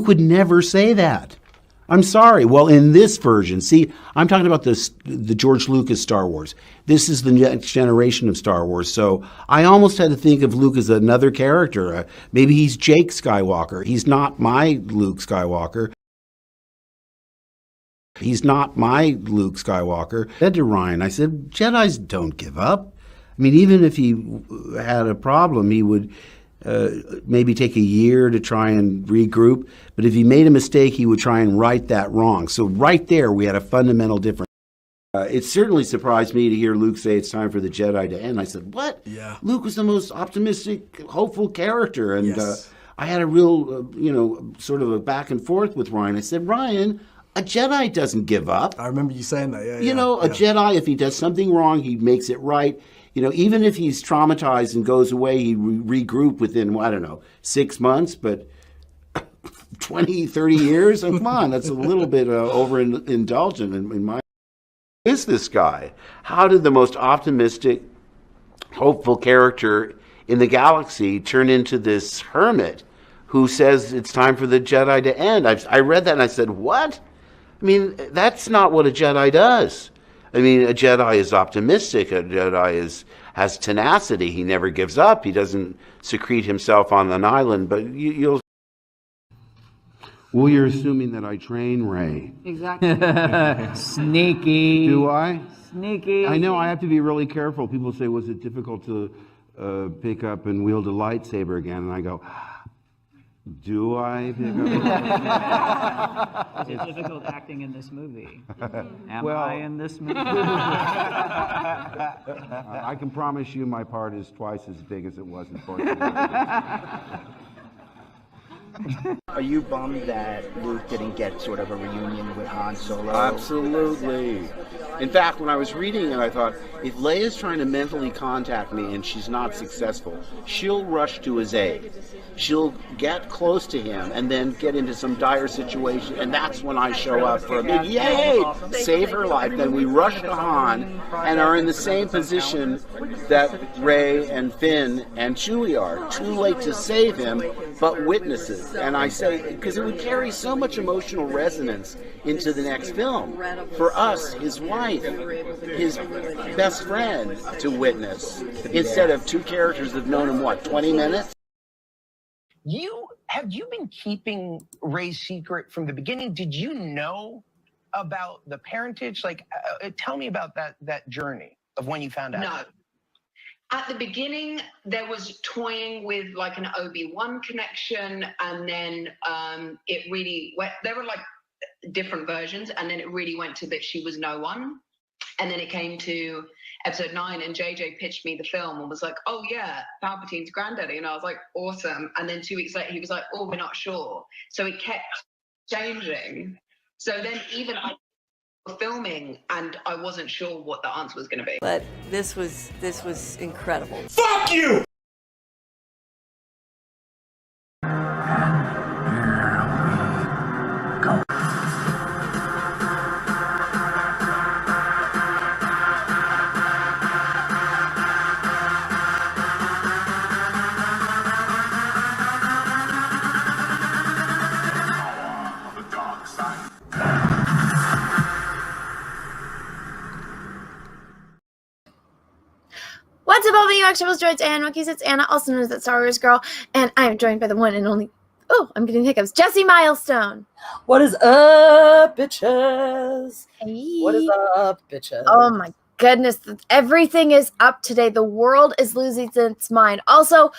Luke would never say that. I'm sorry. Well, in this version, see, I'm talking about the George Lucas Star Wars. This is the next generation of Star Wars. So I almost had to think of Luke as another character. Maybe he's Jake Skywalker. He's not my Luke Skywalker. He's not my Luke Skywalker. I said to Ryan, I said, Jedis don't give up. I mean, even if he had a problem, he would maybe take a year to try and regroup. But if he made a mistake, he would try and right that wrong. So right there, we had a fundamental difference. It certainly surprised me to hear Luke say it's time for the Jedi to end. I said, what? Yeah. Luke was the most optimistic, hopeful character. And Yes. I had a real, sort of a back and forth with Ryan. I said, Ryan, a Jedi doesn't give up. I remember you saying that. Yeah. A Jedi, if he does something wrong, he makes it right. Even if he's traumatized and goes away, he regroup within, 6 months, but 20, 30 years? Come on, that's a little bit overindulgent in my... Who is this guy? How did the most optimistic, hopeful character in the galaxy turn into this hermit who says it's time for the Jedi to end? I read that and I said, what? I mean, that's not what a Jedi does. I mean, a Jedi is optimistic. A Jedi has tenacity. He never gives up. He doesn't secrete himself on an island. But you'll... Well, you're assuming that I train Rey. Exactly. Sneaky. Do I? Sneaky. I know. I have to be really careful. People say, was it difficult to pick up and wield a lightsaber again? And I go... Do I pick up? Is it difficult acting in this movie? Am Well- I in this movie? I can promise you my part is twice as big as it was in Force Awakens. Are you bummed that Luke didn't get sort of a reunion with Han Solo? Absolutely. In fact, when I was reading it, I thought, if Leia's trying to mentally contact me and she's not successful, she'll rush to his aid. She'll get close to him and then get into some dire situation, and that's when I show up for a big yay, save her life. Then we rush to Han and are in the same position that Rey and Finn and Chewie are. Too late to save him, but witnesses. And I say, because it would carry so much emotional resonance into the next film. For us, his wife, his best friend to witness, instead of two characters that have known him, 20 minutes? Have you been keeping Rey's secret from the beginning? Did you know about the parentage? Tell me about that journey of when you found out. No. At the beginning, there was toying with an Obi-Wan connection, and then it really went, there were different versions, and then it really went to that she was no one. And then it came to episode 9, and JJ pitched me the film and was like, oh yeah, Palpatine's granddaddy. And I was like, awesome. And then 2 weeks later, he was like, oh, we're not sure. So it kept changing. So then even I was filming, and I wasn't sure what the answer was going to be. But this was incredible. Fuck you! What's up, all the Actual Droids and Wookiees? It's Anna, also known as That Star Wars Girl, and I am joined by the one and only, I'm getting hiccups, Jessi Milestone. What is up, bitches? Hey. What is up, bitches? Oh my goodness, everything is up today. The world is losing its mind. Also,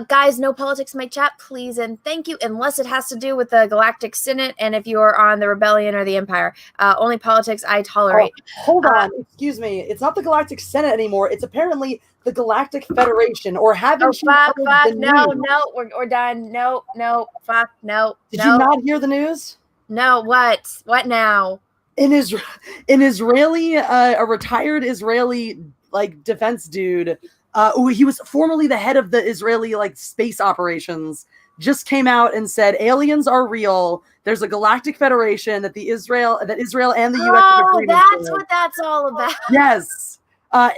guys, no politics in my chat, please and thank you, unless it has to do with the Galactic Senate and if you are on the Rebellion or the Empire. Only politics I tolerate. Oh, hold on, excuse me. It's not the Galactic Senate anymore. It's apparently the Galactic Federation, or haven't you heard the news? We're done. No, fuck, no. Did you not hear the news? No, what? What now? An Israeli, a retired Israeli defense dude, he was formerly the head of the Israeli space operations, just came out and said aliens are real. There's a Galactic Federation that Israel and the U.S. Oh, that's what that's all about. Yes.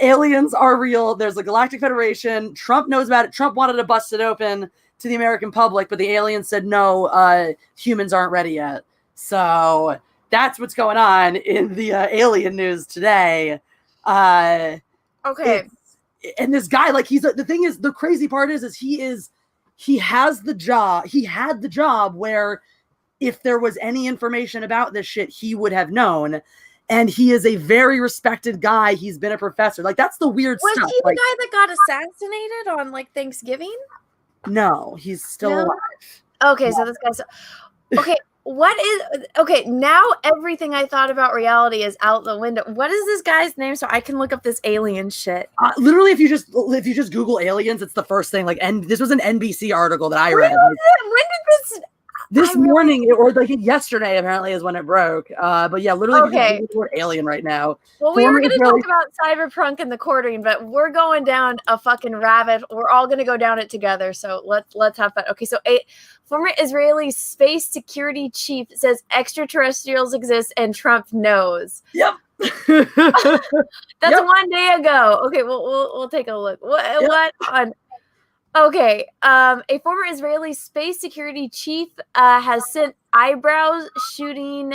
Aliens are real. There's a Galactic Federation. Trump knows about it. Trump wanted to bust it open to the American public, but the aliens said no, humans aren't ready yet. So that's what's going on in the alien news today. Okay. And this guy, like, the thing is, the crazy part is he has the job. He had the job where if there was any information about this shit, he would have known. And he is a very respected guy. He's been a professor. Like, that's the weird Was stuff. he the Like, guy that got assassinated on like Thanksgiving? no, he's still No? alive. Okay, so this guy's okay. Now everything I thought about reality is out the window. What is this guy's name so I can look up this alien shit? Literally, if you just Google aliens, it's the first thing. Like, and this was an NBC article that I read. When did this? This morning, or like yesterday, apparently, is when it broke. But yeah, literally, if you Okay. Google the word alien right now. Well, we were former going to Israeli- talk about cyberpunk and the quartering, but we're going down a fucking rabbit. We're all going to go down it together. So let's have fun. Okay, so a former Israeli space security chief says extraterrestrials exist and Trump knows. Yep. That's Yep. 1 day ago. Okay, we'll take a look. What on? Okay, a former Israeli space security chief has sent eyebrows shooting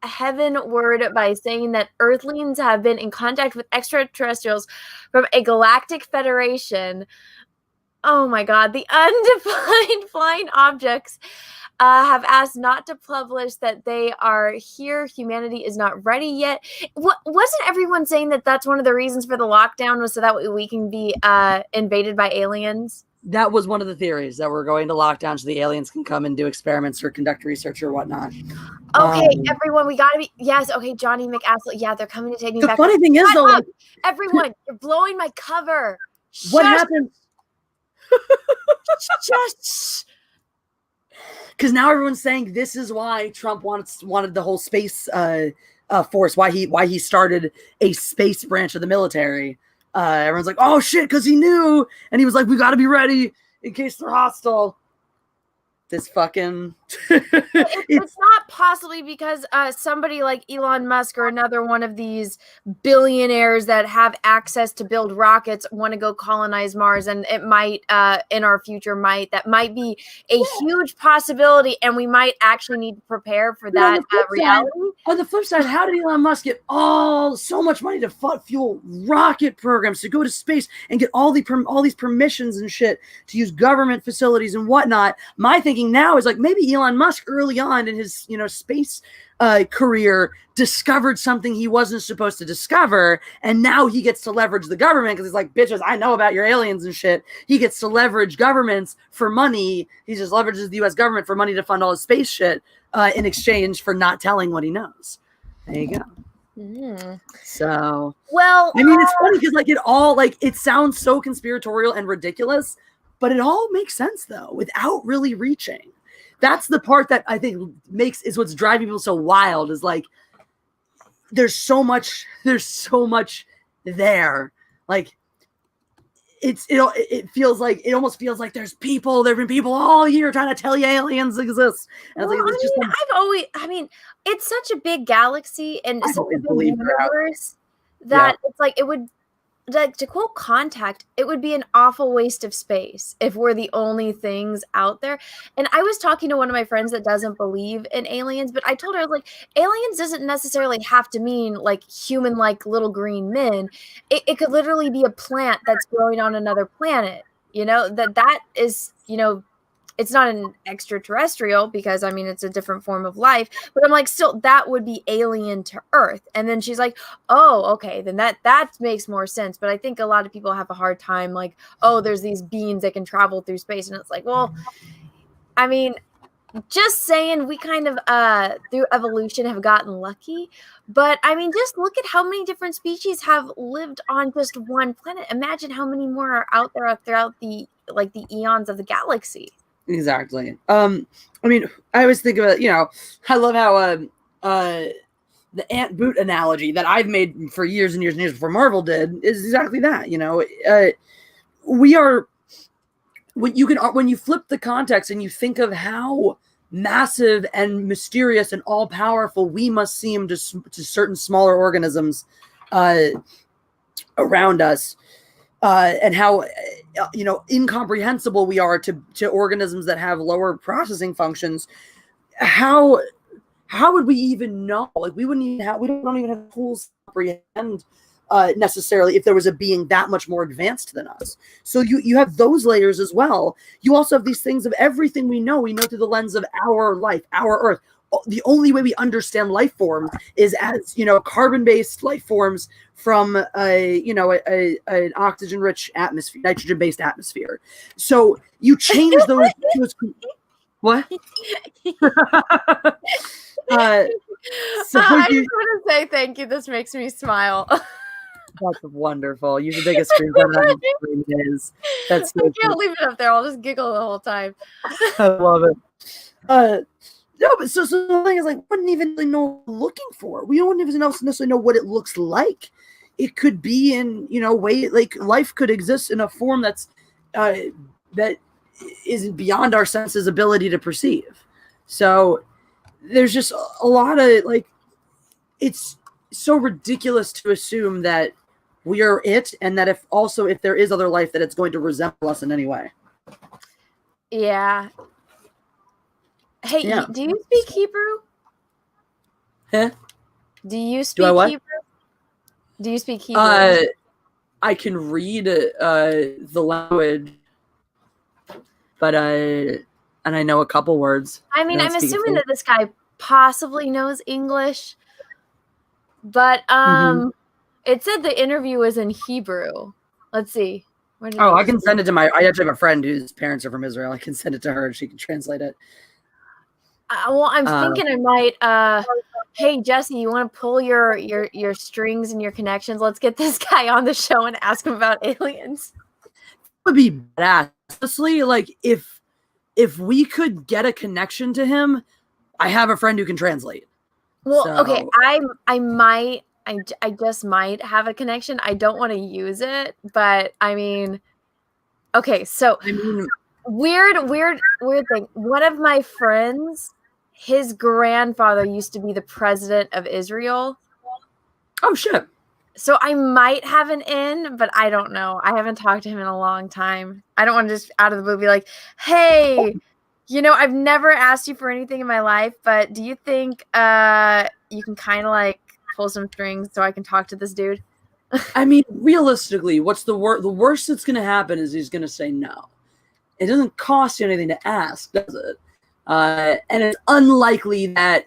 heavenward by saying that Earthlings have been in contact with extraterrestrials from a galactic federation. Oh my God, the undefined flying objects have asked not to publish that they are here. Humanity is not ready yet. Wasn't everyone saying that that's one of the reasons for the lockdown was so that we can be invaded by aliens? That was one of the theories, that we're going to lockdown so the aliens can come and do experiments or conduct research or whatnot. Okay, everyone, we gotta be. Yes, okay, Johnny McAstle. Yeah, they're coming to take me The back. funny thing is, Shut though, up, everyone, you're blowing my cover. what Shush. happened? Just Because now everyone's saying this is why Trump wanted the whole space force. Why he started a space branch of the military. Everyone's like, oh shit, because he knew, and he was like, we got to be ready in case they're hostile. This fucking it's not possibly because somebody like Elon Musk or another one of these billionaires that have access to build rockets want to go colonize Mars, and it might in our future that might be a huge possibility, and we might actually need to prepare for that reality. On the flip side, how did Elon Musk get so much money to fuel rocket programs, to go to space and get all these permissions and shit to use government facilities and whatnot? My thinking now is like, maybe Elon Musk early on in his space career discovered something he wasn't supposed to discover, and now he gets to leverage the government because he's like, bitches, I know about your aliens and shit. He gets to leverage governments for money. He just leverages the US government for money to fund all his space shit in exchange for not telling what he knows. There you go. So, well, I mean, it's funny because it sounds so conspiratorial and ridiculous, but it all makes sense though, without really reaching. That's the part that I think is what's driving people so wild, is like, there's so much there. Like, it almost feels like there's been people all year trying to tell you aliens exist. And it's such a big galaxy and I such always a big believe they're out. universe that it's like it would. Like, to quote Contact, it would be an awful waste of space if we're the only things out there. And I was talking to one of my friends that doesn't believe in aliens, but I told her, I was like, aliens doesn't necessarily have to mean like human-like little green men. It could literally be a plant that's growing on another planet. That is, it's not an extraterrestrial because, I mean, it's a different form of life. But I'm like, still, that would be alien to Earth. And then she's like, oh, okay, then that makes more sense. But I think a lot of people have a hard time like, oh, there's these beings that can travel through space. And it's like, well, I mean, just saying, we kind of, through evolution, have gotten lucky. But, I mean, just look at how many different species have lived on just one planet. Imagine how many more are out there throughout the eons of the galaxy. Exactly. I mean, I always think about, I love how the ant boot analogy that I've made for years and years and years before Marvel did is exactly that. We are, when you flip the context and you think of how massive and mysterious and all powerful we must seem to certain smaller organisms around us, and how incomprehensible we are to organisms that have lower processing functions. How would we even know? Like, we don't even have tools to comprehend necessarily if there was a being that much more advanced than us. So you have those layers as well. You also have these things of everything we know through the lens of our life, our Earth. The only way we understand life forms is as carbon-based life forms from an oxygen-rich atmosphere, nitrogen-based atmosphere. So you change those. What? I just want to say thank you. This makes me smile. That's wonderful. You should take a screenshot of that. That's so I can't cute. leave it up there. I'll just giggle the whole time. I love it. No, but so the thing is, like, we wouldn't even really know what we're looking for. We don't even necessarily know what it looks like. It could be in way, like, life could exist in a form that isn't beyond our senses' ability to perceive. So there's just a lot of, like, it's so ridiculous to assume that we are it, and that if there is other life, that it's going to resemble us in any way. Yeah. Hey, Yeah. do you speak Hebrew? Huh? Do you speak what? Hebrew? Do you speak Hebrew? I can read the language, but and I know a couple words. I mean, I I'm don't speak it assuming fully. that this guy possibly knows English, but it said the interview was in Hebrew. Let's see. Where did I can send it to I actually have a friend whose parents are from Israel. I can send it to her and she can translate it. Well, I'm thinking I might. Hey, Jessi, you want to pull your strings and your connections? Let's get this guy on the show and ask him about aliens. It would be badass. Honestly, like, if we could get a connection to him, I have a friend who can translate. Well, okay, I just might have a connection. I don't want to use it, but I mean, okay, so weird thing. One of my friends, his grandfather used to be the president of Israel. Oh shit. So I might have an in, but I don't know. I haven't talked to him in a long time. I don't want to just out of the blue be like, hey, I've never asked you for anything in my life, but do you think you can kind of like pull some strings so I can talk to this dude? I mean, realistically, what's the worst that's going to happen is he's going to say no. It doesn't cost you anything to ask, does it? And it's unlikely that,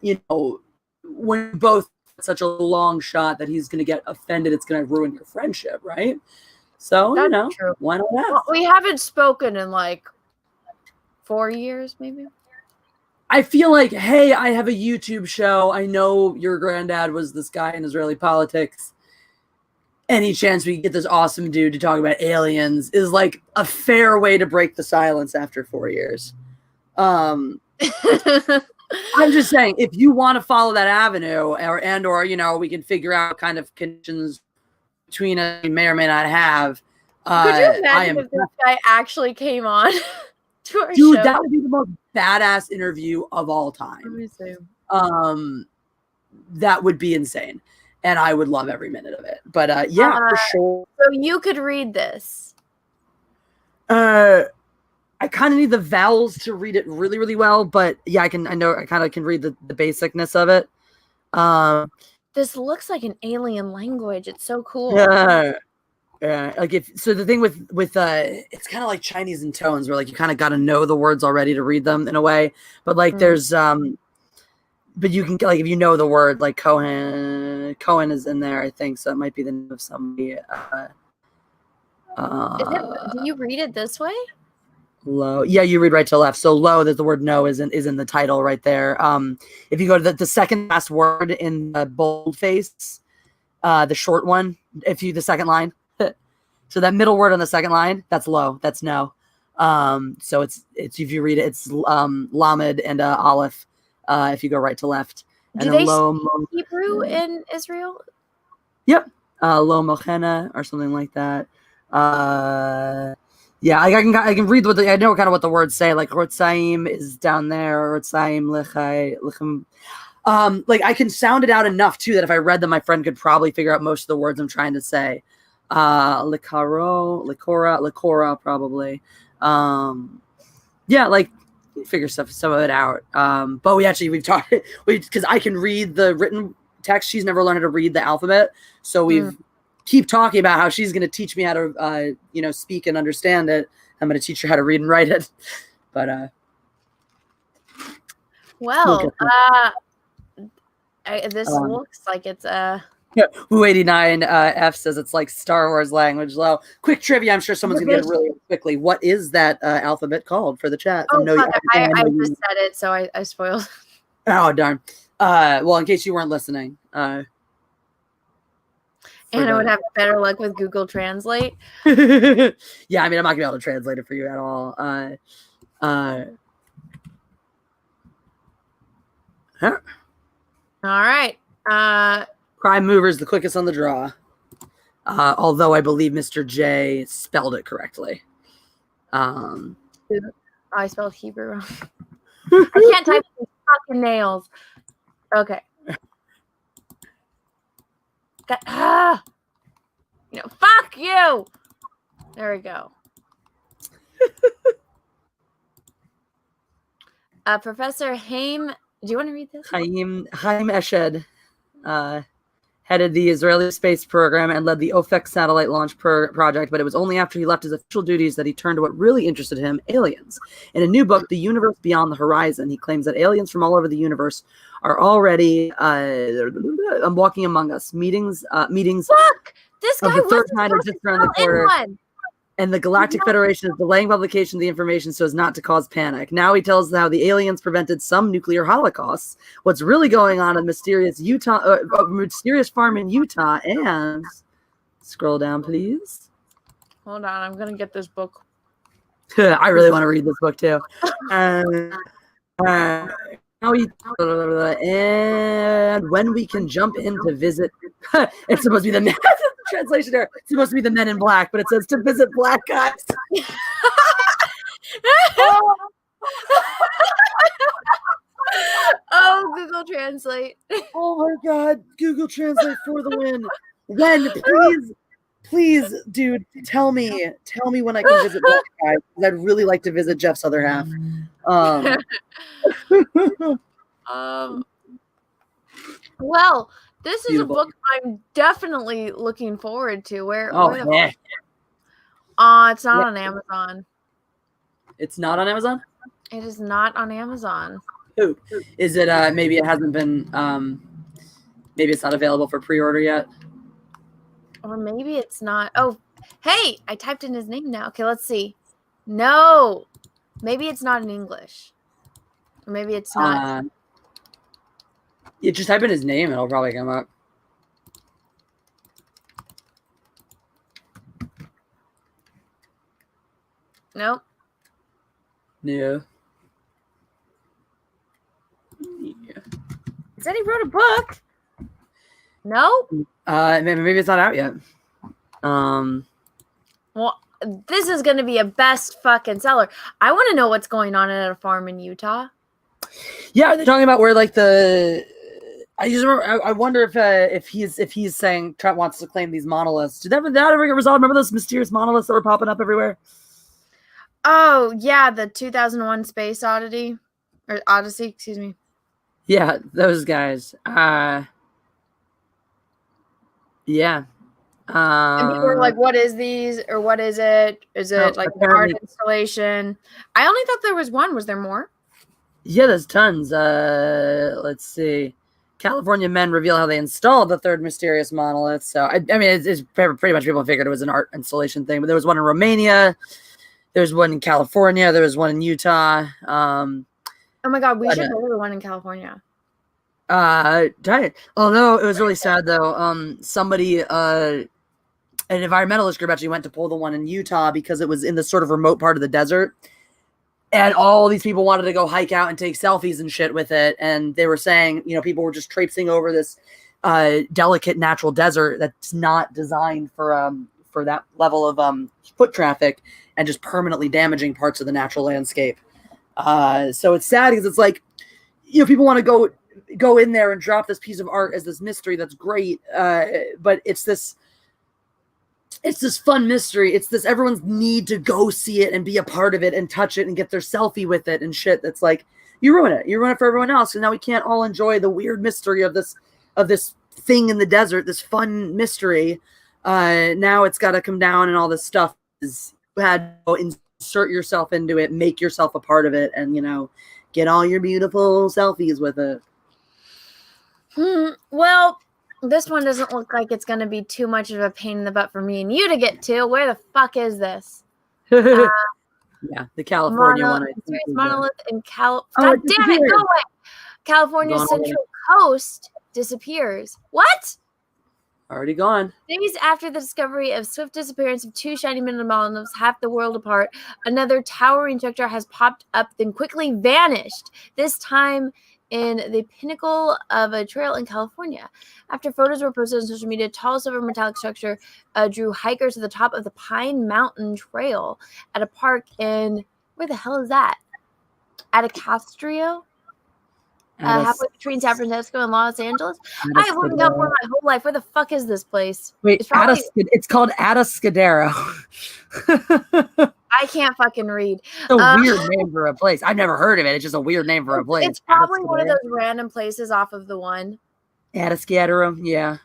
when both such a long shot that he's going to get offended, it's going to ruin your friendship, right? So, That's true. Why not ask? Well, we haven't spoken in like 4 years, maybe. I feel like, hey, I have a YouTube show. I know your granddad was this guy in Israeli politics. Any chance we get this awesome dude to talk about aliens is like a fair way to break the silence after 4 years. I'm just saying, if you want to follow that avenue, or we can figure out what kind of conditions between us we may or may not have. Could you imagine if this guy actually came on to our Dude, show? that would be the most badass interview of all time. Let me see. That would be insane. And I would love every minute of it. But for sure. So you could read this. I kind of need the vowels to read it really, really well. But yeah, I kind of can read the basicness of it. This looks like an alien language. It's so cool. Yeah. Like the thing with it's kind of like Chinese in tones, where like you kind of got to know the words already to read them in a way. But like there's but you can, like, if you know the word, like Cohen is in there, I think, so it might be the name of somebody. Do you read it this way? Low. Yeah, you read right to left. So low, that the word no is in the title right there. If you go to the second last word in the boldface, the short one, the second line. So that middle word on the second line, that's low. That's no. So it's if you read it, it's lamed and aleph. If you go right to left. Do they speak Hebrew in Israel? Yep. Lo mochena or something like that. Yeah, I can read I know kind of what the words say. Like rotzaim is down there. Rotzaim lechai lechem. Like I can sound it out enough too that if I read them, my friend could probably figure out most of the words I'm trying to say. Licora, probably. Yeah, like figure some of it out. But we've talked because I can read the written text. She's never learned how to read the alphabet, so we've keep talking about how she's going to teach me how to speak and understand it. I'm going to teach her how to read and write it. But this looks like it's E29 F says it's like Star Wars language. Low. Quick trivia. I'm sure someone's going to get it really quickly. What is that alphabet called for the chat? I just said it, so I spoiled. Oh, darn. Well, in case you weren't listening. And I would have better luck with Google Translate. Yeah, I mean, I'm not going to be able to translate it for you at all. All right. Prime Mover is the quickest on the draw. Although I believe Mr. J spelled it correctly. I spelled Hebrew wrong. I can't type with fucking nails. Okay. Fuck you. There we go. Professor Haim, do you want to read this? Haim Eshed headed the Israeli space program and led the OFEC satellite launch project, but it was only after he left his official duties that he turned to what really interested him, aliens. In a new book, The Universe Beyond the Horizon, he claims that aliens from all over the universe are already walking among us. Meetings. Fuck! This guy of the third kind are just around the corner. And the Galactic Federation is delaying publication of the information so as not to cause panic. Now he tells how the aliens prevented some nuclear holocausts, what's really going on in mysterious farm in Utah, and scroll down, please. Hold on, I'm gonna get this book. I really want to read this book too. And when we can jump in to visit, it's supposed to be the translation there. It's supposed to be the Men in Black, but it says to visit black guys. Oh, Google Translate. Oh my God, Google Translate for the win. When, please, dude, tell me when I can visit black guys. I'd really like to visit Jeff's other half. Well, this is Beautiful. a book I'm definitely looking forward to. Where yeah. It's not on Amazon. It's not on Amazon? It is not on Amazon. Who? Is it maybe it hasn't been maybe it's not available for pre-order yet? Or maybe it's not. Oh, hey, I typed in his name now. Okay, let's see. No. Maybe it's not in English. Or maybe it's not. You just type in his name, it'll probably come up. Nope. Yeah. It said he wrote a book. Nope. Maybe it's not out yet. Well, this is going to be a best fucking seller. I want to know what's going on at a farm in Utah. Yeah, they're talking about where like the. I wonder if he's saying Trump wants to claim these monoliths. Did that ever get resolved? Remember those mysterious monoliths that were popping up everywhere? Oh yeah, the 2001 Space Odyssey, excuse me. Yeah, those guys. Yeah. And people were like, "What is these? Or what is it? Is it like an art installation?" I only thought there was one. Was there more? Yeah, there's tons. Let's see. California men reveal how they installed the third mysterious monolith. So, I mean, it's pretty much people figured it was an art installation thing. But there was one in Romania. There's one in California. There was one in Utah. Oh my God, we should go to the one in California. Although it was really sad though. Somebody, an environmentalist group actually went to pull the one in Utah because it was in the sort of remote part of the desert. And all these people wanted to go hike out and take selfies and shit with it. And they were saying, people were just traipsing over this delicate natural desert that's not designed for that level of foot traffic and just permanently damaging parts of the natural landscape. So it's sad because it's like, people want to go in there and drop this piece of art as this mystery that's great. But it's this it's this fun mystery. It's this everyone's need to go see it and be a part of it and touch it and get their selfie with it and shit. That's like, you ruin it. You ruin it for everyone else. And now we can't all enjoy the weird mystery of this thing in the desert, this fun mystery. Now it's got to come down and all this stuff is had to insert yourself into it, make yourself a part of it, and, you know, get all your beautiful selfies with it. Well, this one doesn't look like it's going to be too much of a pain in the butt for me and you to get to. Where the fuck is this? Yeah, the California one. Monolith in God damn it, go away. California's Central Coast disappears. What? Already gone. Days after the discovery of swift disappearance of 2 shiny monoliths half the world apart, another towering structure has popped up, then quickly vanished, this time in the pinnacle of a trail in California. After photos were posted on social media, a tall silver metallic structure drew hikers to the top of the Pine Mountain Trail at a park in, where the hell is that? Atacastro? Halfway between San Francisco and Los Angeles. I have lived in California my whole life. Where the fuck is this place? Wait, it's called Atascadero. I can't fucking read. It's a weird name for a place. I've never heard of it. It's just a weird name for a place. It's probably one of those random places off of the one. Atascadero, yeah.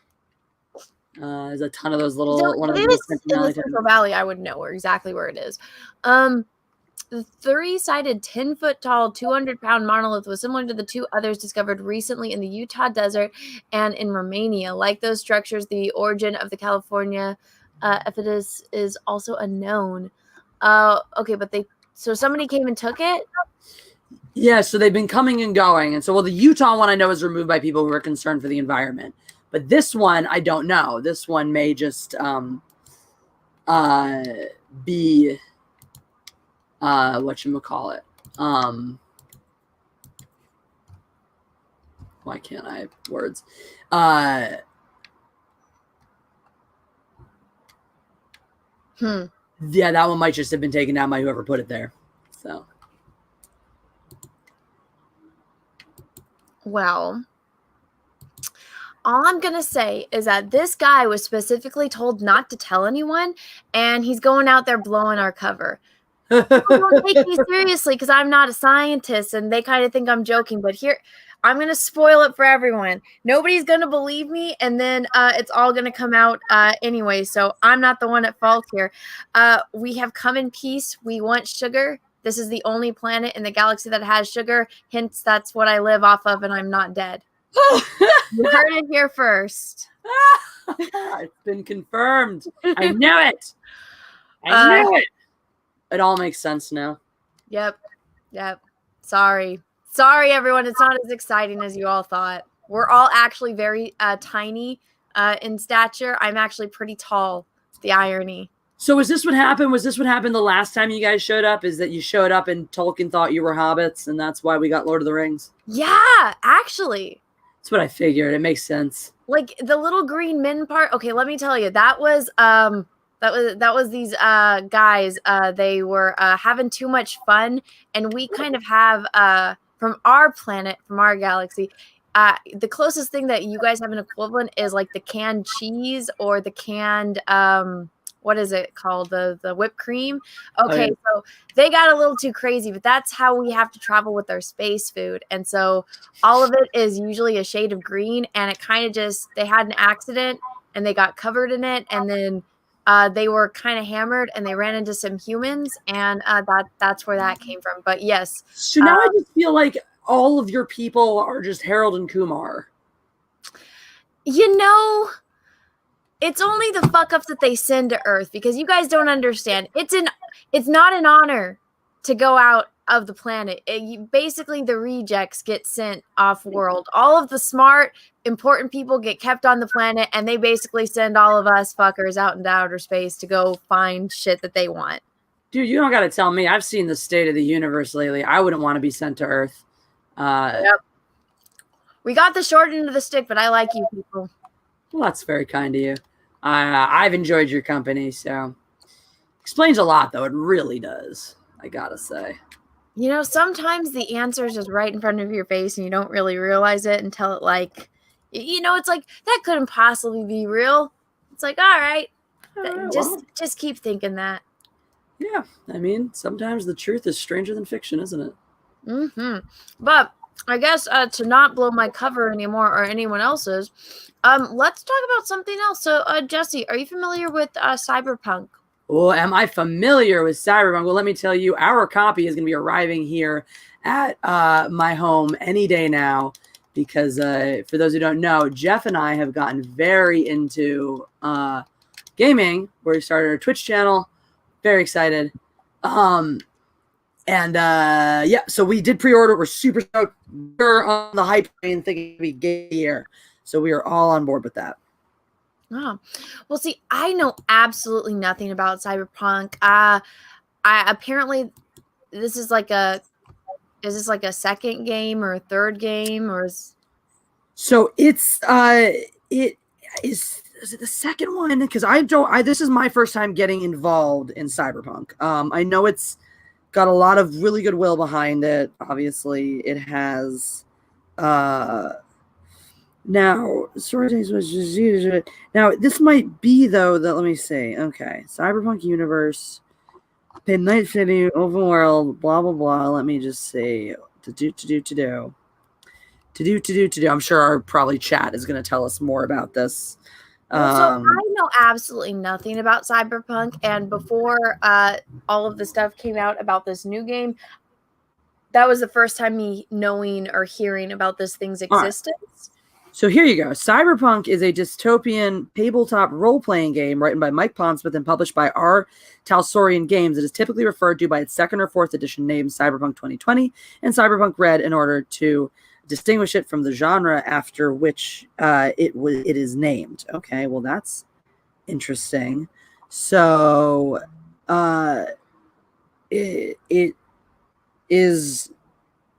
There's a ton of those little. One of those in the Central Valley. I would know exactly where it is. The 3-sided, 10-foot tall, 200-pound monolith was similar to the 2 others discovered recently in the Utah desert and in Romania. Like those structures, the origin of the California epidus is also unknown. Okay, but so somebody came and took it? Yeah, so they've been coming and going. And so, well, the Utah one I know is removed by people who are concerned for the environment. But this one, I don't know. This one may just be... whatchamacallit. Why can't I have words? Yeah, that one might just have been taken down by whoever put it there. So. Well, all I'm going to say is that this guy was specifically told not to tell anyone, and he's going out there blowing our cover. Don't take me seriously because I'm not a scientist and they kind of think I'm joking, but here I'm going to spoil it for everyone. Nobody's going to believe me, and then it's all going to come out anyway, so I'm not the one at fault here. We have come in peace. We want sugar. This is the only planet in the galaxy that has sugar. Hence, that's what I live off of, and I'm not dead. You heard it here first. It's been confirmed. I knew it. I knew it. It all makes sense now. Yep. Sorry, everyone. It's not as exciting as you all thought. We're all actually very tiny in stature. I'm actually pretty tall. The irony. So is this what happened? Was this what happened the last time you guys showed up? Is that you showed up and Tolkien thought you were hobbits, and that's why we got Lord of the Rings? Yeah, actually. That's what I figured. It makes sense. Like the little green men part. Okay, let me tell you. That was these guys. They were having too much fun, and we kind of have from our planet, from our galaxy. The closest thing that you guys have an equivalent is like the canned cheese or the canned what is it called? The whipped cream. Okay, so they got a little too crazy, but that's how we have to travel with our space food. And so all of it is usually a shade of green, and it kind of just, they had an accident and they got covered in it, and then they were kind of hammered and they ran into some humans, and that's where that came from. But yes. So now I just feel like all of your people are just Harold and Kumar. You know, it's only the fuck ups that they send to Earth, because you guys don't understand. It's not an honor to go out of the planet. Basically, the rejects get sent off world. All of the smart, important people get kept on the planet, and they basically send all of us fuckers out into outer space to go find shit that they want. Dude, you don't got to tell me. I've seen the state of the universe lately. I wouldn't want to be sent to Earth. Yep. We got the short end of the stick, but I like you people. Well, that's very kind of you. I've enjoyed your company, so explains a lot, though. It really does. I gotta say. You know, sometimes the answer is just right in front of your face, and you don't really realize it until it, like, you know, it's like that couldn't possibly be real. It's like, all right, right, Just keep thinking that. Yeah, I mean, sometimes the truth is stranger than fiction, isn't it? But I guess to not blow my cover anymore or anyone else's, let's talk about something else. So, Jessi, are you familiar with Cyberpunk? Well, am I familiar with Cyberpunk? Well, let me tell you, our copy is going to be arriving here at my home any day now. Because for those who don't know, Jeff and I have gotten very into gaming. We started our Twitch channel. Very excited. So we did pre-order. We're super stoked. We're on the hype train thinking it'd be game year. So we are all on board with that. Oh, well, see, I know absolutely nothing about Cyberpunk. I apparently this is like is this like a second game or a third game or is... So it's it is it the second one? Because this is my first time getting involved in Cyberpunk. I know it's got a lot of really good will behind it. Obviously, it has now this might be though that let me see. Okay, Cyberpunk universe, Night City, open world, blah blah blah. Let me just see. To do. I'm sure our probably chat is going to tell us more about this. So I know absolutely nothing about Cyberpunk, and before all of the stuff came out about this new game, that was the first time me knowing or hearing about this thing's existence. Right. So here you go. Cyberpunk is a dystopian tabletop role-playing game written by Mike Pondsmith and published by R. Talsorian Games. It is typically referred to by its second or fourth edition name, Cyberpunk 2020 and Cyberpunk Red, in order to distinguish it from the genre after which it is named. Okay, well that's interesting. So it is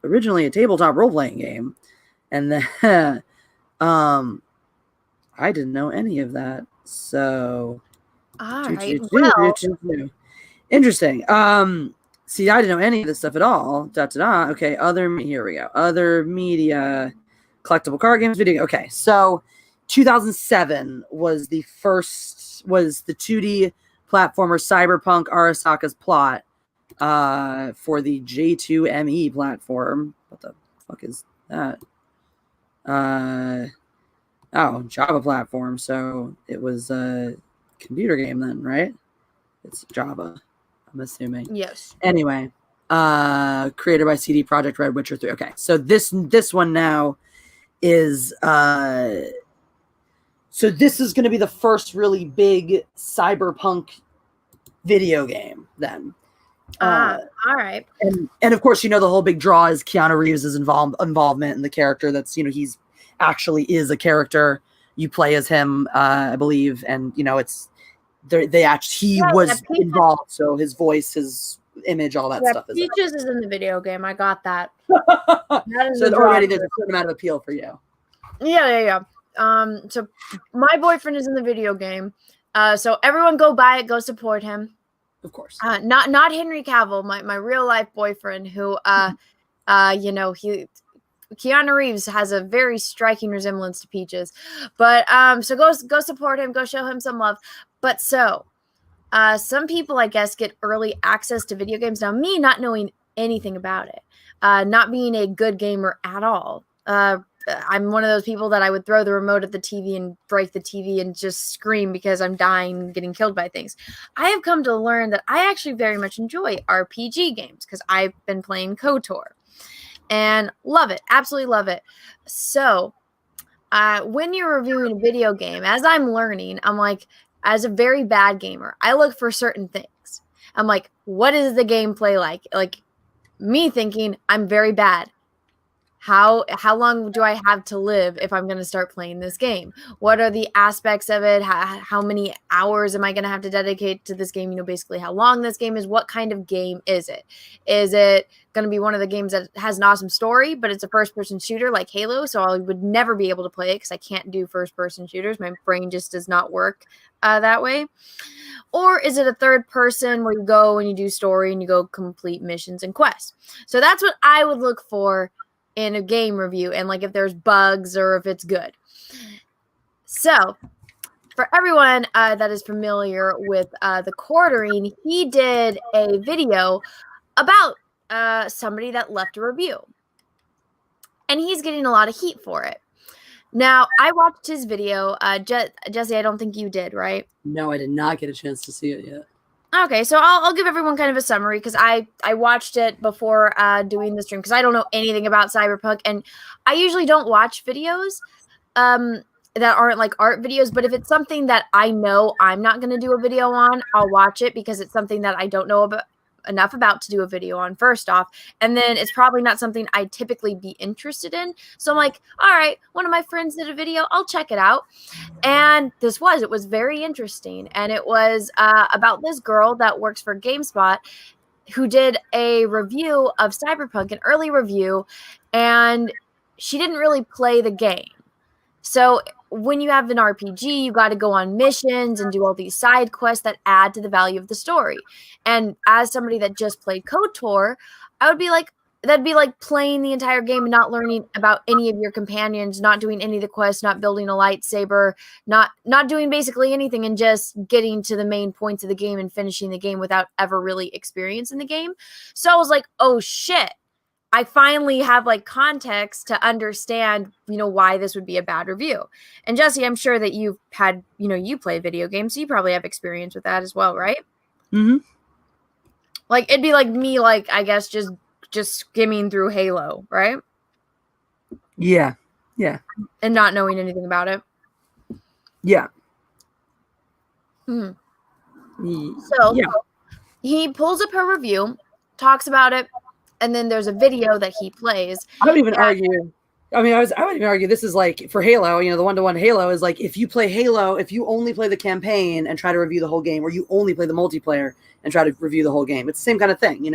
originally a tabletop role-playing game, and then I didn't know any of that. So all right, well, interesting. See, I didn't know any of this stuff at all. Okay, here we go. Other media, collectible card games, video. Okay, so 2007 was the 2D platformer Cyberpunk Arasaka's Plot for the J2ME platform. What the fuck is that? Java platform. So it was a computer game then, right? It's Java, I'm assuming. Yes. Anyway, created by CD Projekt Red, Witcher 3. Okay, so this one now is so this is going to be the first really big Cyberpunk video game then. All right. And of course, the whole big draw is Keanu Reeves' involvement in the character. That's, he's actually is a character. You play as him, I believe. And, it's he was involved. So his voice, his image, all that stuff. Peaches is in the video game. I got that. So already there's a certain amount of appeal for you. Yeah. So my boyfriend is in the video game. So everyone go buy it, go support him. Of course. Not Henry Cavill, my real life boyfriend, who Keanu Reeves has a very striking resemblance to Peaches. But so go support him, go show him some love. But so some people, I guess, get early access to video games. Now, me not knowing anything about it, not being a good gamer at all. I'm one of those people that I would throw the remote at the TV and break the TV and just scream because I'm dying and getting killed by things. I have come to learn that I actually very much enjoy RPG games because I've been playing KOTOR and love it. Absolutely love it. So when you're reviewing a video game, as I'm learning, I'm like, as a very bad gamer, I look for certain things. I'm like, what is the gameplay like? Like me thinking I'm very bad. How long do I have to live if I'm going to start playing this game? What are the aspects of it? How many hours am I going to have to dedicate to this game? Basically how long this game is. What kind of game is it? Is it going to be one of the games that has an awesome story, but it's a first-person shooter like Halo, so I would never be able to play it because I can't do first-person shooters. My brain just does not work that way. Or is it a third person where you go and you do story and you go complete missions and quests? So that's what I would look for in a game review, and like if there's bugs or if it's good. So for everyone that is familiar with the quartering, he did a video about somebody that left a review. And he's getting a lot of heat for it. Now, I watched his video. Jessi, I don't think you did, right? No, I did not get a chance to see it yet. Okay, so I'll give everyone kind of a summary because I watched it before doing the stream because I don't know anything about Cyberpunk, and I usually don't watch videos that aren't like art videos, but if it's something that I know I'm not going to do a video on, I'll watch it because it's something that I don't know enough about to do a video on, first off, and then it's probably not something I'd typically be interested in. So I'm like, all right, one of my friends did a video, I'll check it out. And it was very interesting, and it was about this girl that works for GameSpot who did a review of Cyberpunk, an early review, and she didn't really play the game. So when you have an RPG, you got to go on missions and do all these side quests that add to the value of the story. And as somebody that just played KOTOR, I would be like, that'd be like playing the entire game and not learning about any of your companions, not doing any of the quests, not building a lightsaber, not doing basically anything, and just getting to the main points of the game and finishing the game without ever really experiencing the game. So I was like, oh shit. I finally have like context to understand, why this would be a bad review. And Jessi, I'm sure that you've had, you play video games, so you probably have experience with that as well, right? Mm-hmm. Like it'd be like me, like I guess just skimming through Halo, right? Yeah. Yeah. And not knowing anything about it. Yeah. So yeah. He pulls up her review, talks about it, and then there's a video that he plays. I don't even argue. I would even argue this is like for Halo, the one-to-one Halo is like if you play Halo, if you only play the campaign and try to review the whole game, or you only play the multiplayer and try to review the whole game. It's the same kind of thing,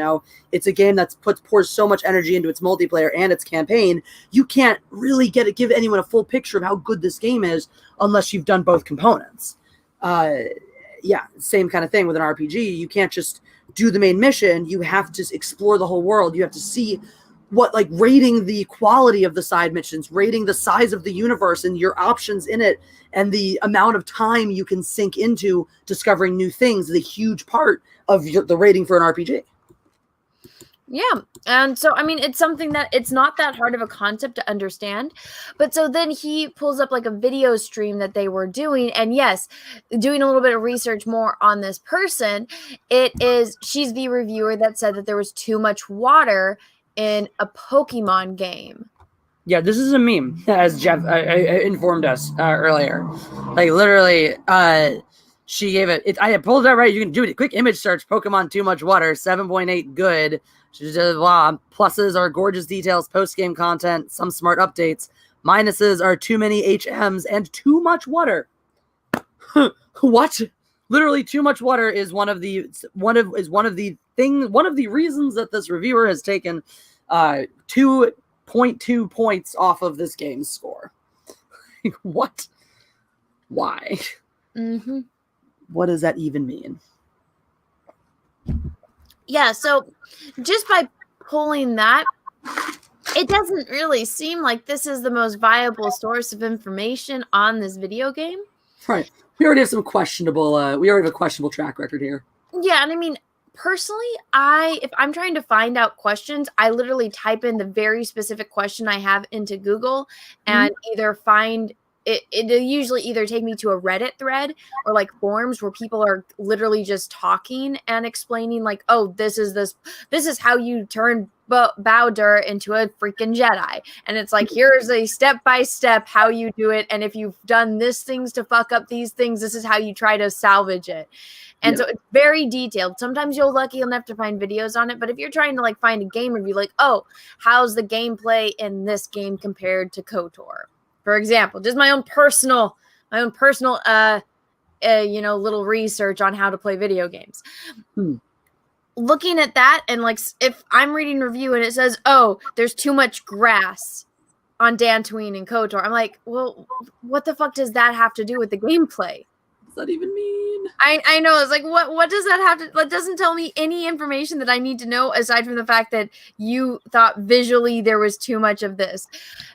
It's a game that pours so much energy into its multiplayer and its campaign. You can't really give anyone a full picture of how good this game is unless you've done both components. Same kind of thing with an RPG. You can't just do the main mission. You have to explore the whole world. You have to see rating the quality of the side missions, rating the size of the universe and your options in it, and the amount of time you can sink into discovering new things is a huge part of the rating for an RPG. Yeah. And so, it's something that it's not that hard of a concept to understand. But so then he pulls up like a video stream that they were doing. And yes, doing a little bit of research more on this person, she's the reviewer that said that there was too much water in a Pokemon game. Yeah, this is a meme, as Jeff informed us earlier. Like literally, she gave it. I had pulled it out right. You can do it. Quick image search. Pokemon too much water. 7.8 good. She said, wow. Pluses are gorgeous details, post game content, some smart updates. Minuses are too many HMs and too much water. What? Literally, too much water is one of the reasons that this reviewer has taken 2.2 points off of this game's score. What? Why? Mm-hmm. What does that even mean? Yeah, so just by pulling that, it doesn't really seem like this is the most viable source of information on this video game. Right. We already have some questionable, track record here. Yeah, and personally, if I'm trying to find out questions, I literally type in the very specific question I have into Google and either find it'll usually either take me to a Reddit thread or like forums where people are literally just talking and explaining like, oh, this is how you turn Bowder into a freaking Jedi. And it's like, here's a step-by-step how you do it. And if you've done this things to fuck up these things, this is how you try to salvage it. And so it's very detailed. Sometimes you're lucky enough to find videos on it. But if you're trying to like find a game review, like, oh, how's the gameplay in this game compared to KOTOR? For example, just my own personal, little research on how to play video games. Looking at that and like, if I'm reading a review and it says, oh, there's too much grass on Dantooine and KOTOR, I'm like, well, what the fuck does that have to do with the gameplay? What does that even mean? I know. It's like, what does that have to, that doesn't tell me any information that I need to know aside from the fact that you thought visually there was too much of this,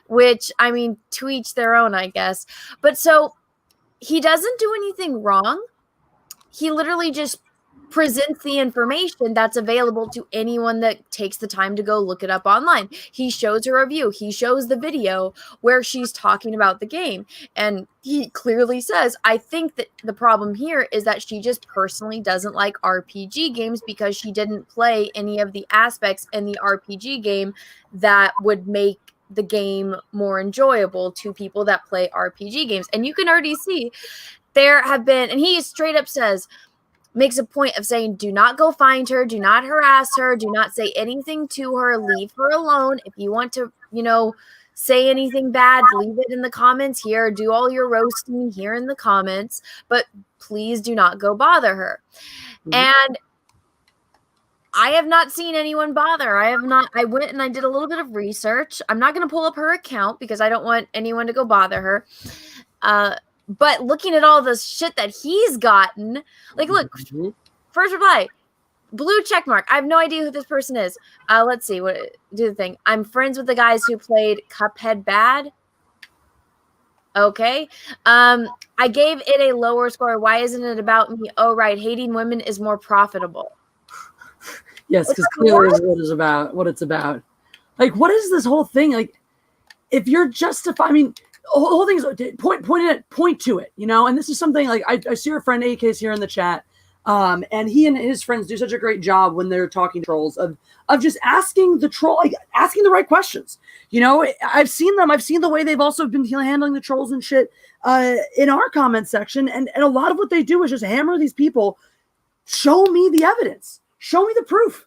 which, to each their own, I guess. But so he doesn't do anything wrong. He literally just presents the information that's available to anyone that takes the time to go look it up online. He shows her review. He shows the video where she's talking about the game. And he clearly says, I think that the problem here is that she just personally doesn't like RPG games because she didn't play any of the aspects in the RPG game that would make the game more enjoyable to people that play RPG games. And you can already see there have been, and he straight up says, makes a point of saying, do not go find her, do not harass her, do not say anything to her, leave her alone. If you want to, say anything bad, leave it in the comments here, do all your roasting here in the comments, but please do not go bother her. Mm-hmm. And I have not seen anyone bother. I went and I did a little bit of research. I'm not going to pull up her account because I don't want anyone to go bother her. But looking at all the shit that he's gotten, like, look, first reply, blue check mark. I have no idea who this person is. Let's see. Do the thing. I'm friends with the guys who played Cuphead Bad. Okay. I gave it a lower score. Why isn't it about me? Oh, right. Hating women is more profitable. Yes, because clearly what it's about. Like, what is this whole thing? Like, if you're justified, I mean, the whole thing is point to it, and this is something like I see our friend AK's here in the chat, and he and his friends do such a great job when they're talking to trolls of just asking the troll, like asking the right questions. I've seen the way they've also been handling the trolls and shit in our comment section, and a lot of what they do is just hammer these people. Show me the evidence, show me the proof,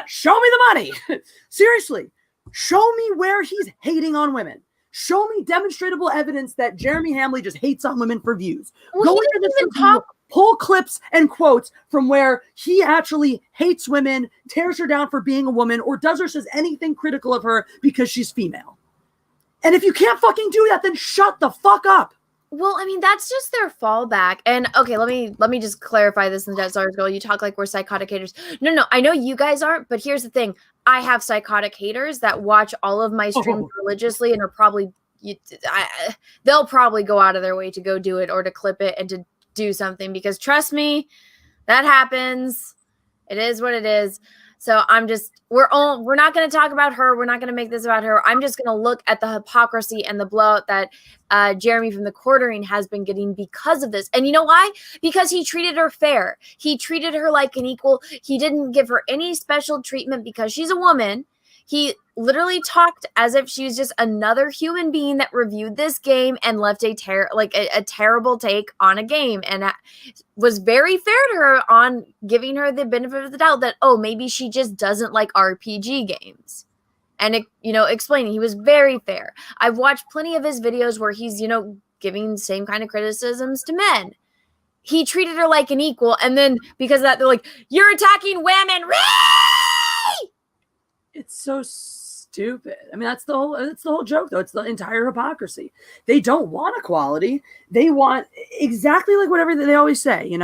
show me the money. Seriously, show me where he's hating on women. Show me demonstrable evidence that Jeremy Hamley just hates on women for views. Well, Go into this pull clips and quotes from where he actually hates women, tears her down for being a woman, or does or says anything critical of her because she's female. And if you can't fucking do that, then shut the fuck up. Well, I mean, that's just their fallback. And okay, let me just clarify this in the That's Starwarsgirl. You talk like we're psychotic haters. No, I know you guys aren't, but here's the thing. I have psychotic haters that watch all of my streams religiously and are probably, they'll probably go out of their way to go do it or to clip it and to do something because trust me, that happens. It is what it is. So we're not going to talk about her. We're not going to make this about her. I'm just going to look at the hypocrisy and the blowout that Jeremy from the Quartering has been getting because of this. And you know why? Because he treated her fair. He treated her like an equal. He didn't give her any special treatment because she's a woman. He literally talked as if she was just another human being that reviewed this game and left a terrible take on a game, and was very fair to her on giving her the benefit of the doubt that, oh, maybe she just doesn't like RPG games. And, explaining, he was very fair. I've watched plenty of his videos where he's, giving the same kind of criticisms to men. He treated her like an equal, and then because of that, they're like, you're attacking women, It's so stupid. I mean, that's the whole joke, though. It's the entire hypocrisy. They don't want equality. They want exactly like whatever they always say.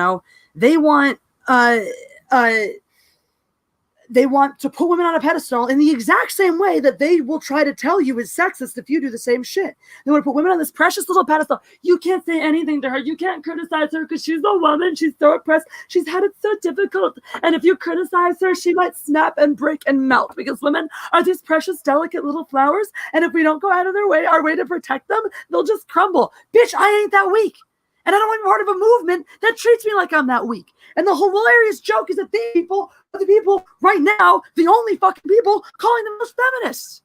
They want to put women on a pedestal in the exact same way that they will try to tell you is sexist if you do the same shit. They want to put women on this precious little pedestal. You can't say anything to her. You can't criticize her because she's a woman. She's so oppressed. She's had it so difficult. And if you criticize her, she might snap and break and melt because women are these precious, delicate little flowers. And if we don't go out of our way to protect them, they'll just crumble. Bitch, I ain't that weak. And I don't want to be part of a movement that treats me like I'm that weak. And the whole hilarious joke is that these people are the people right now, the only fucking people calling themselves feminists.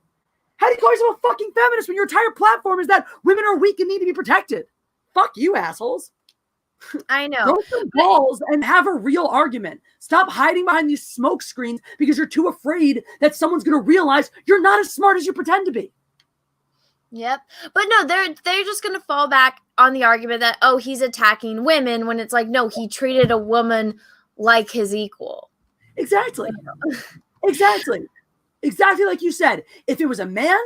How do you call yourself a fucking feminist when your entire platform is that women are weak and need to be protected? Fuck you, assholes. I know. Grow some balls and have a real argument. Stop hiding behind these smoke screens because you're too afraid that someone's going to realize you're not as smart as you pretend to be. Yep. But no, they're just going to fall back on the argument that, oh, he's attacking women when it's like, no, he treated a woman like his equal. Exactly. Exactly like you said. If it was a man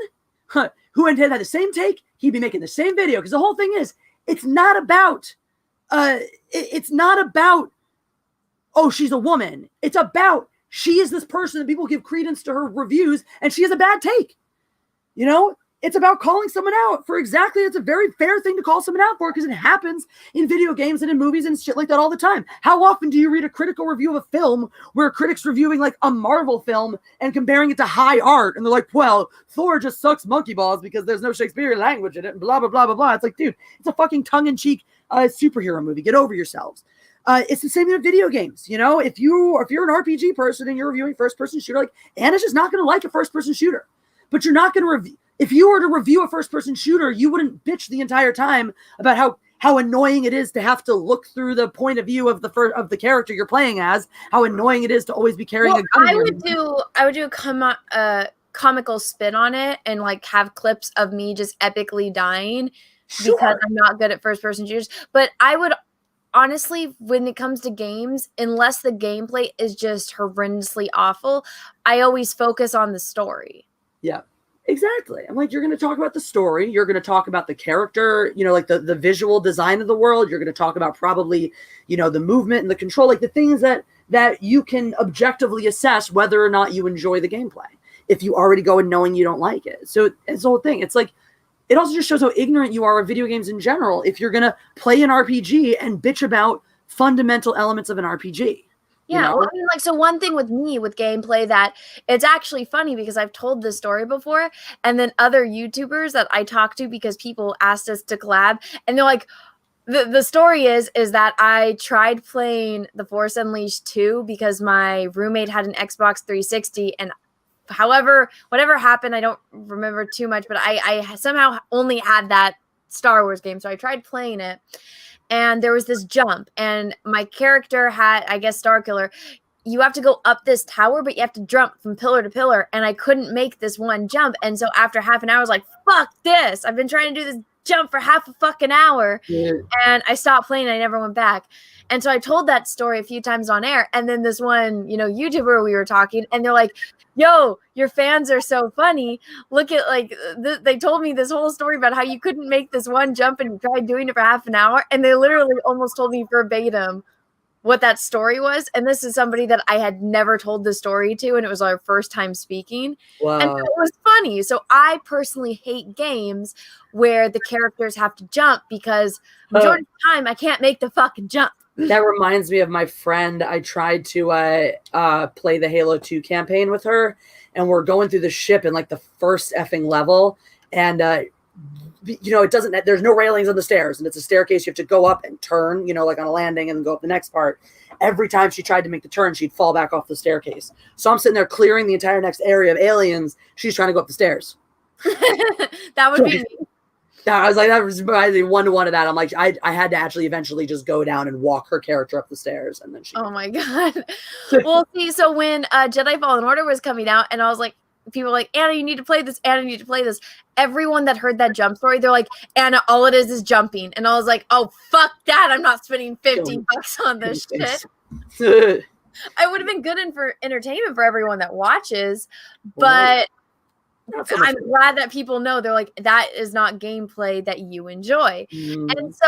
who had the same take, he'd be making the same video. Because the whole thing is, it's not about, oh, she's a woman. It's about she is this person that people give credence to her reviews, and she has a bad take. it's about calling someone out for exactly. It's a very fair thing to call someone out for because it happens in video games and in movies and shit like that all the time. How often do you read a critical review of a film where a critic's reviewing like a Marvel film and comparing it to high art, and they're like, well, Thor just sucks monkey balls because there's no Shakespearean language in it, and blah blah blah blah blah. It's like, dude, it's a fucking tongue-in-cheek superhero movie. Get over yourselves. It's the same in video games. You know, if you're an RPG person and you're reviewing first-person shooter, like Anna's just not going to like a first-person shooter, but you're not going to review. If you were to review a first-person shooter, you wouldn't bitch the entire time about how annoying it is to have to look through the point of view of the character you're playing as. How annoying it is to always be carrying a gun. I would do a comical spin on it and like have clips of me just epically dying because I'm not good at first-person shooters. But I would honestly, when it comes to games, unless the gameplay is just horrendously awful, I always focus on the story. Yeah. Exactly. I'm like, you're going to talk about the story. You're going to talk about the character, you know, like the visual design of the world. You're going to talk about probably, you know, the movement and the control, like the things that you can objectively assess whether or not you enjoy the gameplay if you already go in knowing you don't like it. So it's the whole thing. It's like, it also just shows how ignorant you are of video games in general if you're going to play an RPG and bitch about fundamental elements of an RPG. Yeah, You know? well, I mean, like, so one thing with me with gameplay that it's actually funny because I've told this story before, and then other YouTubers that I talk to because people asked us to collab, and they're like, the story is that I tried playing The Force Unleashed 2 because my roommate had an Xbox 360, and whatever happened, I don't remember too much, but I somehow only had that Star Wars game, so I tried playing it. And there was this jump, and my character had, I guess, Starkiller. You have to go up this tower, but you have to jump from pillar to pillar. And I couldn't make this one jump. And so after half an hour, I was like, fuck this. I've been trying to do this jump for half a fucking hour. Yeah. And I stopped playing and I never went back. And so I told that story a few times on air. And then this one, you know, YouTuber, we were talking, and they're like, yo, your fans are so funny. Look at, like, they told me this whole story about how you couldn't make this one jump and you tried doing it for half an hour. And they literally almost told me verbatim what that story was. And this is somebody that I had never told the story to, and it was our first time speaking. Wow. And it was funny. So I personally hate games where the characters have to jump because majority of the time I can't make the fucking jump. That reminds me of my friend. I tried to play the Halo 2 campaign with her, and we're going through the ship in like the first effing level, and you know, there's no railings on the stairs, and it's a staircase. You have to go up and turn, you know, like on a landing, and then go up the next part. Every time she tried to make the turn, she'd fall back off the staircase. So I'm sitting there clearing the entire next area of aliens. She's trying to go up the stairs. That would be me. I was like, that was one-to-one of that. I'm like, I had to actually eventually just go down and walk her character up the stairs, and then she. Oh my god. Well, see, so when Jedi Fallen Order was coming out, and I was like, people were like, Anna, you need to play this. Anna, you need to play this. Everyone that heard that jump story, they're like, Anna, all it is jumping. And I was like, oh, fuck that. I'm not spending $50 on this shit. I would have been good for entertainment for everyone that watches, but I'm glad that people know. They're like, that is not gameplay that you enjoy. And so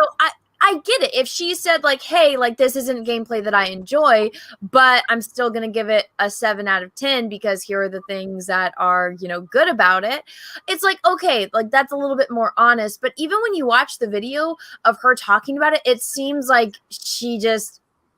I get it. If she said like, hey, like this isn't gameplay that I enjoy, but I'm still going to give it a 7 out of 10 because here are the things that are, you know, good about it. It's like, okay, like that's a little bit more honest. But even when you watch the video of her talking about it, it seems like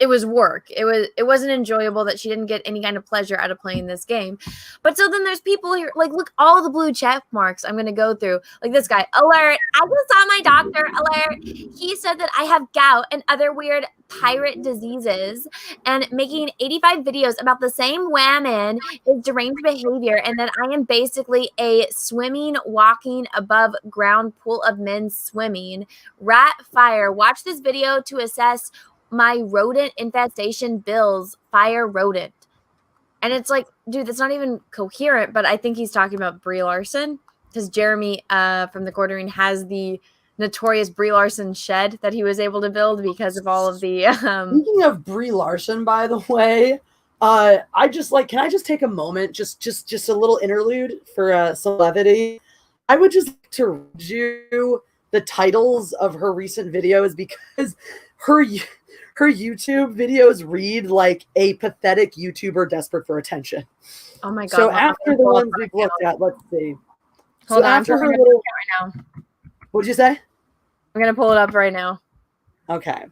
it was work. It wasn't enjoyable, that she didn't get any kind of pleasure out of playing this game. But so then there's people here, like, look, all the blue check marks I'm going to go through. Like this guy, alert, I just saw my doctor, alert. He said that I have gout and other weird pirate diseases, and making 85 videos about the same woman is deranged behavior, and that I am basically a swimming, walking above ground pool of men swimming. Rat fire. Watch this video to assess my rodent infestation bills. Fire rodent. And it's like, dude, that's not even coherent, but I think he's talking about Brie Larson, because Jeremy from the Quartering has the notorious Brie Larson shed that he was able to build because of all of the Speaking of Brie Larson, by the way, can I just take a moment, just a little interlude for some levity. I would just like to read you the titles of her recent videos, because her YouTube videos read like a pathetic YouTuber desperate for attention. Oh my god. So after the ones we've looked at, let's see. Hold on, after I'm her gonna little, right now. what'd you say? I'm gonna pull it up right now. Okay.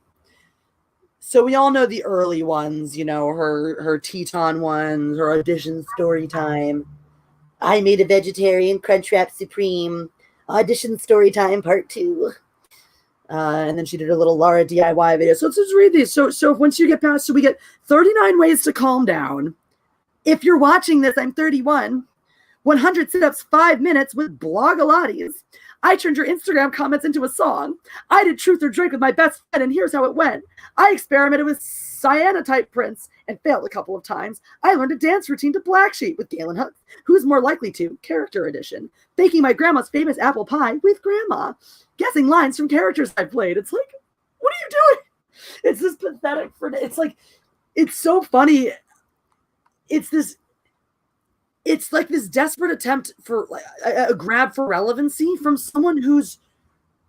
So we all know the early ones, her Teton ones, her audition story time. I made a vegetarian Crunchwrap Supreme audition story time part 2. And then she did a little Laura DIY video. So let's just read these. So once you get past, so we get 39 ways to calm down. If you're watching this, I'm 31. 100 sit-ups, 5 minutes with Blogilates. I turned your Instagram comments into a song. I did truth or drink with my best friend, and here's how it went. I experimented with cyanotype prints and failed a couple of times. I learned a dance routine to Black Sheep with Galen Huck. Who's more likely to? Character edition. Baking my grandma's famous apple pie with grandma. Guessing lines from characters I played. It's like, what are you doing? It's this pathetic it's like, it's so funny. It's like this desperate attempt for like a grab for relevancy from someone who's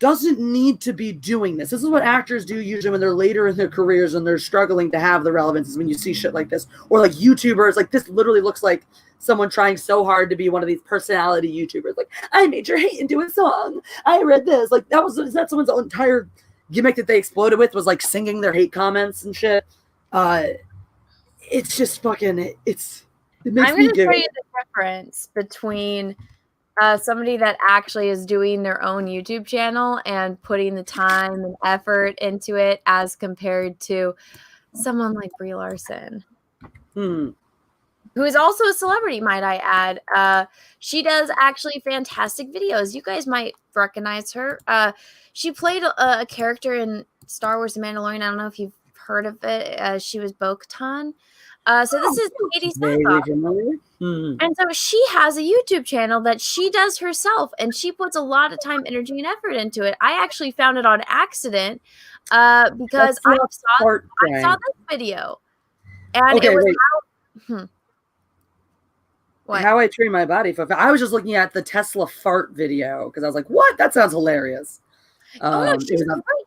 doesn't need to be doing this. This is what actors do usually when they're later in their careers and they're struggling to have the relevance, is when you see shit like this. Or like YouTubers, like this literally looks like someone trying so hard to be one of these personality YouTubers. Like, I made your hate into a song. I read this. Like is that someone's entire gimmick that they exploded with, was like singing their hate comments and shit. It's just fucking, it makes I'm me going to giggle. tell you the difference between somebody that actually is doing their own YouTube channel and putting the time and effort into it as compared to someone like Brie Larson, who is also a celebrity, might I add. She does actually fantastic videos. You guys might recognize her. She played a character in Star Wars The Mandalorian. I don't know if you've heard of it. She was Bo-Katan. So this is Katie Sackhoff. And so she has a YouTube channel that she does herself, and she puts a lot of time, energy, and effort into it. I actually found it on accident because I saw this video. And it was How I Train My Body. I was just looking at the Tesla fart video because I was like, what? That sounds hilarious.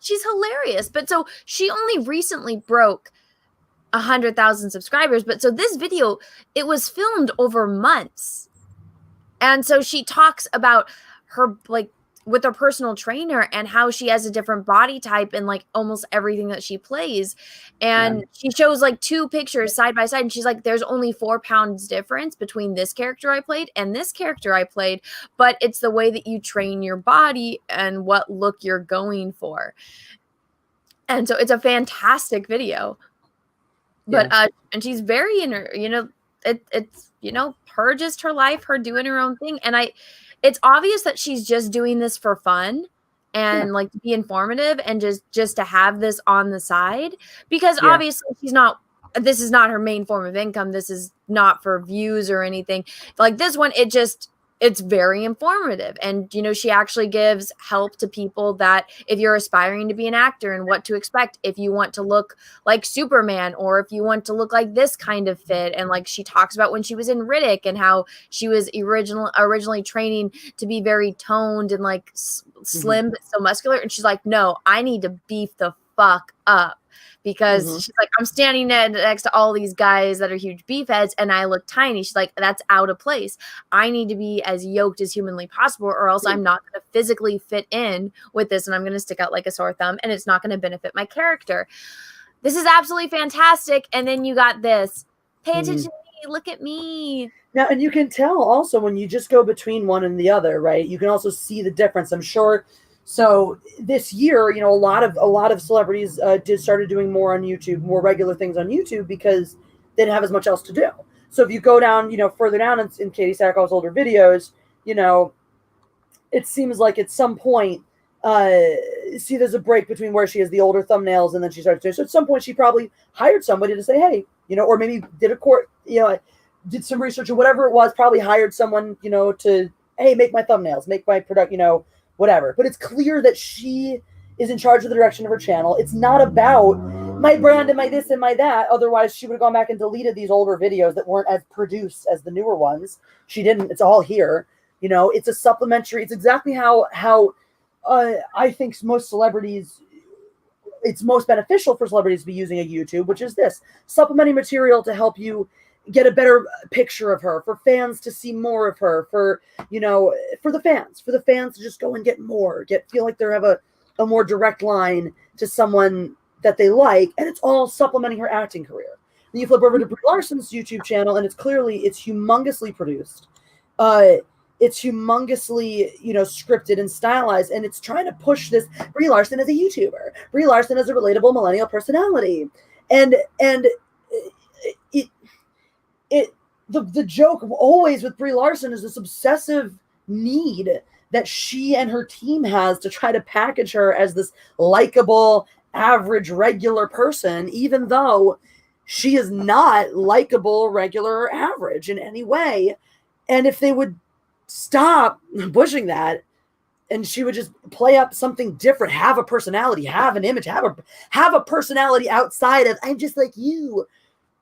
She's hilarious. But so she only recently broke 100,000 subscribers, but so this video, it was filmed over months, and so she talks about her, like, with her personal trainer and how she has a different body type and like almost everything that she plays, and she shows like 2 pictures side by side, and she's like, there's only 4 pounds difference between this character I played and this character I played, but it's the way that you train your body and what look you're going for. And so it's a fantastic video. But and she's very in her, it's her, just her life, her doing her own thing. And it's obvious that she's just doing this for fun and like to be informative and just to have this on the side, because obviously this is not her main form of income. This is not for views or anything like this one. It's very informative. And, she actually gives help to people that if you're aspiring to be an actor and what to expect, if you want to look like Superman, or if you want to look like this kind of fit. And like, she talks about when she was in Riddick and how she was originally training to be very toned and like slim, but so muscular. And she's like, no, I need to beef the fuck up. Because she's like, I'm standing next to all these guys that are huge beef heads and I look tiny. She's like, that's out of place. I need to be as yoked as humanly possible, or else I'm not going to physically fit in with this, and I'm going to stick out like a sore thumb, and it's not going to benefit my character. This is absolutely fantastic. And then you got this. Pay attention to me. Look at me. Now, and you can tell also when you just go between one and the other, right? You can also see the difference, I'm sure. So this year, a lot of celebrities started doing more on YouTube, more regular things on YouTube, because they didn't have as much else to do. So if you go down, further down in Katie Sackhoff's older videos, it seems like at some point, there's a break between where she has the older thumbnails and then she starts doing. So at some point, she probably hired somebody to say, hey, or maybe did did some research or whatever it was. Probably hired someone, to, hey, make my thumbnails, make my product, whatever. But it's clear that she is in charge of the direction of her channel. It's not about my brand and my this and my that. Otherwise, she would have gone back and deleted these older videos that weren't as produced as the newer ones. She didn't. It's all here. It's a supplementary. It's exactly how I think most celebrities, it's most beneficial for celebrities to be using a YouTube, which is this supplementary material to help you get a better picture of her, for fans to see more of her, for for the fans to just go and get more, feel like they have a more direct line to someone that they like, and it's all supplementing her acting career. Then you flip over to Brie Larson's YouTube channel, and it's humongously produced. It's humongously, scripted and stylized, and it's trying to push this. Brie Larson as a YouTuber. Brie Larson as a relatable millennial personality, and the joke always with Brie Larson is this obsessive need that she and her team has to try to package her as this likable, average, regular person, even though she is not likable, regular, or average in any way. And if they would stop pushing that, and she would just play up something different, have a personality, have an image, have a personality outside of I'm just like you,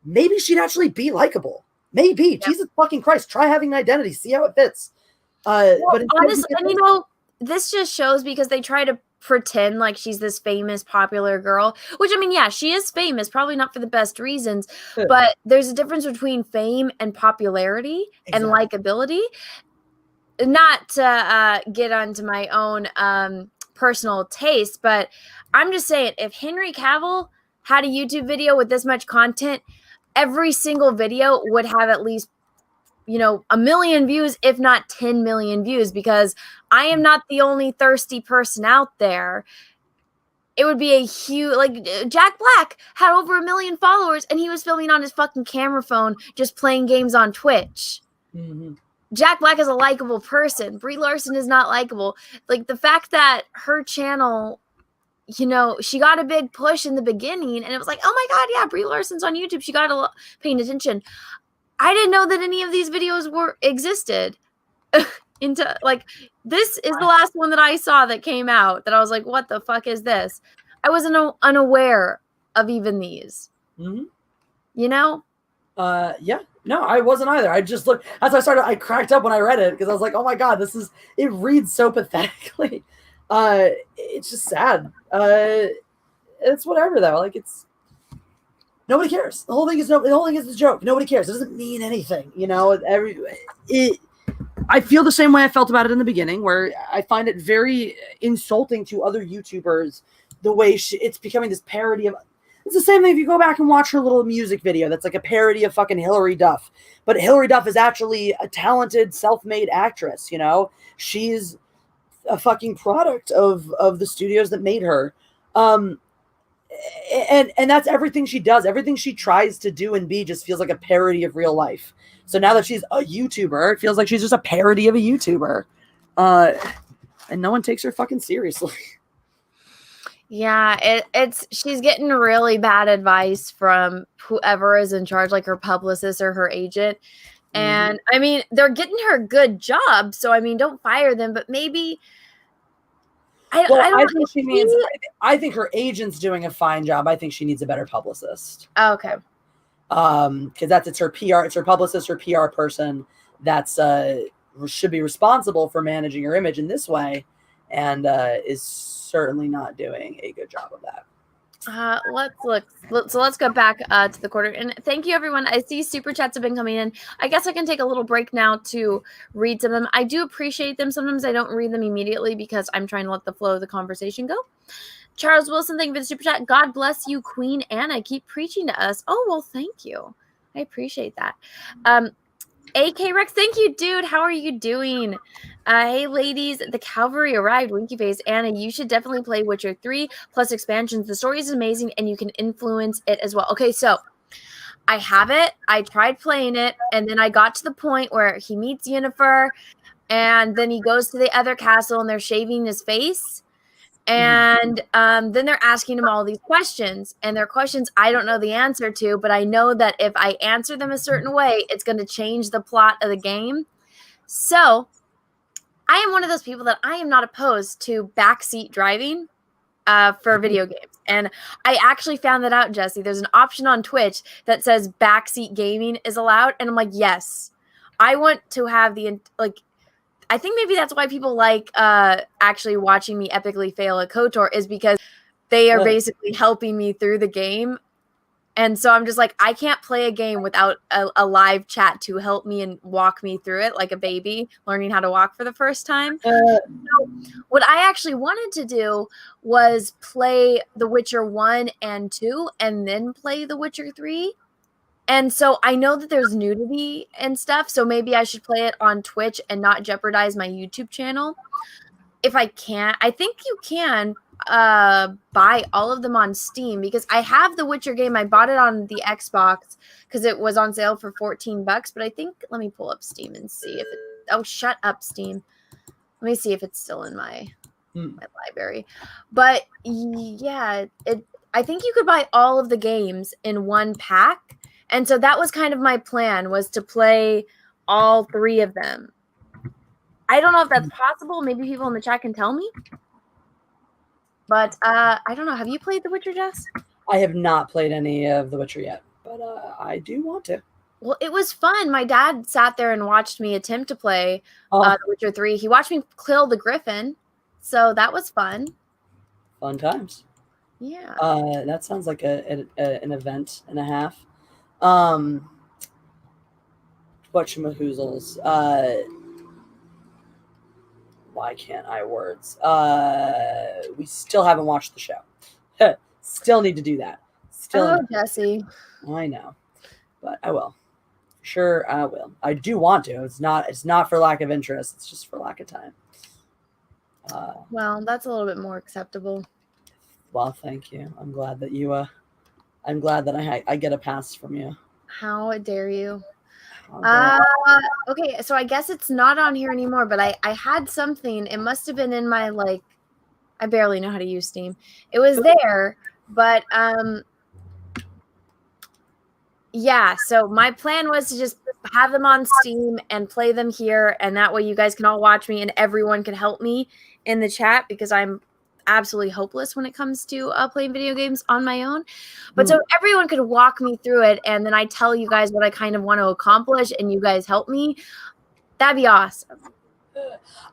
maybe she'd actually be likable. Maybe. Yeah. Jesus fucking Christ, try having an identity, see how it fits. But honestly, and this just shows because they try to pretend like she's this famous, popular girl, which, I mean, yeah, she is famous, probably not for the best reasons, but there's a difference between fame and popularity and likability. Not to get onto my own personal taste, but I'm just saying, if Henry Cavill had a YouTube video with this much content, every single video would have at least 1 million views, if not 10 million views, because I am not the only thirsty person out there. It would be a huge, Jack Black had over 1 million followers and he was filming on his fucking camera phone, just playing games on Twitch. Mm-hmm. Jack Black is a likable person. Brie Larson is not likable. The fact that her channel, she got a big push in the beginning and it was like, oh my God, yeah, Brie Larson's on YouTube. She got paying attention. I didn't know that any of these videos existed. This is the last one that I saw that came out that I was like, what the fuck is this? I wasn't unaware of even these. Mm-hmm. Yeah. No, I wasn't either. I just looked, I cracked up when I read it because I was like, oh my God, it reads so pathetically. It's just sad. It's whatever though. Nobody cares. The whole thing is a joke. Nobody cares. It doesn't mean anything. I feel the same way I felt about it in the beginning, where I find it very insulting to other YouTubers the way it's becoming this parody of. It's the same thing if you go back and watch her little music video that's like a parody of fucking Hilary Duff. But Hilary Duff is actually a talented, self-made actress. She's a fucking product of the studios that made her. And that's everything she does. Everything she tries to do and be just feels like a parody of real life. So now that she's a YouTuber, it feels like she's just a parody of a YouTuber. And no one takes her fucking seriously. Yeah, she's getting really bad advice from whoever is in charge, like her publicist or her agent. And I mean, they're getting her good job. So I mean, don't fire them, but maybe I think her agent's doing a fine job. I think she needs a better publicist. Oh, okay. Because it's her PR, it's her publicist, her PR person that's should be responsible for managing her image in this way, and is certainly not doing a good job of that. Let's look. So let's go back to the quarter. And thank you, everyone. I see super chats have been coming in. I guess I can take a little break now to read some of them. I do appreciate them. Sometimes I don't read them immediately because I'm trying to let the flow of the conversation go. Charles Wilson, thank you for the super chat. God bless you, Queen Anna. Keep preaching to us. Oh, well, thank you. I appreciate that. AK Rex, thank you, dude. How are you doing? Hey, ladies, the cavalry arrived. Winky face. Anna, you should definitely play Witcher 3 plus expansions. The story is amazing, and you can influence it as well. Okay, so I have it. I tried playing it, and then I got to the point where he meets Yennefer, and then he goes to the other castle, and they're shaving his face. And then they're asking him all these questions, and they're questions I don't know the answer to, but I know that if I answer them a certain way, it's going to change the plot of the game. So I am one of those people that I am not opposed to backseat driving for video games. And I actually found that out, Jessi. There's an option on Twitch that says backseat gaming is allowed. And I'm like, yes, I want to have I think maybe that's why people like actually watching me epically fail at KOTOR, is because they are basically helping me through the game. And so I'm just like, I can't play a game without a live chat to help me and walk me through it like a baby learning how to walk for the first time. So what I actually wanted to do was play The Witcher 1 and 2 and then play The Witcher 3. And so I know that there's nudity and stuff, so maybe I should play it on Twitch and not jeopardize my YouTube channel. If I can't, I think you can buy all of them on Steam because I have the Witcher game. I bought it on the Xbox because it was on sale for $14. But I think, let me pull up Steam and see if it, oh, shut up, Steam. Let me see if it's still in my library. But yeah, I think you could buy all of the games in one pack. And so that was kind of my plan, was to play all 3 of them. I don't know if that's possible. Maybe people in the chat can tell me. But I don't know. Have you played The Witcher, Jess? I have not played any of The Witcher yet, but I do want to. Well, it was fun. My dad sat there and watched me attempt to play The Witcher 3. He watched me kill the Griffin, so that was fun. Fun times. Yeah. That sounds like an event and a half. Whatchamahoozles. Why can't I words? We still haven't watched the show. Still need to do that. Still. Jessi. I know, but I will. Sure, I will. I do want to. It's not for lack of interest. It's just for lack of time. Well, that's a little bit more acceptable. Well, thank you. I'm glad that you. I'm glad that I get a pass from you. How dare you? Okay, so I guess it's not on here anymore, but I had something. It must have been in my, like, I barely know how to use Steam. It was there, but yeah, so my plan was to just have them on Steam and play them here, and that way you guys can all watch me and everyone can help me in the chat because I'm absolutely hopeless when it comes to playing video games on my own. But so everyone could walk me through it, and then I tell you guys what I kind of want to accomplish, and you guys help me. That'd be awesome.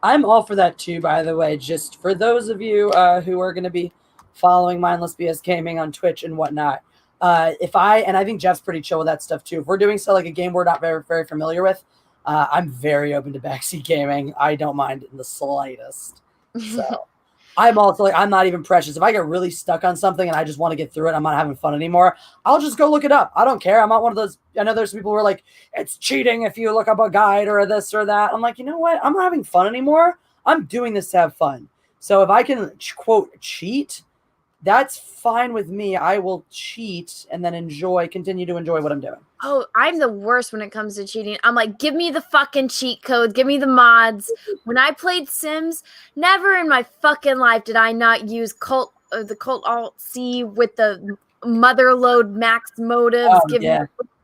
I'm all for that too, by the way. Just for those of you who are going to be following Mindless BS Gaming on Twitch and whatnot, I think Jeff's pretty chill with that stuff too. If we're doing so like a game we're not very, very familiar with, I'm very open to backseat gaming. I don't mind in the slightest. So I'm also like, I'm not even precious. If I get really stuck on something and I just want to get through it, I'm not having fun anymore, I'll just go look it up. I don't care. I'm not one of those. I know there's people who are like, it's cheating if you look up a guide or this or that. I'm like, you know what? I'm not having fun anymore. I'm doing this to have fun. So if I can, quote, cheat, that's fine with me. I will cheat and then continue to enjoy what I'm doing. Oh, I'm the worst when it comes to cheating. I'm like, give me the fucking cheat codes. Give me the mods. When I played Sims, never in my fucking life did I not use the Cult Alt C with the motherload max motives. Give me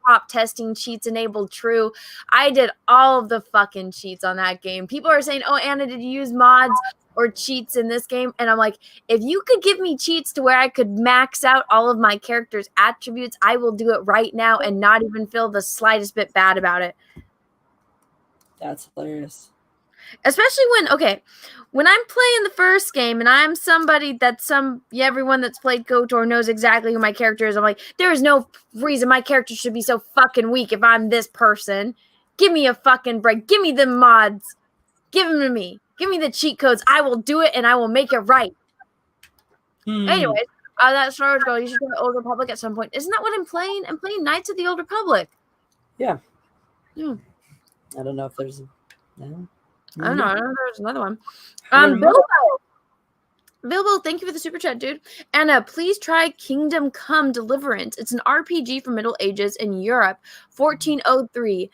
top testing cheats enabled true. I did all of the fucking cheats on that game. People are saying, oh, Anna, did you use mods or cheats in this game? And I'm like, if you could give me cheats to where I could max out all of my character's attributes, I will do it right now and not even feel the slightest bit bad about it. That's hilarious. Especially when I'm playing the first game and I'm somebody that everyone that's played KOTOR knows exactly who my character is. I'm like, there is no reason my character should be so fucking weak if I'm this person. Give me a fucking break. Give me the mods. Give them to me. Give me the cheat codes. I will do it and I will make it right. Anyways, that Star Wars Girl, you should play Old Republic at some point. Isn't that what I'm playing? I'm playing Knights of the Old Republic. Yeah. Yeah. I don't know if there's no. I don't know. There's another one. Bilbo, thank you for the super chat, dude. And please try Kingdom Come Deliverance. It's an RPG from Middle Ages in Europe, 1403,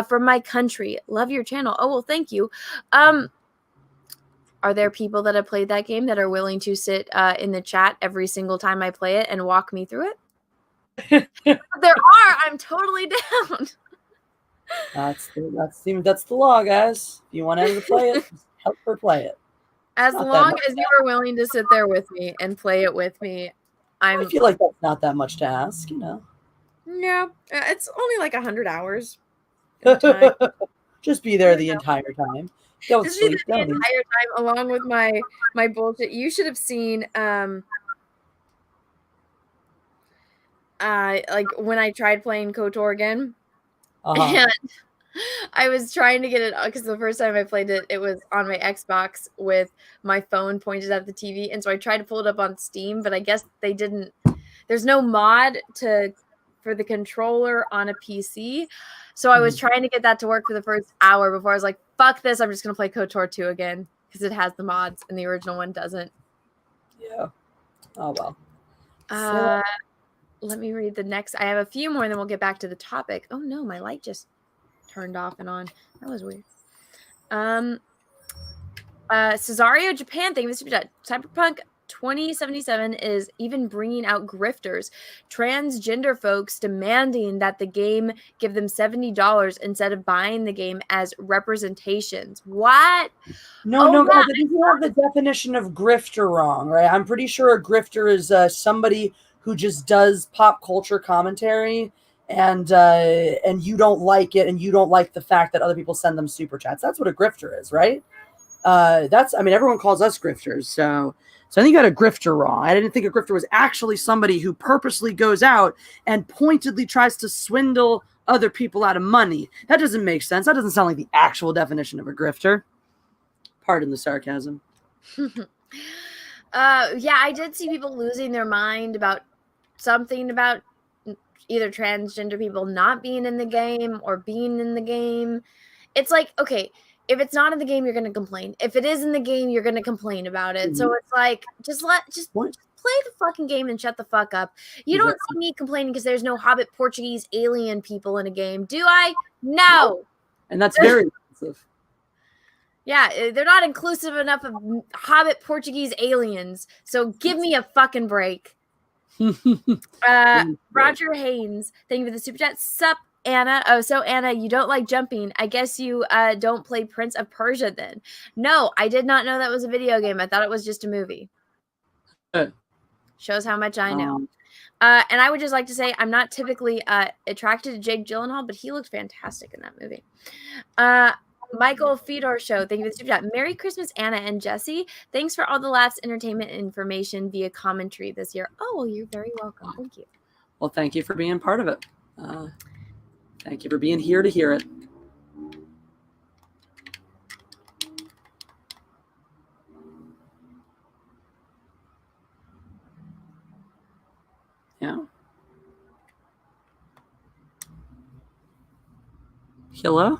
from my country. Love your channel. Oh, well, thank you. Are there people that have played that game that are willing to sit in the chat every single time I play it and walk me through it? There are. I'm totally down. That's the law, guys. If you want Anna to play it, just help her play it. As long as you are willing to sit there with me and play it with me, I feel like that's not that much to ask, you know. No, it's only like 100 hours. Just be there the entire time. Don't Just sleep. be there the entire time, along with my bullshit. You should have seen. like when I tried playing KOTOR again, Uh-huh. and I was trying to get it because the first time I played it, it was on my Xbox with my phone pointed at the TV, and so I tried to pull it up on Steam, but I guess they didn't. There's no mod for the controller on a PC, so I was trying to get that to work for the first hour before I was like, "Fuck this! I'm just gonna play KOTOR 2 again because it has the mods and the original one doesn't." Yeah. Oh well. Let me read the next. I have a few more, and then we'll get back to the topic. Oh no, my light just turned off and on. That was weird. Cesario Japan, thank you, Mr. Chat. Cyberpunk 2077 is even bringing out grifters, transgender folks demanding that the game give them $70 instead of buying the game as representations. What? No, Oh, no, yeah. guys, I think you have the definition of grifter wrong, right? I'm pretty sure a grifter is somebody who just does pop culture commentary and you don't like it and you don't like the fact that other people send them super chats. That's what a grifter is, right? Everyone calls us grifters, so I think you got a grifter wrong. I didn't think a grifter was actually somebody who purposely goes out and pointedly tries to swindle other people out of money. That doesn't make sense. That doesn't sound like the actual definition of a grifter. Pardon the sarcasm. Yeah, I did see people losing their mind about something about either transgender people not being in the game or being in the game. It's like, okay, if it's not in the game, you're going to complain. If it is in the game, you're going to complain about it. So it's like, just play the fucking game and shut the fuck up. You don't see me complaining because there's no Hobbit Portuguese alien people in a game, do I? No. And that's very offensive. Yeah, they're not inclusive enough of Hobbit Portuguese aliens. So give me a fucking break. Roger Haynes, thank you for the super chat. Sup, Anna? Oh, so Anna, you don't like jumping. I guess you don't play Prince of Persia then. No, I did not know that was a video game. I thought it was just a movie. Shows how much I know. And I would just like to say I'm not typically attracted to Jake Gyllenhaal, but he looked fantastic in that movie. Michael Fedor Show, thank you for the super chat. Merry Christmas, Anna and Jessi. Thanks for all the last entertainment information via commentary this year. Oh, well, you're very welcome. Thank you. Well, thank you for being part of it. Thank you for being here to hear it. Yeah. Hello?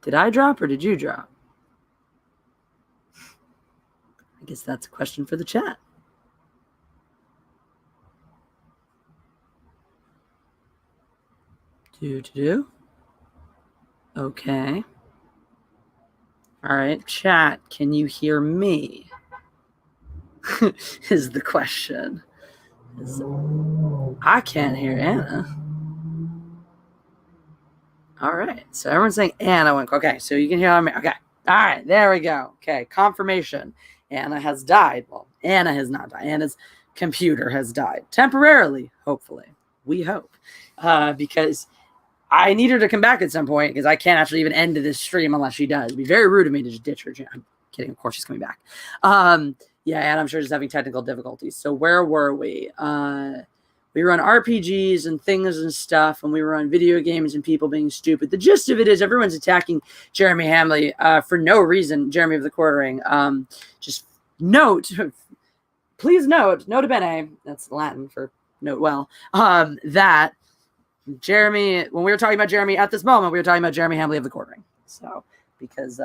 Did I drop or did you drop? I guess that's a question for the chat. Do. Okay. All right, chat, can you hear me? Is the question. I can't hear Anna. All right, so everyone's saying Anna went. Okay, so you can hear me. Okay, all right, there we go. Okay, confirmation. Anna has died. Well, Anna has not died. Anna's computer has died temporarily, hopefully. We hope. Because I need her to come back at some point because I can't actually even end this stream unless she does. It'd be very rude of me to just ditch her. I'm kidding. Of course she's coming back. Yeah, and I'm sure she's having technical difficulties. So where were we? We were on RPGs and things and stuff, and we were on video games and people being stupid. The gist of it is everyone's attacking Jeremy Hamley for no reason, Jeremy of the Quartering. Just note, please note, nota bene, that's Latin for note well, that Jeremy, when we were talking about Jeremy at this moment, we were talking about Jeremy Hamley of the Quartering. So, because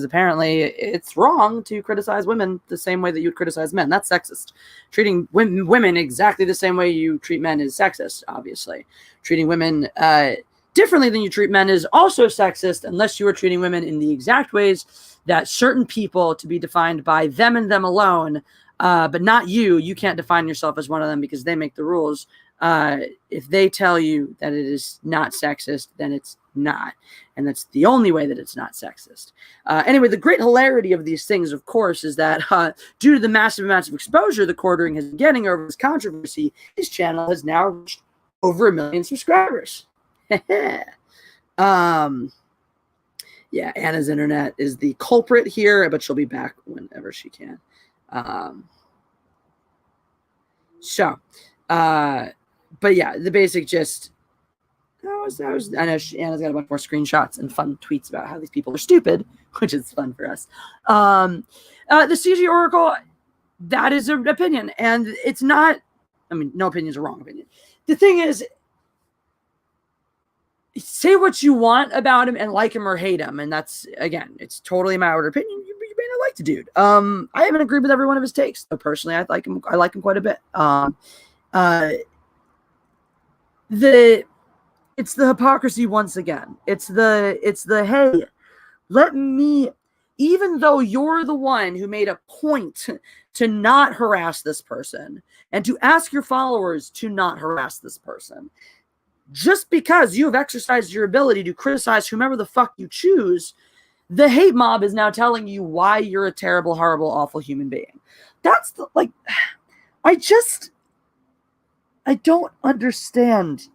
apparently it's wrong to criticize women the same way that you would criticize men. That's sexist. Treating women exactly the same way you treat men is sexist, obviously. Treating women differently than you treat men is also sexist unless you are treating women in the exact ways that certain people, to be defined by them and them alone, but not you. You can't define yourself as one of them because they make the rules. If they tell you that it is not sexist, then it's not. And that's the only way that it's not sexist. Anyway, the great hilarity of these things, of course, is that due to the massive amounts of exposure the Quartering has been getting over this controversy, his channel has now reached over 1 million subscribers. Yeah, Anna's internet is the culprit here, but she'll be back whenever she can. So, but yeah, the basic gist. I know Anna's got a bunch more screenshots and fun tweets about how these people are stupid, which is fun for us. The CG Oracle, that is an opinion, and it's not. I mean, no opinion is a wrong opinion. The thing is, say what you want about him and like him or hate him, and that's, again, it's totally my own opinion. You may not like the dude. I haven't agreed with every one of his takes. So personally, I like him quite a bit. It's the hypocrisy once again. It's the hey, let me, even though you're the one who made a point to not harass this person and to ask your followers to not harass this person, just because you have exercised your ability to criticize whomever the fuck you choose, the hate mob is now telling you why you're a terrible, horrible, awful human being. That's the, like, I don't understand.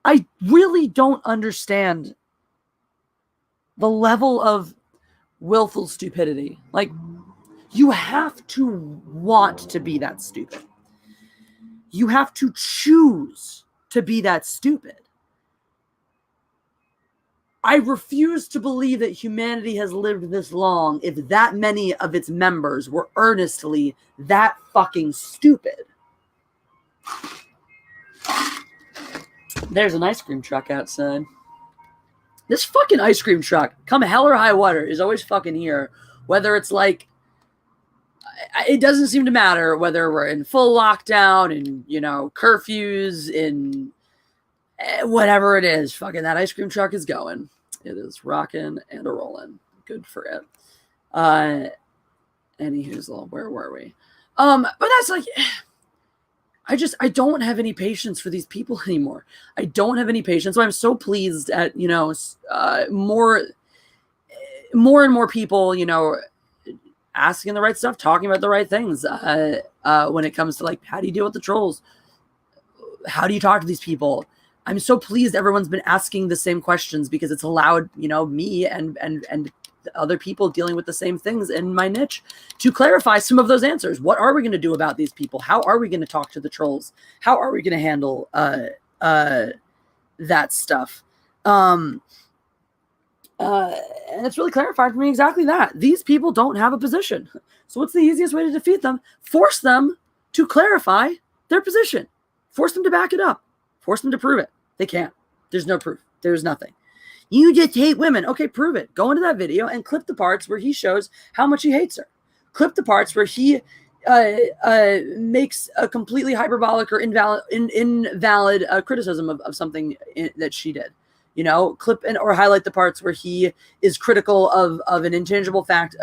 I really don't understand the level of willful stupidity. Like, you have to want to be that stupid. You have to choose to be that stupid. I refuse to believe that humanity has lived this long if that many of its members were earnestly that fucking stupid. There's an ice cream truck outside. This fucking ice cream truck, come hell or high water, is always fucking here. Whether it's like, it doesn't seem to matter whether we're in full lockdown and, you know, curfews, in whatever it is. Fucking that ice cream truck is going. It is rocking and a rolling. Good for it. Anywho, where were we? But that's like, I don't have any patience for these people anymore. I don't have any patience. So I'm so pleased at, you know, more and more people, you know, asking the right stuff, talking about the right things. When it comes to, like, how do you deal with the trolls? How do you talk to these people? I'm so pleased everyone's been asking the same questions, because it's allowed, you know, me and other people dealing with the same things in my niche to clarify some of those answers. What are we going to do about these people? How are we going to talk to the trolls? How are we going to handle that stuff? And it's really clarified for me exactly that. These people don't have a position. So what's the easiest way to defeat them? Force them to clarify their position. Force them to back it up. Force them to prove it. They can't. There's no proof. There's nothing. You just hate women. Okay, prove it. Go into that video and clip the parts where he shows how much he hates her. Clip the parts where he makes a completely hyperbolic or invalid criticism of something that she did. You know, clip or highlight the parts where he is critical of an intangible fact,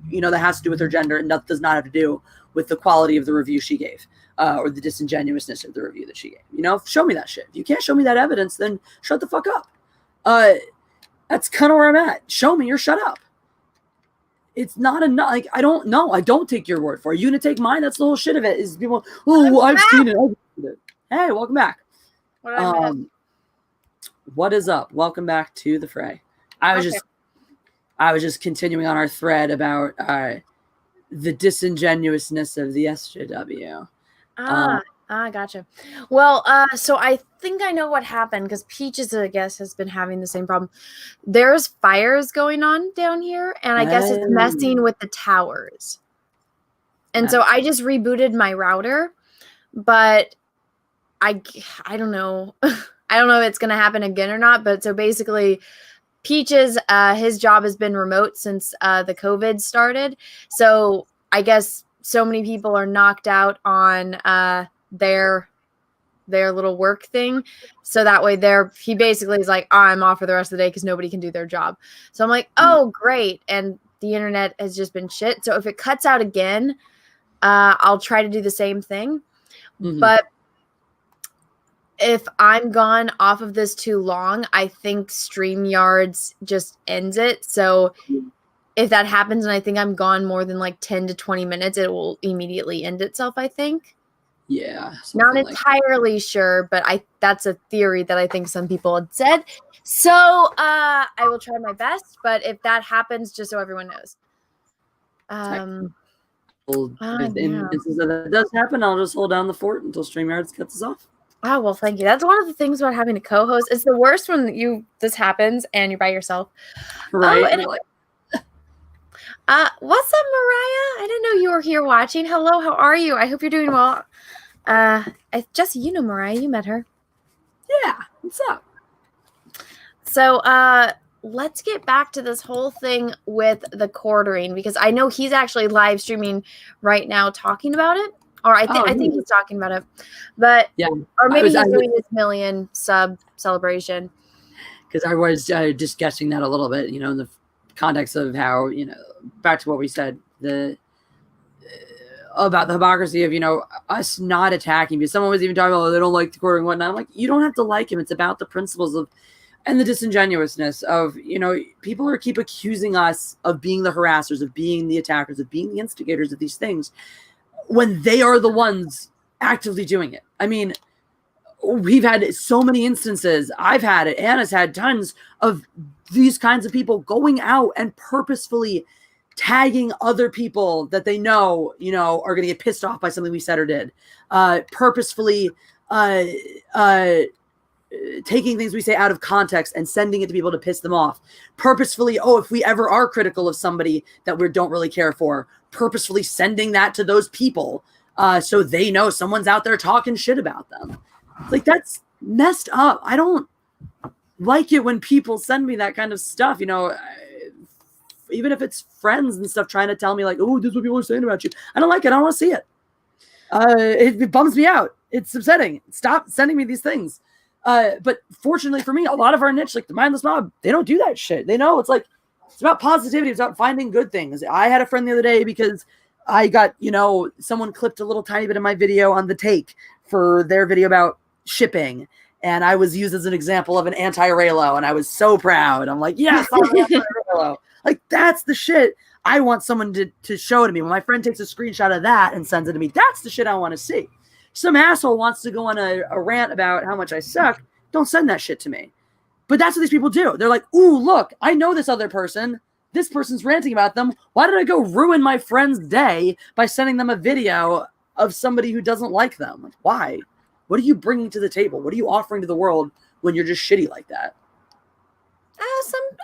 you know, that has to do with her gender and that does not have to do with the quality of the review she gave, or the disingenuousness of the review that she gave. You know, show me that shit. If you can't show me that evidence, then shut the fuck up. That's kind of where I'm at. Show me or shut up. It's not enough. Like, I don't know. I don't take your word for it. You gonna take mine? That's the whole shit of it. Is people, oh, I've seen it. Hey, welcome back. What is up? Welcome back to the fray. I was just continuing on our thread about the disingenuousness of the SJW. Gotcha. Well, so I think I know what happened, because Peaches, I guess, has been having the same problem. There's fires going on down here, and I guess it's messing with the towers. And so I just rebooted my router, but I don't know. I don't know if it's going to happen again or not. But so basically, Peaches, his job has been remote since the COVID started. So I guess so many people are knocked out on their little work thing. So that way he basically is like, oh, I'm off for the rest of the day because nobody can do their job. So I'm like, oh, great. And the internet has just been shit. So if it cuts out again, I'll try to do the same thing. Mm-hmm. But if I'm gone off of this too long, I think StreamYards just ends it. So if that happens and I think I'm gone more than like 10 to 20 minutes, it will immediately end itself, I think. Yeah. Not entirely sure, but that's a theory that I think some people had said. So I will try my best, but if that happens, just so everyone knows. If yeah. instances of that does happen, I'll just hold down the fort until StreamYard cuts us off. Oh, well, thank you. That's one of the things about having a co-host. It's the worst when this happens and you're by yourself. Right? Oh, and what's up, Mariah? I didn't know you were here watching. Hello, how are you? I hope you're doing well. Jesse, you know Mariah. You met her. Yeah. What's up? So, let's get back to this whole thing with the quartering, because I know he's actually live streaming right now talking about it. Or I think he's talking about it. But yeah. Or maybe he's doing his million sub celebration. Because I was just guessing that a little bit, in the context of how, back to what we said, about the hypocrisy of, us not attacking, because someone was even talking about, they don't like the quartering and whatnot. I'm like, you don't have to like him. It's about the principles of, and the disingenuousness of, people keep accusing us of being the harassers, of being the attackers, of being the instigators of these things, when they are the ones actively doing it. I mean, we've had so many instances. I've had it. Anna's had tons of these kinds of people going out and purposefully tagging other people that they know, are going to get pissed off by something we said or did. Purposefully taking things we say out of context and sending it to people to piss them off. Purposefully, if we ever are critical of somebody that we don't really care for, purposefully sending that to those people so they know someone's out there talking shit about them. Like, that's messed up. I don't like it when people send me that kind of stuff, even if it's friends and stuff trying to tell me like, oh, this is what people are saying about you. I don't like it. I don't want to see it. It bums me out. It's upsetting. Stop sending me these things. But fortunately for me, a lot of our niche, like the Mindless Mob, they don't do that shit. They know it's about positivity. It's about finding good things. I had a friend the other day because I got, someone clipped a little tiny bit of my video on The Take for their video about shipping. And I was used as an example of an anti-Raylo. And I was so proud. I'm like, yes, I'm an anti-Raylo. Like, that's the shit I want someone to show to me. When my friend takes a screenshot of that and sends it to me, that's the shit I want to see. Some asshole wants to go on a rant about how much I suck. Don't send that shit to me. But that's what these people do. They're like, ooh, look, I know this other person. This person's ranting about them. Why did I go ruin my friend's day by sending them a video of somebody who doesn't like them? Why? What are you bringing to the table? What are you offering to the world when you're just shitty like that?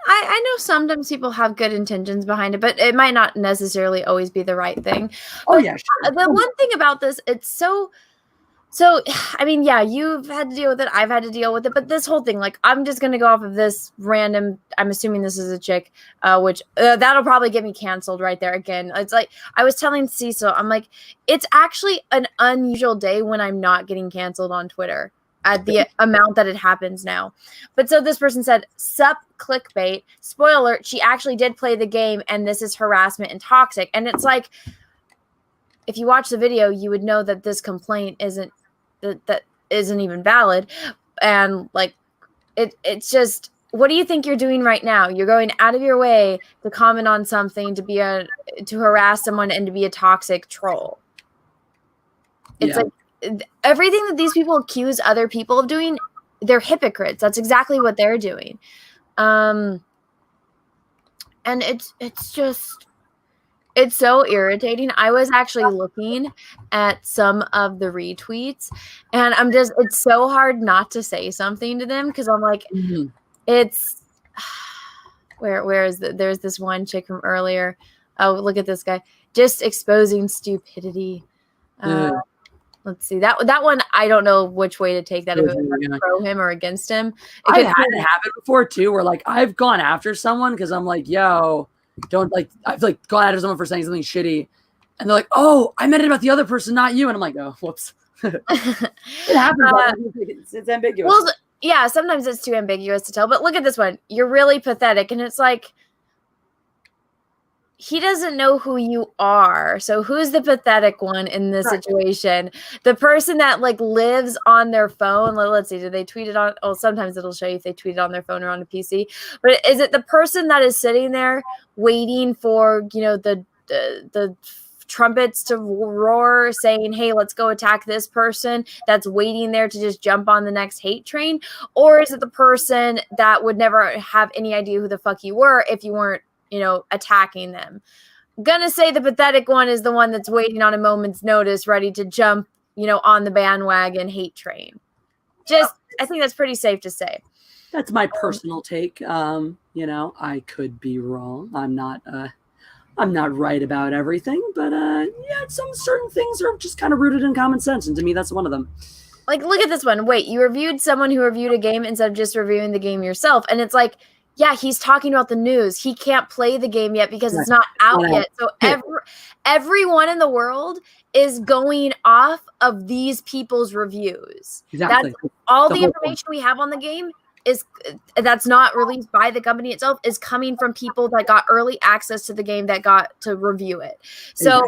I know sometimes people have good intentions behind it, but it might not necessarily always be the right thing. Oh, yeah, sure. The one thing about this, it's so, I mean, yeah, you've had to deal with it. I've had to deal with it. But this whole thing, like, I'm just going to go off of this random, I'm assuming this is a chick, which that'll probably get me canceled right there again. It's like, I was telling Cecil, I'm like, it's actually an unusual day when I'm not getting canceled on Twitter at the amount that it happens now. But so this person said, sup clickbait, spoiler alert, she actually did play the game and this is harassment and toxic. And it's like, if you watch the video, you would know that this complaint isn't even valid. And like, it's just, what do you think you're doing right now? You're going out of your way to comment on something, to harass someone and to be a toxic troll. It's like, everything that these people accuse other people of doing, they're hypocrites. That's exactly what they're doing. And it's so irritating. I was actually looking at some of the retweets and it's so hard not to say something to them because I'm like, it's where is there's this one chick from earlier. Oh, look at this guy. Just exposing stupidity. Let's see that one. I don't know which way to take that. If it was pro him or against him. I've had it happen before too, where like I've gone after someone because I'm like, yo, don't like. I've like gone after someone for saying something shitty, and they're like, oh, I meant it about the other person, not you. And I'm like, oh, whoops. It happens. It's ambiguous. Well, yeah, sometimes it's too ambiguous to tell. But look at this one. You're really pathetic, and it's like, he doesn't know who you are. So who's the pathetic one in this situation? The person that like lives on their phone. Let's see. Do they tweet it on? Oh, sometimes it'll show you if they tweet it on their phone or on a PC. But is it the person that is sitting there waiting for, the trumpets to roar saying, hey, let's go attack this person, that's waiting there to just jump on the next hate train? Or is it the person that would never have any idea who the fuck you were if you weren't attacking them? gonna say the pathetic one is the one that's waiting on a moment's notice, ready to jump, on the bandwagon hate train. I think that's pretty safe to say. That's my personal take. I could be wrong. I'm not right about everything, but some certain things are just kind of rooted in common sense, and to me, that's one of them. Like, look at this one. Wait, you reviewed someone who reviewed a game instead of just reviewing the game yourself, and it's like, yeah, he's talking about the news. He can't play the game yet because it's not out yet. So everyone in the world is going off of these people's reviews. Exactly. That's all the information we have on the game that's not released by the company itself is coming from people that got early access to the game that got to review it. So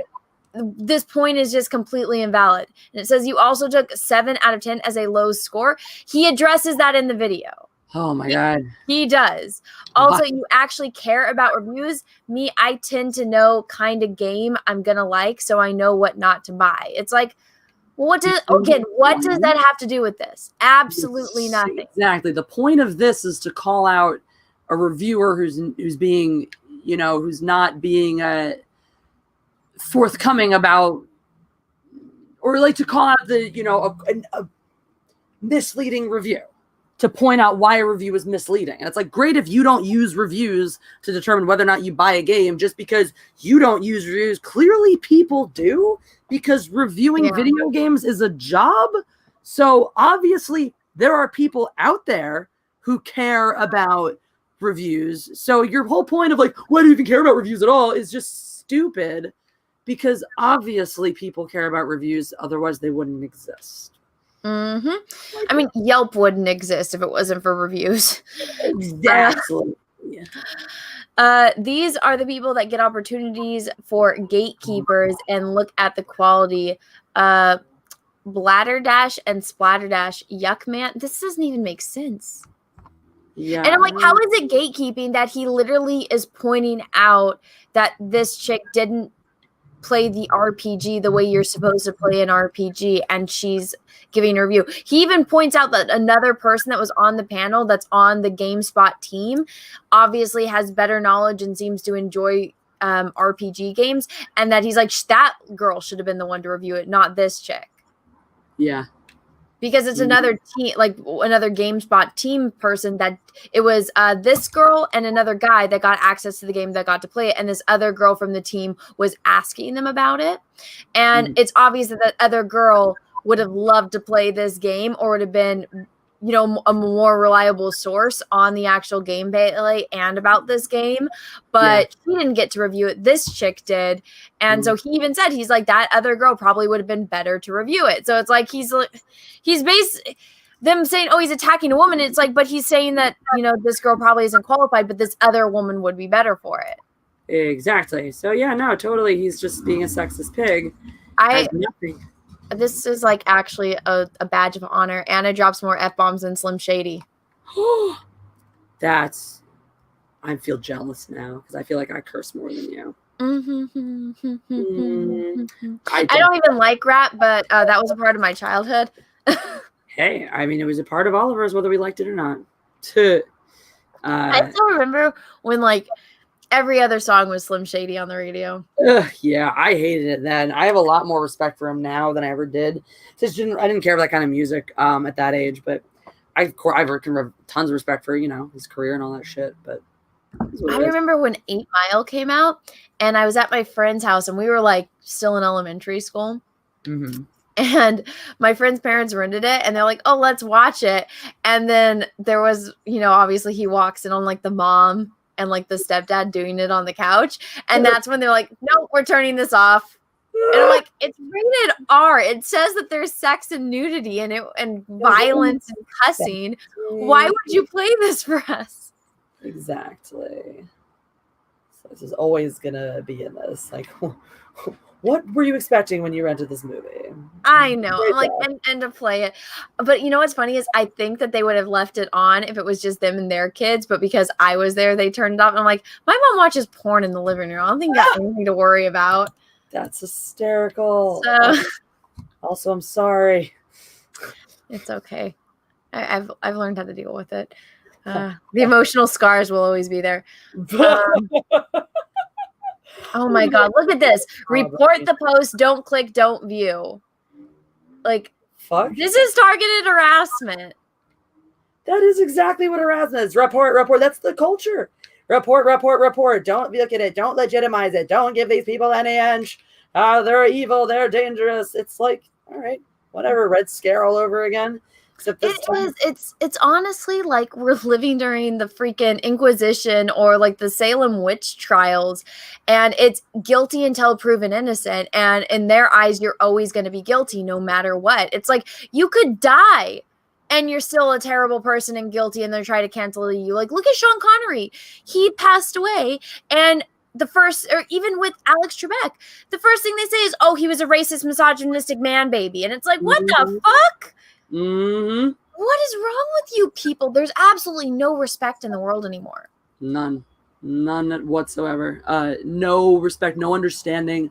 this point is just completely invalid. And it says you also took 7 out of 10 as a low score. He addresses that in the video. Oh my God. He does. Also, you actually care about reviews. Me, I tend to know kind of game I'm going to like, so I know what not to buy. It's like, what does that have to do with this? Absolutely nothing. Exactly. The point of this is to call out a reviewer who's being, who's not being forthcoming about, or like to call out a misleading review, to point out why a review is misleading. And it's like, great if you don't use reviews to determine whether or not you buy a game just because you don't use reviews. Clearly people do, because reviewing video games is a job. So obviously there are people out there who care about reviews. So your whole point of like, why do you even care about reviews at all is just stupid, because obviously people care about reviews. Otherwise they wouldn't exist. Mm-hmm. I mean, Yelp wouldn't exist if it wasn't for reviews. Exactly. These are the people that get opportunities for gatekeepers and look at the quality. Bladderdash and Splatterdash. Yuck, man. This doesn't even make sense. Yeah. And I'm like, how is it gatekeeping that he literally is pointing out that this chick didn't play the RPG the way you're supposed to play an RPG, and she's giving a review. He even points out that another person that was on the panel that's on the GameSpot team obviously has better knowledge and seems to enjoy RPG games, and that he's like, that girl should have been the one to review it, not this chick. Yeah. Because it's another team, like another GameSpot team person, that it was this girl and another guy that got access to the game that got to play it. And this other girl from the team was asking them about it. And it's obvious that that other girl would have loved to play this game, or would have been, a more reliable source on the actual gameplay and about this game. But he didn't get to review it. This chick did. And so he even said, he's like, that other girl probably would have been better to review it. So it's like, he's them saying, oh, he's attacking a woman. It's like, but he's saying that, this girl probably isn't qualified, but this other woman would be better for it. Exactly. So yeah, no, totally. He's just being a sexist pig. Nothing. This is like actually a badge of honor. Anna drops more F-bombs than Slim Shady. I feel jealous now because I feel like I curse more than you. I don't even like rap, but that was a part of my childhood. Hey, I mean, it was a part of all of ours, whether we liked it or not. I still remember when like every other song was Slim Shady on the radio. Yeah, I hated it then. I have a lot more respect for him now than I ever did. I didn't care for that kind of music at that age, but I've tons of respect for his career and all that shit. But I remember when 8 Mile came out, and I was at my friend's house, and we were like still in elementary school. Mm-hmm. And my friend's parents rented it, and they're like, oh, let's watch it. And then there was, obviously he walks in on like the mom and like the stepdad doing it on the couch. And that's when they're like, no, we're turning this off. And I'm like, it's rated R. It says that there's sex and nudity in it and violence and cussing. Why would you play this for us? Exactly. So this is always going to be in this. Like, what were you expecting when you rented this movie? I know. I'm like, and to play it. But what's funny is I think that they would have left it on if it was just them and their kids. But because I was there, they turned it off. And I'm like, my mom watches porn in the living room. I don't think that's anything to worry about. That's hysterical. So, also, I'm sorry. It's okay. I've learned how to deal with it. The emotional scars will always be there. Oh my God, look at this. Report the post, don't click, don't view. Like, Fuck. this is targeted harassment. That is exactly what harassment is. Report. That's the culture. Report. Don't look at it. Don't legitimize it. Don't give these people any inch. They're evil. They're dangerous. It's like, all right, whatever. Red Scare all over again. Except this time. It's honestly like we're living during the freaking Inquisition or like the Salem witch trials, and it's guilty until proven innocent. And in their eyes, you're always going to be guilty no matter what. It's like you could die and you're still a terrible person and guilty, and they're trying to cancel you. Like, look at Sean Connery. He passed away, and the first, or even with Alex Trebek, the first thing they say is, oh, he was a racist, misogynistic man baby. And it's like, what the fuck? Mm-hmm. What is wrong with you people? There's absolutely no respect in the world anymore. None whatsoever. No respect, no understanding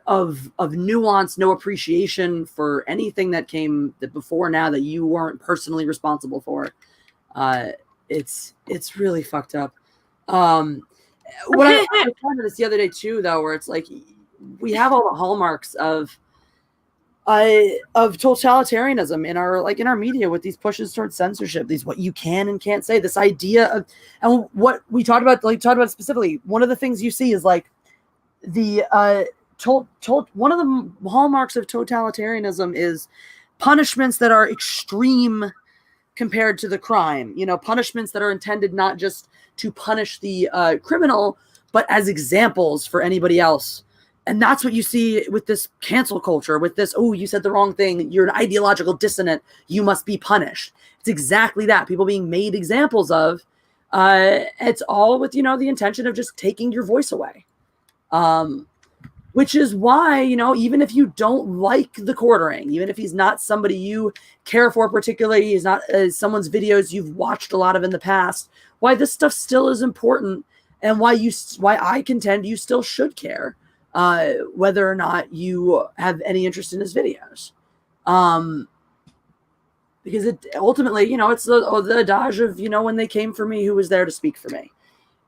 of nuance, no appreciation for anything that came before now that you weren't personally responsible for. It's really fucked up. What I was talking this the other day too, though, where it's like we have all the hallmarks of totalitarianism in our media with these pushes towards censorship, these what you can and can't say, this idea of, and what we talked about specifically. One of the things you see is like the one of the hallmarks of totalitarianism is punishments that are extreme compared to the crime. You know, punishments that are intended not just to punish the criminal, but as examples for anybody else. And that's what you see with this cancel culture, with this, oh, you said the wrong thing, you're an ideological dissonant, you must be punished. It's exactly that. People being made examples of. It's all with, the intention of just taking your voice away. Which is why, even if you don't like the quartering, even if he's not somebody you care for particularly, he's not someone's videos you've watched a lot of in the past, why this stuff still is important, and why I contend you still should care. Whether or not you have any interest in his videos. Because it ultimately, it's the adage of, when they came for me, who was there to speak for me?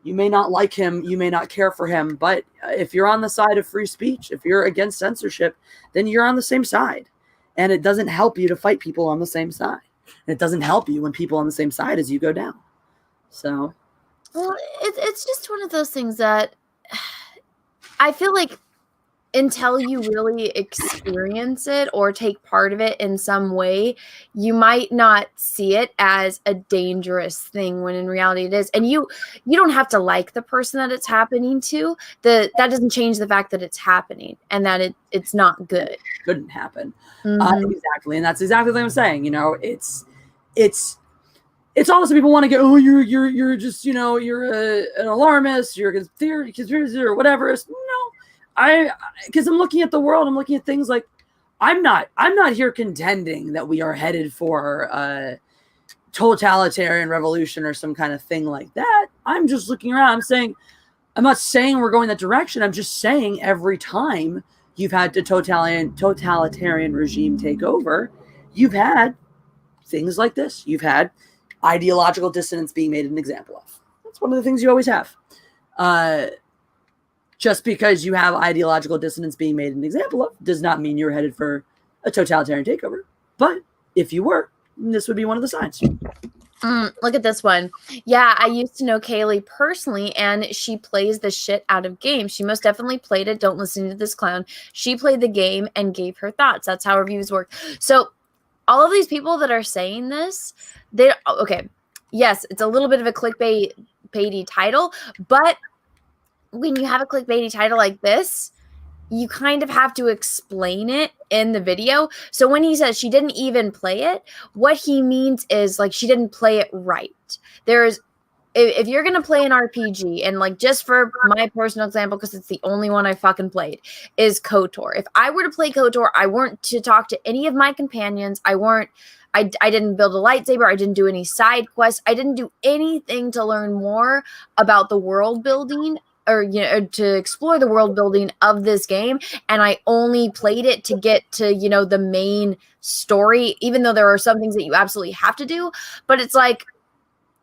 You may not like him, you may not care for him, but if you're on the side of free speech, if you're against censorship, then you're on the same side. And it doesn't help you to fight people on the same side. And it doesn't help you when people on the same side as you go down. So. Well, it's just one of those things that I feel like until you really experience it or take part of it in some way, you might not see it as a dangerous thing when in reality it is. And you don't have to like the person that it's happening to. That doesn't change the fact that it's happening and that it's not good. It shouldn't happen. Mm-hmm. Exactly. And that's exactly what I'm saying. It's almost people want to get, oh, you're just, you're an alarmist, you're a conspiracy or whatever. No, because I'm looking at the world, I'm looking at things like, I'm not here contending that we are headed for a totalitarian revolution or some kind of thing like that. I'm just looking around. I'm not saying we're going that direction. I'm just saying every time you've had a totalitarian regime take over, you've had things like this. You've had ideological dissonance being made an example of. That's one of the things you always have. Just because you have ideological dissonance being made an example of does not mean you're headed for a totalitarian takeover. But if you were, this would be one of the signs. Look at this one. Yeah, I used to know Kaylee personally, and she plays the shit out of games. She most definitely played it. Don't listen to this clown. She played the game and gave her thoughts. That's how reviews work. So all of these people that are saying this, yes, it's a little bit of a clickbaity title, but when you have a clickbaity title like this, you kind of have to explain it in the video. So when he says she didn't even play it, what he means is like she didn't play it right. If you're going to play an RPG, and like just for my personal example, because it's the only one I fucking played, is KOTOR. If I were to play KOTOR, I weren't to talk to any of my companions. I didn't build a lightsaber. I didn't do any side quests. I didn't do anything to learn more about the world building or to explore the world building of this game. And I only played it to get to, the main story, even though there are some things that you absolutely have to do. But it's like,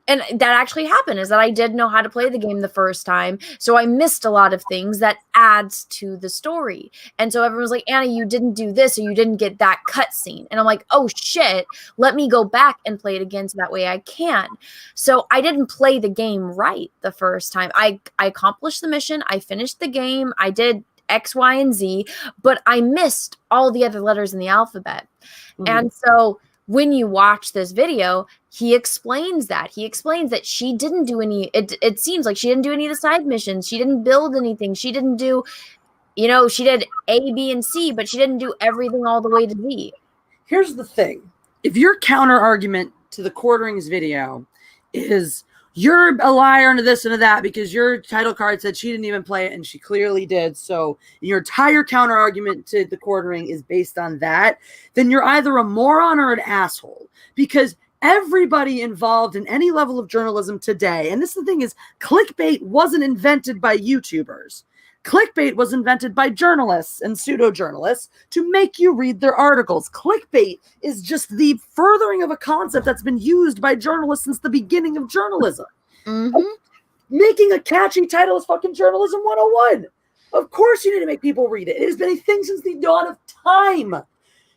And that actually happened, is that I did know how to play the game the first time. So I missed a lot of things that adds to the story. And so everyone was like, Anna, you didn't do this, or you didn't get that cutscene. And I'm like, oh shit, let me go back and play it again so that way I can. So I didn't play the game right the first time. I accomplished the mission. I finished the game. I did X, Y, and Z, but I missed all the other letters in the alphabet. And so when you watch this video, he explains that. He explains that she didn't do any, it seems like she didn't do any of the side missions. She didn't build anything. She didn't do, she did A, B, and C, but she didn't do everything all the way to Z. Here's the thing. If your counter argument to the Quarterings video is you're a liar into this and to that because your title card said she didn't even play it and she clearly did, so your entire counter argument to the Quartering is based on that, then you're either a moron or an asshole. Because everybody involved in any level of journalism today, and this is the thing, is clickbait wasn't invented by YouTubers. Clickbait was invented by journalists and pseudo-journalists to make you read their articles. Clickbait is just the furthering of a concept that's been used by journalists since the beginning of journalism. Making a catchy title is fucking journalism 101. Of course you need to make people read it. It has been a thing since the dawn of time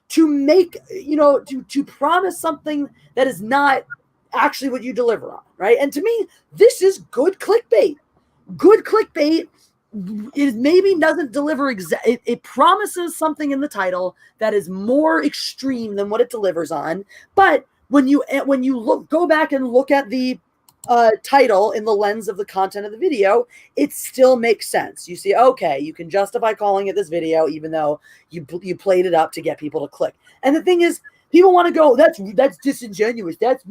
to make, to promise something that is not actually what you deliver on, right? And to me, this is good clickbait. Good clickbait. It maybe doesn't deliver it promises something in the title that is more extreme than what it delivers on. But when you go back and look at the title in the lens of the content of the video, it still makes sense. You see, okay, you can justify calling it this video even though you played it up to get people to click. And the thing is, people want to go, that's disingenuous. That's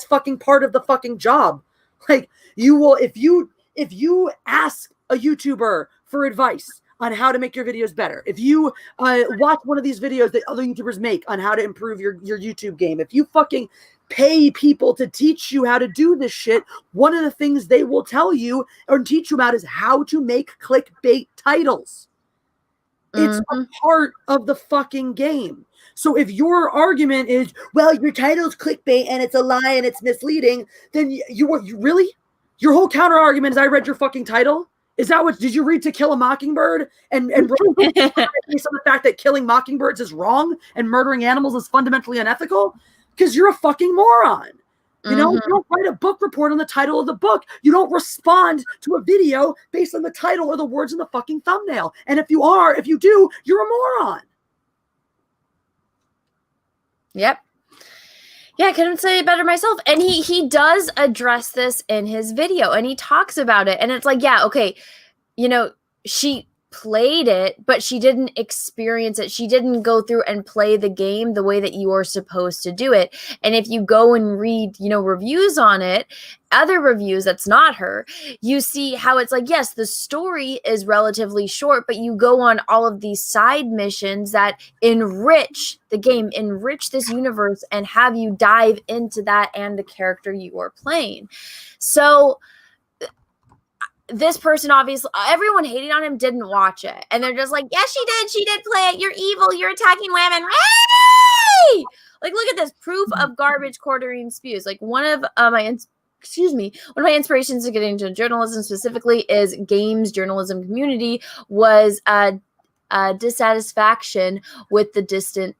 fucking part of the fucking job. Like, you will, if you ask a YouTuber for advice on how to make your videos better, if you watch one of these videos that other YouTubers make on how to improve your YouTube game, if you fucking pay people to teach you how to do this shit, one of the things they will tell you or teach you about is how to make clickbait titles. It's a part of the fucking game. So if your argument is, well, your title's clickbait and it's a lie and it's misleading, then you really? Your whole counter argument is I read your fucking title? Is that what, did you read To Kill a Mockingbird and based on the fact that killing mockingbirds is wrong and murdering animals is fundamentally unethical? Because you're a fucking moron. You don't write a book report on the title of the book. You don't respond to a video based on the title or the words in the fucking thumbnail. And if you do, you're a moron. Yep. Yeah, I couldn't say it better myself. And he does address this in his video, and he talks about it. And it's like, yeah, okay, she played it, but she didn't experience it. She didn't go through and play the game the way that you are supposed to do it. And if you go and read, reviews on it, other reviews that's not her, you see how it's like, yes, the story is relatively short, but you go on all of these side missions that enrich the game, enrich this universe, and have you dive into that and the character you are playing. So this person, obviously, everyone hating on him didn't watch it. And they're just like, yes, she did. She did play it. You're evil. You're attacking women. Hey! Like, look at this. Proof of garbage Quartering spews. Like, one of my inspirations to getting into journalism specifically is games journalism community was dissatisfaction with the distant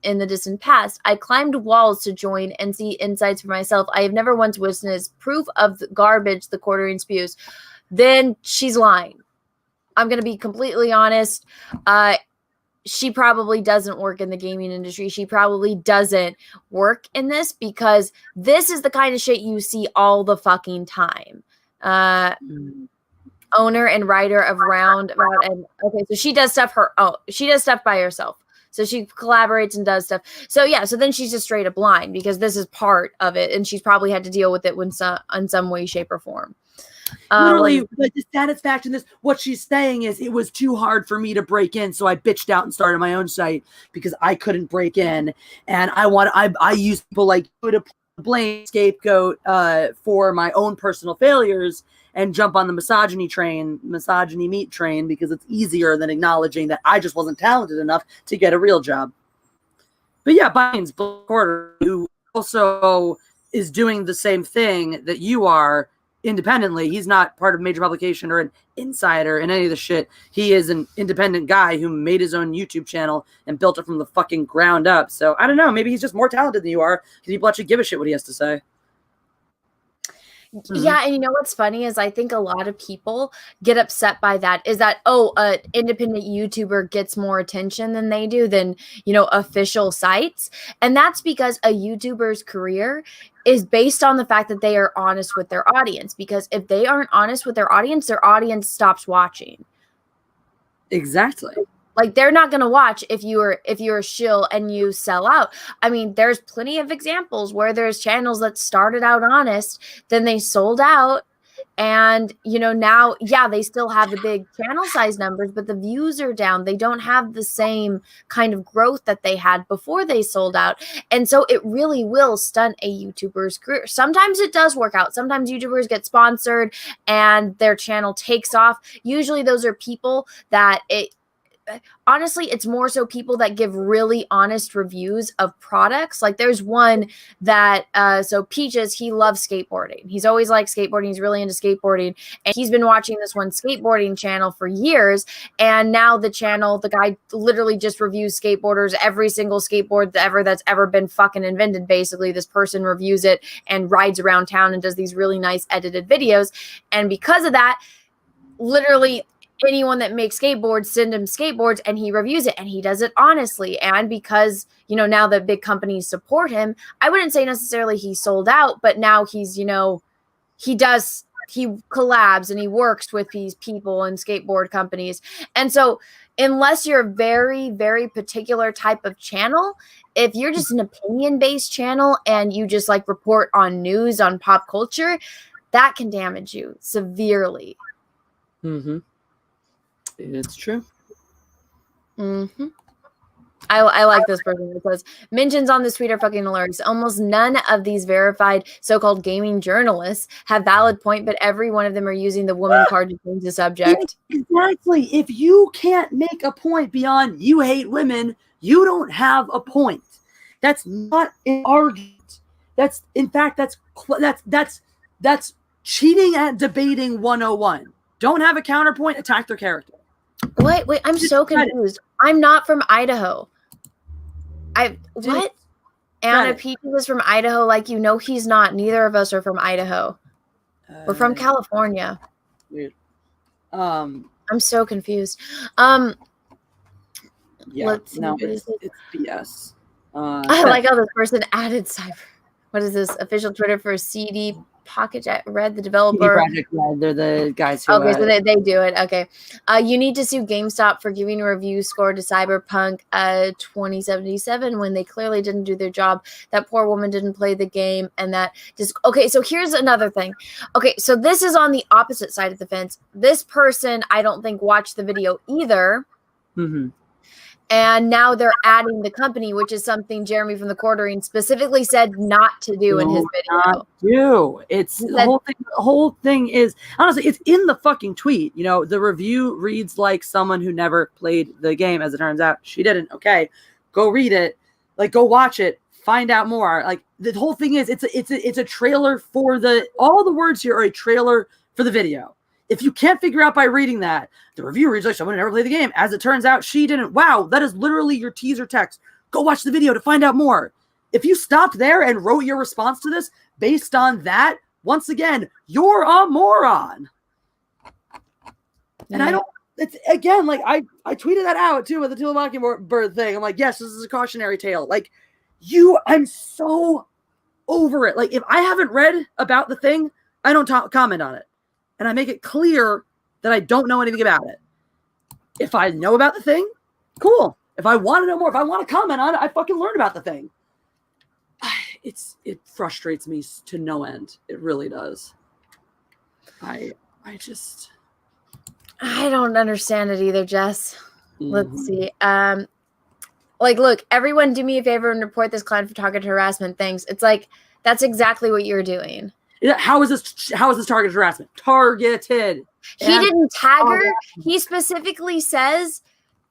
past. I climbed walls to join and see insights for myself. I have never once witnessed proof of the garbage the Quartering spews. Then she's lying. I'm going to be completely honest. She probably doesn't work in the gaming industry. She probably doesn't work in this, because this is the kind of shit you see all the fucking time. Owner and writer of Roundabout. And okay, so she does stuff she does stuff by herself. So she collaborates and does stuff. So yeah, so then she's just straight up blind, because this is part of it, and she's probably had to deal with it in some way, shape, or form. Literally, the dissatisfaction, what she's saying is, it was too hard for me to break in, so I bitched out and started my own site because I couldn't break in, and I use people like you to blame scapegoat for my own personal failures and jump on the misogyny meat train, because it's easier than acknowledging that I just wasn't talented enough to get a real job. But yeah, Bynes Quarter, who also is doing the same thing that you are independently. He's not part of major publication or an insider in any of the shit. He is an independent guy who made his own YouTube channel and built it from the fucking ground up. So I don't know. Maybe he's just more talented than you are because people actually give a shit what he has to say. Yeah, and you know what's funny is I think a lot of people get upset by that. Is that an independent YouTuber gets more attention than they do than official sites, and that's because a YouTuber's career is based on the fact that they are honest with their audience. Because if they aren't honest with their audience stops watching. Exactly. Like they're not going to watch if you're a shill and you sell out. I mean, there's plenty of examples where there's channels that started out honest, then they sold out, and now they still have the big channel size numbers, but the views are down. They don't have the same kind of growth that they had before they sold out, and so it really will stunt a YouTuber's career. Sometimes it does work out. Sometimes YouTubers get sponsored and their channel takes off. Usually those are people that honestly, it's more so people that give really honest reviews of products. Like there's one that, so Peaches, he loves skateboarding. He's always liked skateboarding. He's really into skateboarding. And he's been watching this one skateboarding channel for years. And now the guy literally just reviews skateboarders, every single skateboard that's ever been fucking invented. Basically, this person reviews it and rides around town and does these really nice edited videos. And because of that, literally anyone that makes skateboards send him skateboards and he reviews it and he does it honestly. And because now that big companies support him, I wouldn't say necessarily he sold out, but now he's he collabs and he works with these people and skateboard companies. And so unless you're a very, very particular type of channel, if you're just an opinion-based channel and you just like report on news, on pop culture, that can damage you severely. Mm-hmm. It's true. Mm-hmm. I like this person because mentions on this tweet are fucking hilarious. Almost none of these verified so-called gaming journalists have valid point, but every one of them are using the woman card to change the subject. Exactly. If you can't make a point beyond you hate women, you don't have a point. That's not an argument. That's cheating at debating 101. Don't have a counterpoint, attack their character. Wait, I'm so confused. I'm not from Idaho. What? Anna Peaches is from Idaho. Like, he's not. Neither of us are from Idaho. We're from California. Weird. I'm so confused. Yeah, Let's see. no, it's BS. I like how this person added cyber. What is this? Official Twitter for CD Pocket Red, the developer. CD Projekt Red, they're the guys who. Okay, so they do it. Okay. You need to sue GameStop for giving a review score to Cyberpunk 2077 when they clearly didn't do their job. That poor woman didn't play the game, and that just. Okay, so here's another thing. Okay, so this is on the opposite side of the fence. This person, I don't think, watched the video either. Mm-hmm. And now they're adding the company, which is something Jeremy from the Quartering specifically said not to do in his video. It's the whole thing is honestly, it's in the fucking tweet. The review reads like someone who never played the game. As it turns out, she didn't. Okay, go read it. Like, go watch it. Find out more. Like, the whole thing is, it's a trailer for all the words here are a trailer for the video. If you can't figure out by reading that, the review reads like someone who never played the game. As it turns out, she didn't. Wow, that is literally your teaser text. Go watch the video to find out more. If you stopped there and wrote your response to this based on that, once again, you're a moron. And I don't, it's again, like I tweeted that out too with the Tula Mockingbird thing. I'm like, yes, this is a cautionary tale. Like, I'm so over it. Like, if I haven't read about the thing, I don't comment on it. And I make it clear that I don't know anything about it. If I know about the thing, cool. If I want to know more, if I want to comment on it, I fucking learn about the thing. It frustrates me to no end. It really does. I don't understand it either, Jess. Let's see. Look, everyone do me a favor and report this client for targeted harassment. Thanks. It's like, that's exactly what you're doing. How is this targeted harassment? Targeted. He didn't tag her. He specifically says,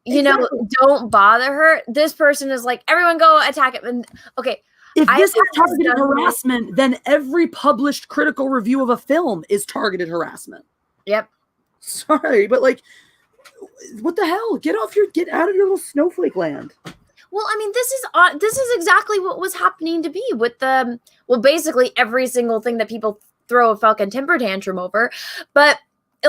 don't bother her. This person is like, everyone go attack him. And okay, If I've this is had this targeted done- harassment, then every published critical review of a film is targeted harassment. Yep. Sorry, but like, what the hell? Get out of your little snowflake land. Well, I mean, this is exactly what was happening to be with the basically every single thing that people throw a fucking temper tantrum over, but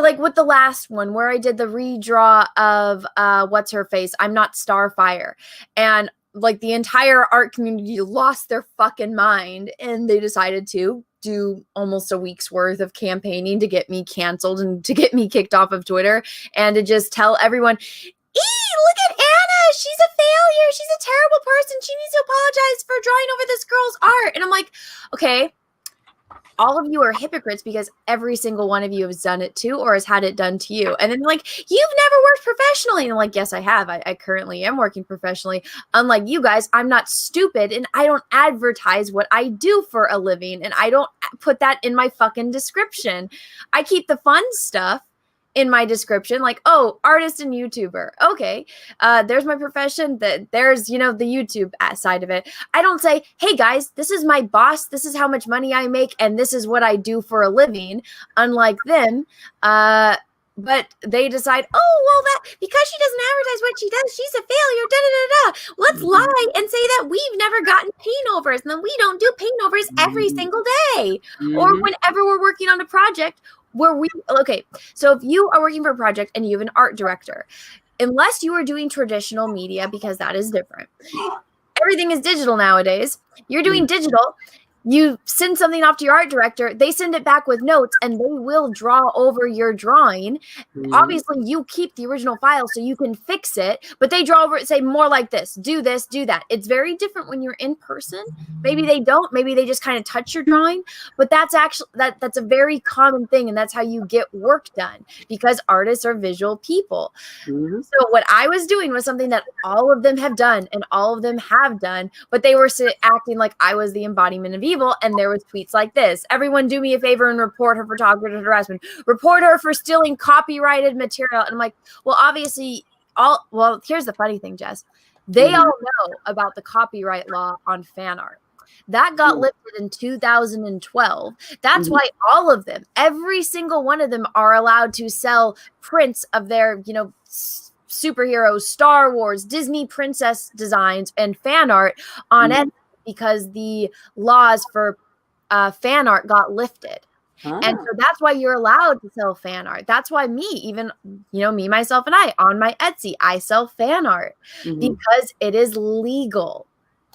like with the last one where I did the redraw of what's her face, I'm Not Starfire, and like the entire art community lost their fucking mind, and they decided to do almost a week's worth of campaigning to get me canceled and to get me kicked off of Twitter, and to just tell everyone, look at Anna, she's a failure, she's a terrible person, she needs to apologize for drawing over this girl's art. And I'm like, okay, all of you are hypocrites because every single one of you has done it too, or has had it done to you. And then like, you've never worked professionally. And I'm like, yes, I have. I currently am working professionally. Unlike you guys, I'm not stupid, and I don't advertise what I do for a living, and I don't put that in my fucking description. I keep the fun stuff in my description, like, oh, artist and YouTuber. Okay, there's my profession. There's, the YouTube side of it. I don't say, hey guys, this is my boss, this is how much money I make, and this is what I do for a living. Unlike them, but they decide, oh, well, that because she doesn't advertise what she does, she's a failure. Da da da da. Let's lie and say that we've never gotten paint overs, and then we don't do paint overs every single day, or whenever we're working on a project. So if you are working for a project and you have an art director, unless you are doing traditional media, because that is different. Everything is digital nowadays. You're doing digital. You send something off to your art director, they send it back with notes, and they will draw over your drawing. Obviously, you keep the original file so you can fix it, but they draw over it, say more like this, do that. It's very different when you're in person. Maybe they don't, maybe they just kind of touch your drawing, but that's actually, that's a very common thing, and that's how you get work done, because artists are visual people. So what I was doing was something that all of them have done, and all of them have done, but they were acting like I was the embodiment of evil. And there was tweets like this: everyone do me a favor and report her for targeted harassment, report her for stealing copyrighted material. And I'm like, well, obviously here's the funny thing, Jess, they all know about the copyright law on fan art that got lifted in 2012. That's why all of them, every single one of them, are allowed to sell prints of their superheroes, Star Wars, Disney princess designs, and fan art on Etsy, because the laws for fan art got lifted. And so that's why you're allowed to sell fan art. That's why me, myself, and I, on my Etsy, I sell fan art because it is legal.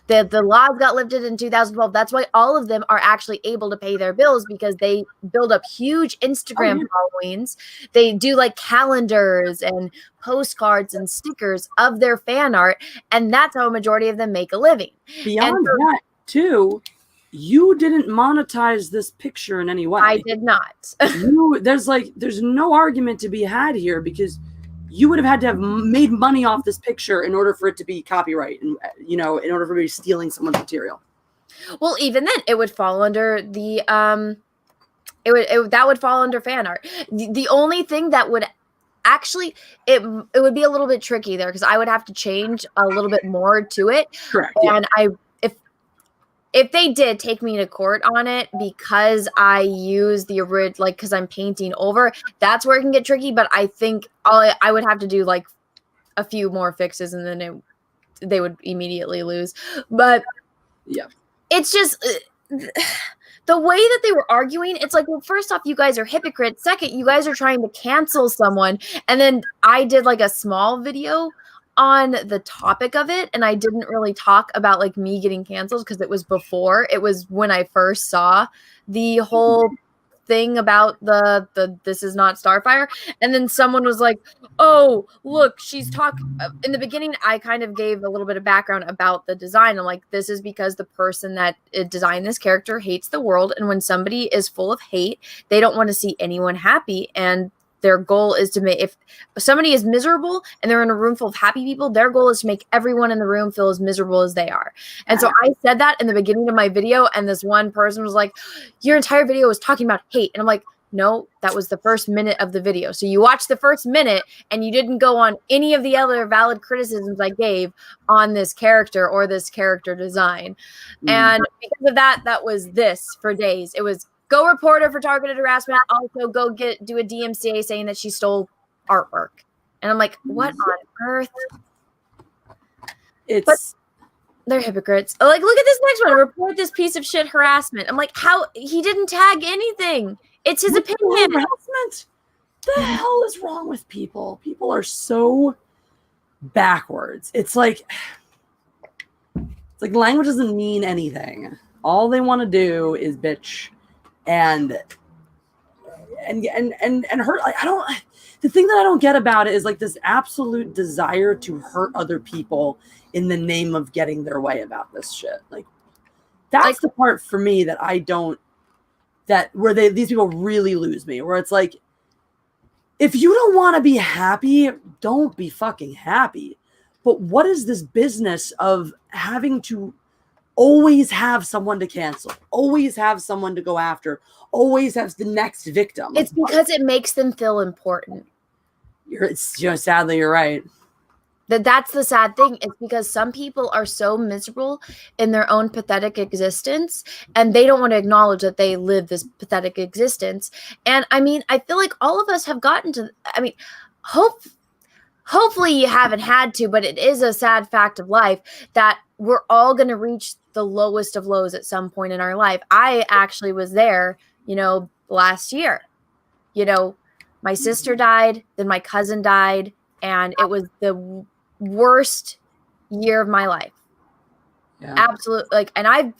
The laws got lifted in 2012. That's why all of them are actually able to pay their bills, because they build up huge Instagram followings. They do like calendars and postcards and stickers of their fan art, and that's how a majority of them make a living. Beyond that, too, you didn't monetize this picture in any way. I did not. There's no argument to be had here, because you would have had to have made money off this picture in order for it to be copyright, and in order for me stealing someone's material. Well, even then, it would fall under the that would fall under fan art. The only thing that would actually, it would be a little bit tricky there, because I would have to change a little bit more to it. Correct. And if they did take me to court on it because I use the original, because I'm painting over, that's where it can get tricky. But I think I would have to do like a few more fixes, and then they would immediately lose. But yeah, it's just the way that they were arguing. It's like, well, first off, you guys are hypocrites. Second, you guys are trying to cancel someone. And then I did like a small video on the topic of it, and I didn't really talk about like me getting canceled, because it was when I first saw the whole thing about the This Is Not Starfire. And then someone was like, oh, look, she's talking. In the beginning, I kind of gave a little bit of background about the design. I'm like, this is because the person that designed this character hates the world, and when somebody is full of hate, they don't want to see anyone happy, and their goal is to make, if somebody is miserable and they're in a room full of happy people, their goal is to make everyone in the room feel as miserable as they are. And so I said that in the beginning of my video, and this one person was like, your entire video was talking about hate. And I'm like, No, that was the first minute of the video. So you watched the first minute and you didn't go on any of the other valid criticisms I gave on this character or this character design. And because of that, that was this for days. It was go report her for targeted harassment. Also go do a DMCA saying that she stole artwork. And I'm like, what on earth? But they're hypocrites. Like, look at this next one. Report this piece of shit harassment. I'm like, how? He didn't tag anything. It's his opinion. Harassment? The hell is wrong with people? People are so backwards. It's like language doesn't mean anything. All they want to do is bitch and hurt. Like, I don't. The thing that I don't get about it is like this absolute desire to hurt other people in the name of getting their way about this shit. Like that's the part for me that I don't. Where these people really lose me, where it's like, if you don't want to be happy, don't be fucking happy. But what is this business of having to always have someone to cancel, always have someone to go after, always have the next victim? It's because it makes them feel important. Sadly, you're right. That's the sad thing. It's because some people are so miserable in their own pathetic existence and they don't want to acknowledge that they live this pathetic existence. And I mean, I feel like all of us have gotten to, I mean, hopefully you haven't had to, but it is a sad fact of life that we're all going to reach the lowest of lows at some point in our life. I actually was there, last year. My sister died, then my cousin died, and it was the worst year of my life. Yeah. Absolutely. And I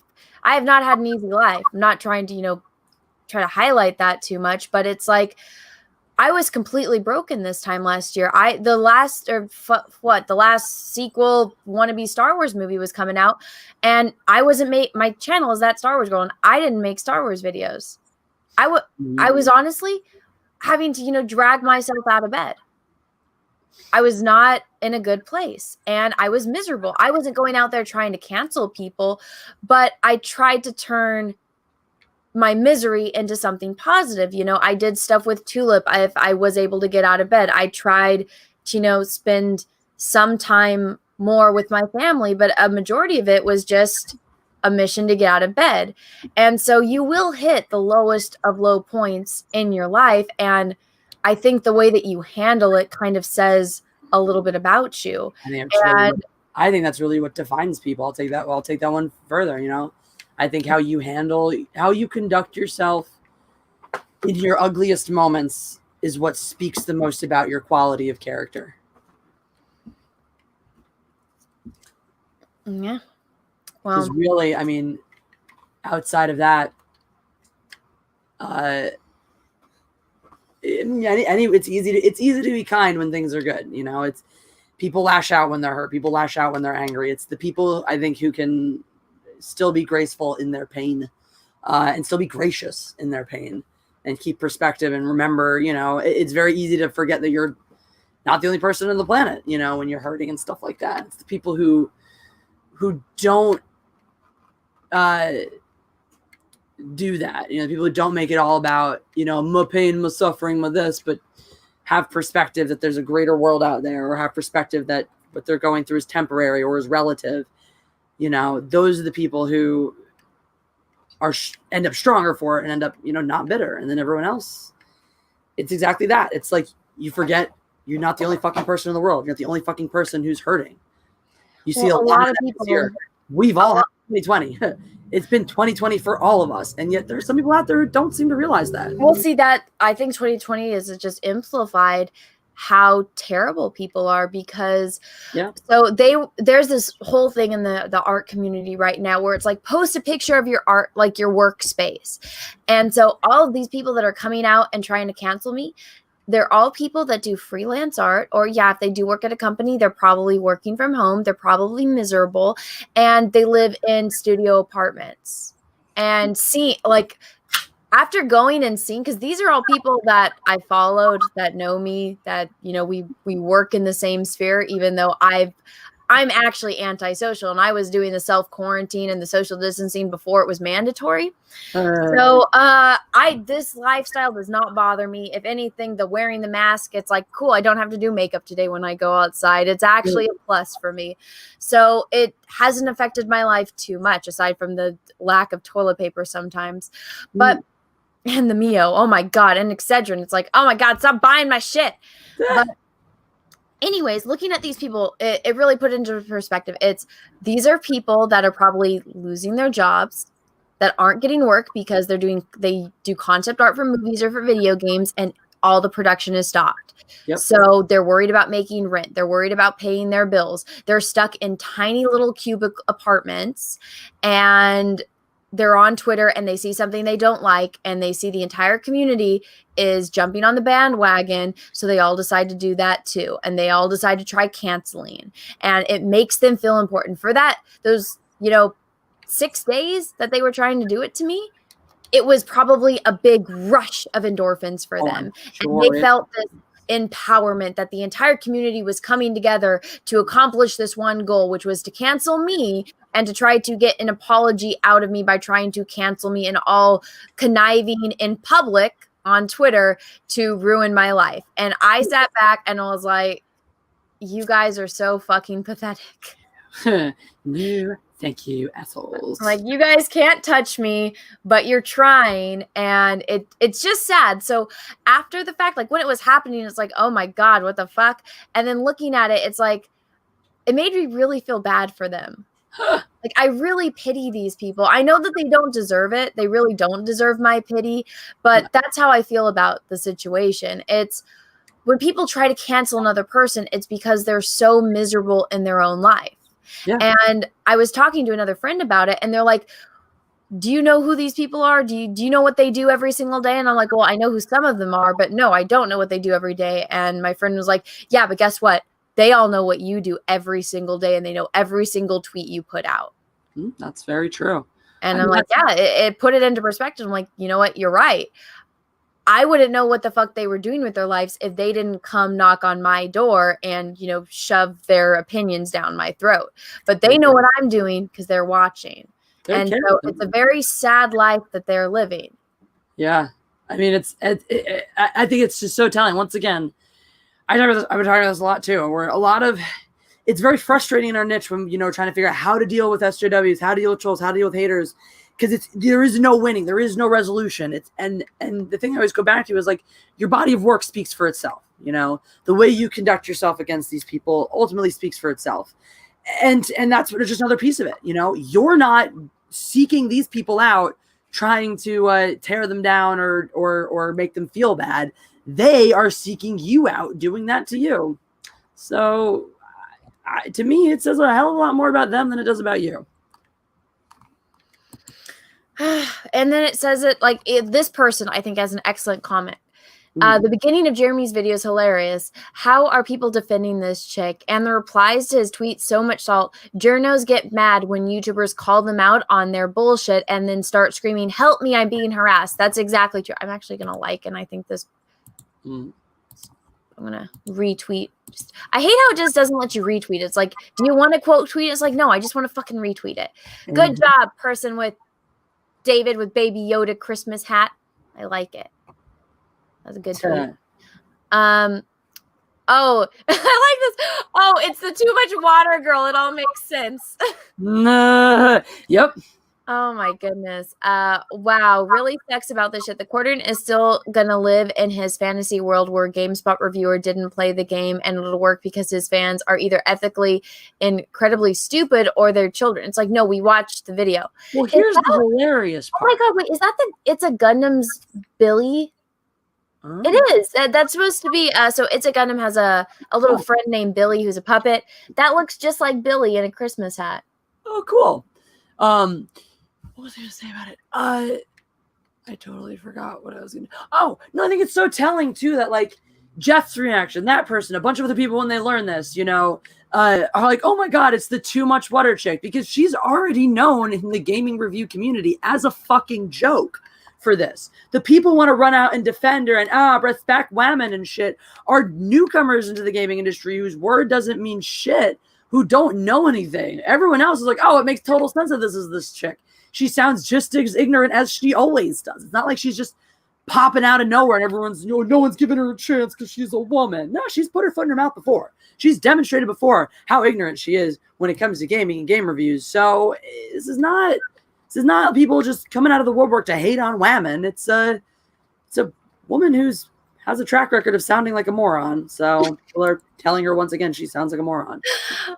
have not had an easy life. I'm not trying to, try to highlight that too much, but it's like I was completely broken this time last year. The last sequel wannabe Star Wars movie was coming out, and I wasn't my channel is That Star Wars Girl, and I didn't make Star Wars videos. I was honestly having to, drag myself out of bed. I was not in a good place and I was miserable. I wasn't going out there trying to cancel people, but I tried to turn my misery into something positive. I did stuff with Tulip. If I was able to get out of bed, I tried to, spend some time more with my family, but a majority of it was just a mission to get out of bed. And so you will hit the lowest of low points in your life. And I think the way that you handle it kind of says a little bit about you. I think that's really what defines people. I'll take that one further. I think how you conduct yourself in your ugliest moments is what speaks the most about your quality of character. Yeah. Well, because really, I mean, outside of that, it's easy to be kind when things are good. It's people lash out when they're hurt. People lash out when they're angry. It's the people, I think, who can still be graceful in their pain, and still be gracious in their pain, and keep perspective and remember. It's very easy to forget that you're not the only person on the planet. When you're hurting and stuff like that. It's the people who don't do that. People who don't make it all about, my pain, my suffering, my this, but have perspective that there's a greater world out there, or have perspective that what they're going through is temporary or is relative. Those are the people who end up stronger for it and end up, not bitter. And then everyone else, it's exactly that. It's like, you forget you're not the only fucking person in the world. You're not the only fucking person who's hurting. You see a lot of people here. We've all had 2020. It's been 2020 for all of us. And yet there's some people out there who don't seem to realize that. Well, see, that I think 2020 is just amplified how terrible people are, because so there's this whole thing in the art community right now where it's like, post a picture of your art, like your workspace. And so all of these people that are coming out and trying to cancel me, they're all people that do freelance art, or if they do work at a company, they're probably working from home. They're probably miserable, and they live in studio apartments. And after going and seeing, because these are all people that I followed, that know me, that, we work in the same sphere, even though I'm actually antisocial, and I was doing the self-quarantine and the social distancing before it was mandatory. So this lifestyle does not bother me. If anything, the wearing the mask, it's like, cool, I don't have to do makeup today when I go outside. It's actually a plus for me. So it hasn't affected my life too much, aside from the lack of toilet paper sometimes. But and the Mio, oh my God, and Excedrin, it's like, oh my God, stop buying my shit. But anyways, looking at these people, it really put into perspective. These are people that are probably losing their jobs, that aren't getting work because they do concept art for movies or for video games, and all the production is stopped. Yep. So they're worried about making rent. They're worried about paying their bills. They're stuck in tiny little cubic apartments, and they're on Twitter and they see something they don't like, and they see the entire community is jumping on the bandwagon. So they all decide to do that too. And they all decide to try canceling, and it makes them feel important for that. Those, 6 days that they were trying to do it to me, it was probably a big rush of endorphins for them. Sure. And they felt this empowerment that the entire community was coming together to accomplish this one goal, which was to cancel me and to try to get an apology out of me by trying to cancel me, and all conniving in public on Twitter to ruin my life. And I sat back and I was like, you guys are so fucking pathetic. No, thank you, assholes. Like, you guys can't touch me, but you're trying, and it's just sad. So after the fact, like when it was happening, it's like, oh my God, what the fuck? And then looking at it, it's like, it made me really feel bad for them. Like, I really pity these people. I know that they don't deserve it. They really don't deserve my pity, but that's how I feel about the situation. It's when people try to cancel another person, it's because they're so miserable in their own life. Yeah. And I was talking to another friend about it, and they're like, do you know who these people are? Do you know what they do every single day? And I'm like, well, I know who some of them are, but no, I don't know what they do every day. And my friend was like, yeah, but guess what? They all know what you do every single day, and they know every single tweet you put out. That's very true. And I'm like, yeah, it put it into perspective. I'm like, you know what? You're right. I wouldn't know what the fuck they were doing with their lives if they didn't come knock on my door and, shove their opinions down my throat. But they know what I'm doing because they're watching. And so it's a very sad life that they're living. Yeah. I mean, I think it's just so telling. Once again, I've been talking about this a lot too, where it's very frustrating in our niche when, trying to figure out how to deal with SJWs, how to deal with trolls, how to deal with haters. Because there is no winning, there is no resolution. And the thing I always go back to is like, your body of work speaks for itself. The way you conduct yourself against these people ultimately speaks for itself. And that's just another piece of it. You're not seeking these people out, trying to tear them down or make them feel bad. They are seeking you out, doing that to you. So to me, it says a hell of a lot more about them than it does about you. And then it says it like this person, I think, has an excellent comment. The beginning of Jeremy's video is hilarious. How are people defending this chick? And the replies to his tweet, so much salt. Journos get mad when YouTubers call them out on their bullshit and then start screaming, help me, I'm being harassed. That's exactly true. I'm actually going to and I think this, I'm going to retweet. I hate how it just doesn't let you retweet. It's like, do you want to quote tweet? It's like, no, I just want to fucking retweet it. Good job, person with David with Baby Yoda Christmas hat. I like it. That's a good tweet. Oh, I like this. Oh, it's the too much water girl. It all makes sense. Yep. Oh my goodness. Wow. Really sucks about this shit. The Quartern is still gonna live in his fantasy world where GameSpot reviewer didn't play the game, and it'll work because his fans are either ethically incredibly stupid or their children. It's like, no, we watched the video. Well, here's the hilarious part. Oh my God, wait, is that It's a Gundam's Billy? It is. That's supposed to be. So It's a Gundam has a little friend named Billy who's a puppet. That looks just like Billy in a Christmas hat. Oh, cool. What was I going to say about it? I totally forgot what I was going to. Oh, no, I think it's so telling, too, that, like, Jeff's reaction, that person, a bunch of other people, when they learn this, are like, oh, my God, it's the too much water chick, because she's already known in the gaming review community as a fucking joke for this. The people want to run out and defend her and, breath back whammon and shit are newcomers into the gaming industry whose word doesn't mean shit who don't know anything. Everyone else is like, oh, it makes total sense that this is this chick. She sounds just as ignorant as she always does. It's not like she's just popping out of nowhere and everyone's, no one's giving her a chance because she's a woman. No, she's put her foot in her mouth before. She's demonstrated before how ignorant she is when it comes to gaming and game reviews. So this is not people just coming out of the woodwork to hate on women. It's a woman who's has a track record of sounding like a moron. So people are telling her once again she sounds like a moron.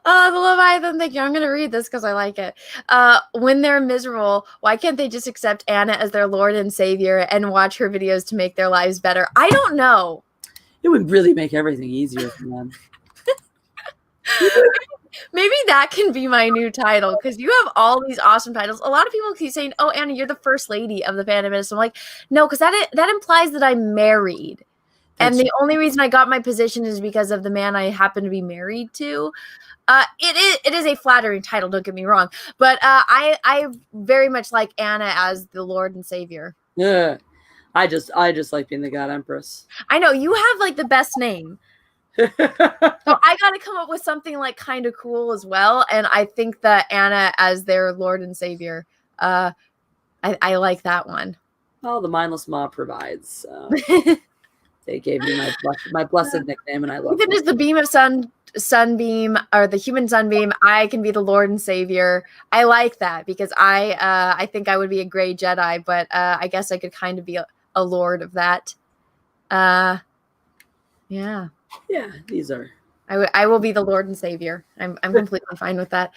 The Leviathan, thank you. I'm going to read this because I like it. When they're miserable, why can't they just accept Anna as their Lord and Savior and watch her videos to make their lives better? I don't know. It would really make everything easier for them. Maybe that can be my new title because you have all these awesome titles. A lot of people keep saying, "Oh, Anna, you're the first lady of the fandom." And I'm like, no, because that implies that I'm married. And the only reason I got my position is because of the man I happen to be married to. It is a flattering title, don't get me wrong. But I very much like Anna as the Lord and Savior. Yeah. I just like being the God Empress. I know, you have like the best name. So I got to come up with something like kind of cool as well. And I think that Anna as their Lord and Savior, I like that one. Oh, the mindless mob provides. They gave me my blessed nickname, and I love it. Even as the beam of sunbeam or the human sunbeam, I can be the Lord and Savior. I like that because I think I would be a gray Jedi, but I guess I could kind of be a Lord of that. Yeah. Yeah, these are. I will be the Lord and Savior. I'm completely fine with that.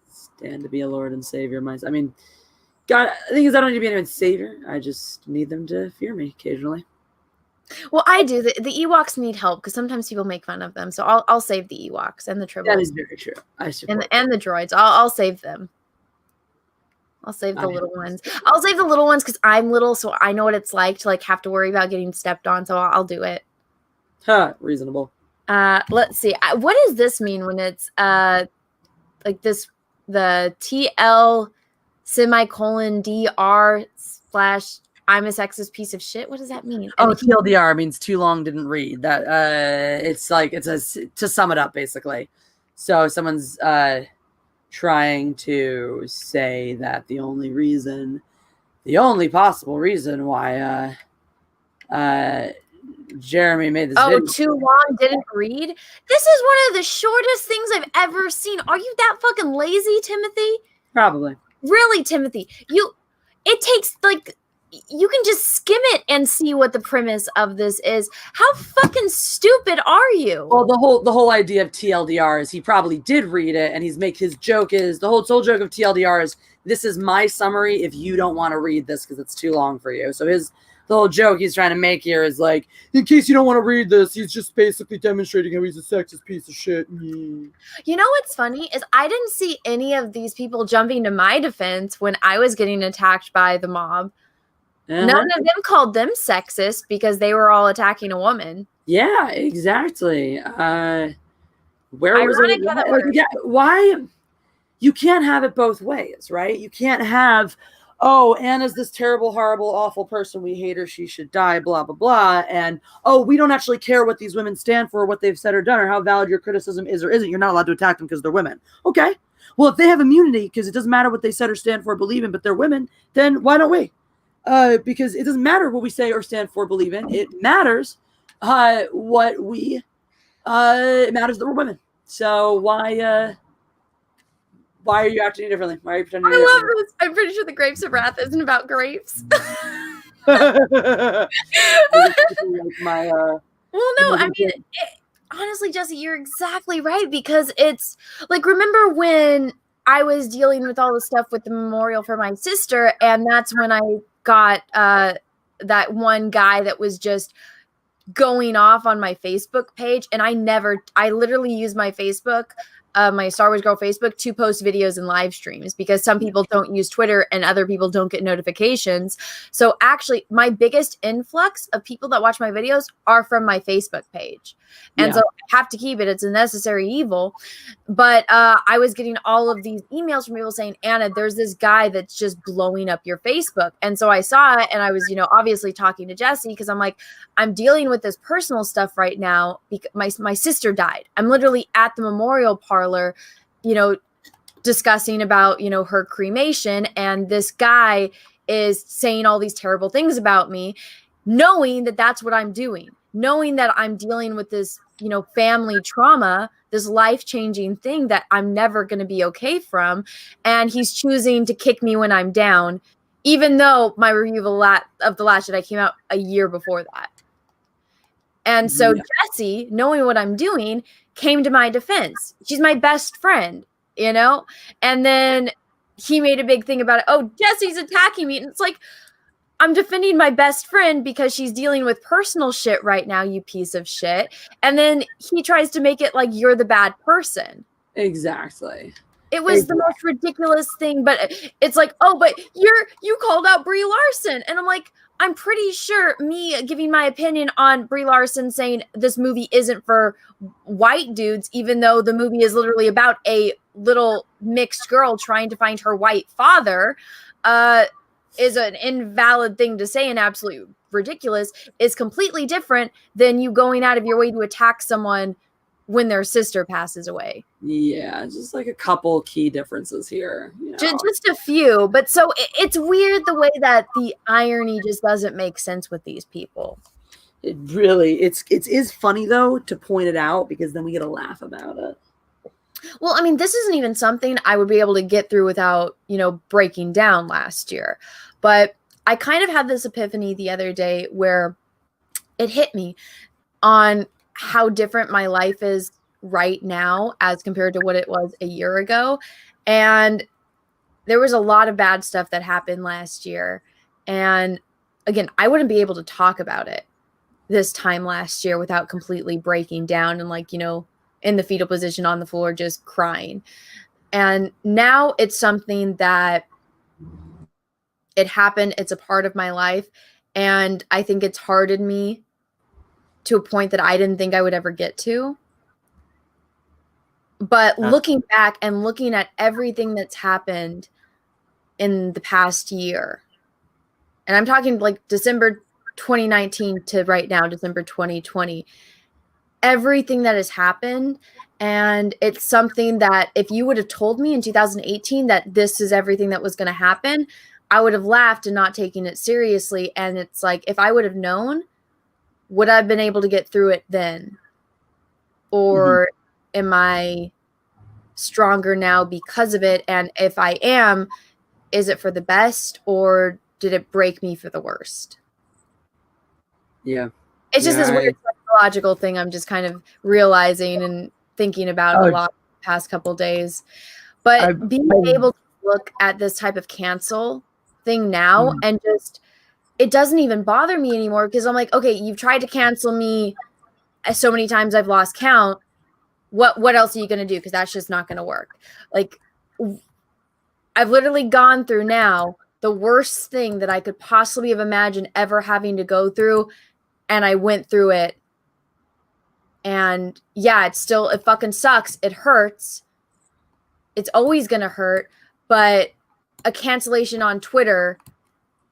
Stand to be a Lord and Savior. I mean, God, the thing is, I don't need to be anyone's savior. I just need them to fear me occasionally. Well, I do. The Ewoks need help because sometimes people make fun of them. So I'll save the Ewoks and the Tribbles. That is very true. I support and the droids. I'll save them. I'll save the little ones. I'll save the little ones because I'm little, so I know what it's like to like have to worry about getting stepped on. So I'll do it. Reasonable. Let's see. What does this mean when it's like this? The TL semicolon DR / I'm a sexist piece of shit. What does that mean? Oh, TLDR means too long didn't read. That it's like to sum it up basically. So someone's trying to say that the only possible reason why Jeremy made this video. Too long didn't read. This is one of the shortest things I've ever seen. Are you that fucking lazy, Timothy? Probably. Really, Timothy? It takes like you can just skim it and see what the premise of this is. How fucking stupid are you? Well, the whole idea of TLDR is he probably did read it, and his joke is the whole joke of TLDR is this is my summary if you don't want to read this because it's too long for you. So the whole joke he's trying to make here is like, in case you don't want to read this, he's just basically demonstrating how he's a sexist piece of shit. You know what's funny is I didn't see any of these people jumping to my defense when I was getting attacked by the mob. None of them called them sexist because they were all attacking a woman. Yeah, exactly. Where was it? Why? You can't have it both ways, right? You can't have, oh, Anna's this terrible, horrible, awful person. We hate her. She should die, blah, blah, blah. And, oh, we don't actually care what these women stand for, or what they've said or done, or how valid your criticism is or isn't. You're not allowed to attack them because they're women. Okay. Well, if they have immunity because it doesn't matter what they said or stand for or believe in, but they're women, then why don't we? Because it doesn't matter what we say or stand for or believe in. It matters what we it matters that we're women. So why are you acting differently? Why are you pretending? I love this. I'm pretty sure the Grapes of Wrath isn't about grapes. Well, no, I mean, honestly, Jessi, you're exactly right because it's like, remember when I was dealing with all the stuff with the memorial for my sister, and that's when I got that one guy that was just going off on my Facebook page, and I literally use my Facebook my Star Wars Girl Facebook to post videos and live streams because some people don't use Twitter and other people don't get notifications. So actually, my biggest influx of people that watch my videos are from my Facebook page. And so I have to keep it. It's a necessary evil. But I was getting all of these emails from people saying, Anna, there's this guy that's just blowing up your Facebook. And so I saw it and I was, obviously talking to Jessi because I'm like, I'm dealing with this personal stuff right now because my sister died. I'm literally at the memorial parlor, discussing about, her cremation. And this guy is saying all these terrible things about me, knowing that that's what I'm doing. Knowing that I'm dealing with this, family trauma, this life-changing thing that I'm never going to be okay from. And he's choosing to kick me when I'm down, even though my review of The Last Jedi came out a year before that. And so Jessi, knowing what I'm doing, came to my defense. She's my best friend, And then he made a big thing about it. Oh, Jessi's attacking me. And it's like, I'm defending my best friend because she's dealing with personal shit right now, you piece of shit. And then he tries to make it like you're the bad person. Exactly. It was the most ridiculous thing, but it's like, oh, but you called out Brie Larson. And I'm like, I'm pretty sure me giving my opinion on Brie Larson saying this movie isn't for white dudes, even though the movie is literally about a little mixed girl trying to find her white father, is an invalid thing to say and absolutely ridiculous, is completely different than you going out of your way to attack someone when their sister passes away. Yeah, just like a couple key differences here. Just a few. But so it's weird the way that the irony just doesn't make sense with these people. It really, it is funny though to point it out because then we get a laugh about it. Well, I mean, this isn't even something I would be able to get through without, breaking down last year. But I kind of had this epiphany the other day where it hit me on how different my life is right now as compared to what it was a year ago. And there was a lot of bad stuff that happened last year. And again, I wouldn't be able to talk about it this time last year without completely breaking down and in the fetal position on the floor, just crying. And now it's something that it happened. It's a part of my life. And I think it's hardened me to a point that I didn't think I would ever get to. But looking back and looking at everything that's happened in the past year, and I'm talking like December 2019 to right now, December 2020, everything that has happened. And it's something that if you would have told me in 2018 that this is everything that was going to happen, I would have laughed and not taken it seriously. And it's like, if I would have known, would I have been able to get through it then? Or am I stronger now because of it? And if I am, is it for the best or did it break me for the worst? Yeah. It's just this weird psychological thing I'm just kind of realizing and thinking about a lot the past couple days. But being able to look at this type of cancel thing now and just, it doesn't even bother me anymore because I'm like, okay, you've tried to cancel me so many times I've lost count. What else are you going to do? Because that's just not going to work. Like, I've literally gone through now the worst thing that I could possibly have imagined ever having to go through. And I went through it. And yeah, it fucking sucks. It hurts. It's always going to hurt. But a cancellation on Twitter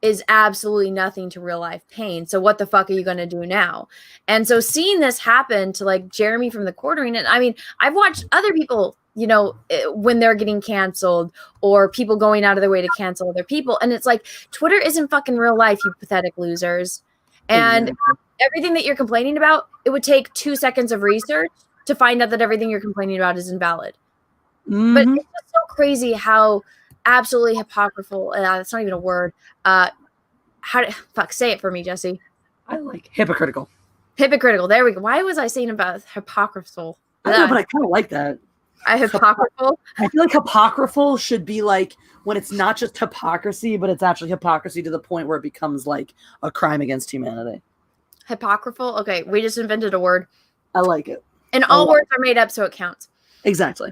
is absolutely nothing to real life pain. So what the fuck are you going to do now? And so seeing this happen to like Jeremy from the Quartering, and I mean, I've watched other people, when they're getting canceled or people going out of their way to cancel other people. And it's like, Twitter isn't fucking real life, you pathetic losers. And everything that you're complaining about, it would take 2 seconds of research to find out that everything you're complaining about is invalid. But it's just so crazy how absolutely hypocritical, that's not even a word. Say it for me, Jessi. I like hypocritical. Hypocritical. There we go. Why was I saying about hypocritical? I know, but I kind of like that. Hypocritical. I feel like hypocritical should be like when it's not just hypocrisy, but it's actually hypocrisy to the point where it becomes like a crime against humanity. Hypocritical. Okay, we just invented a word. I like it. And all words are made up, so it counts. Exactly.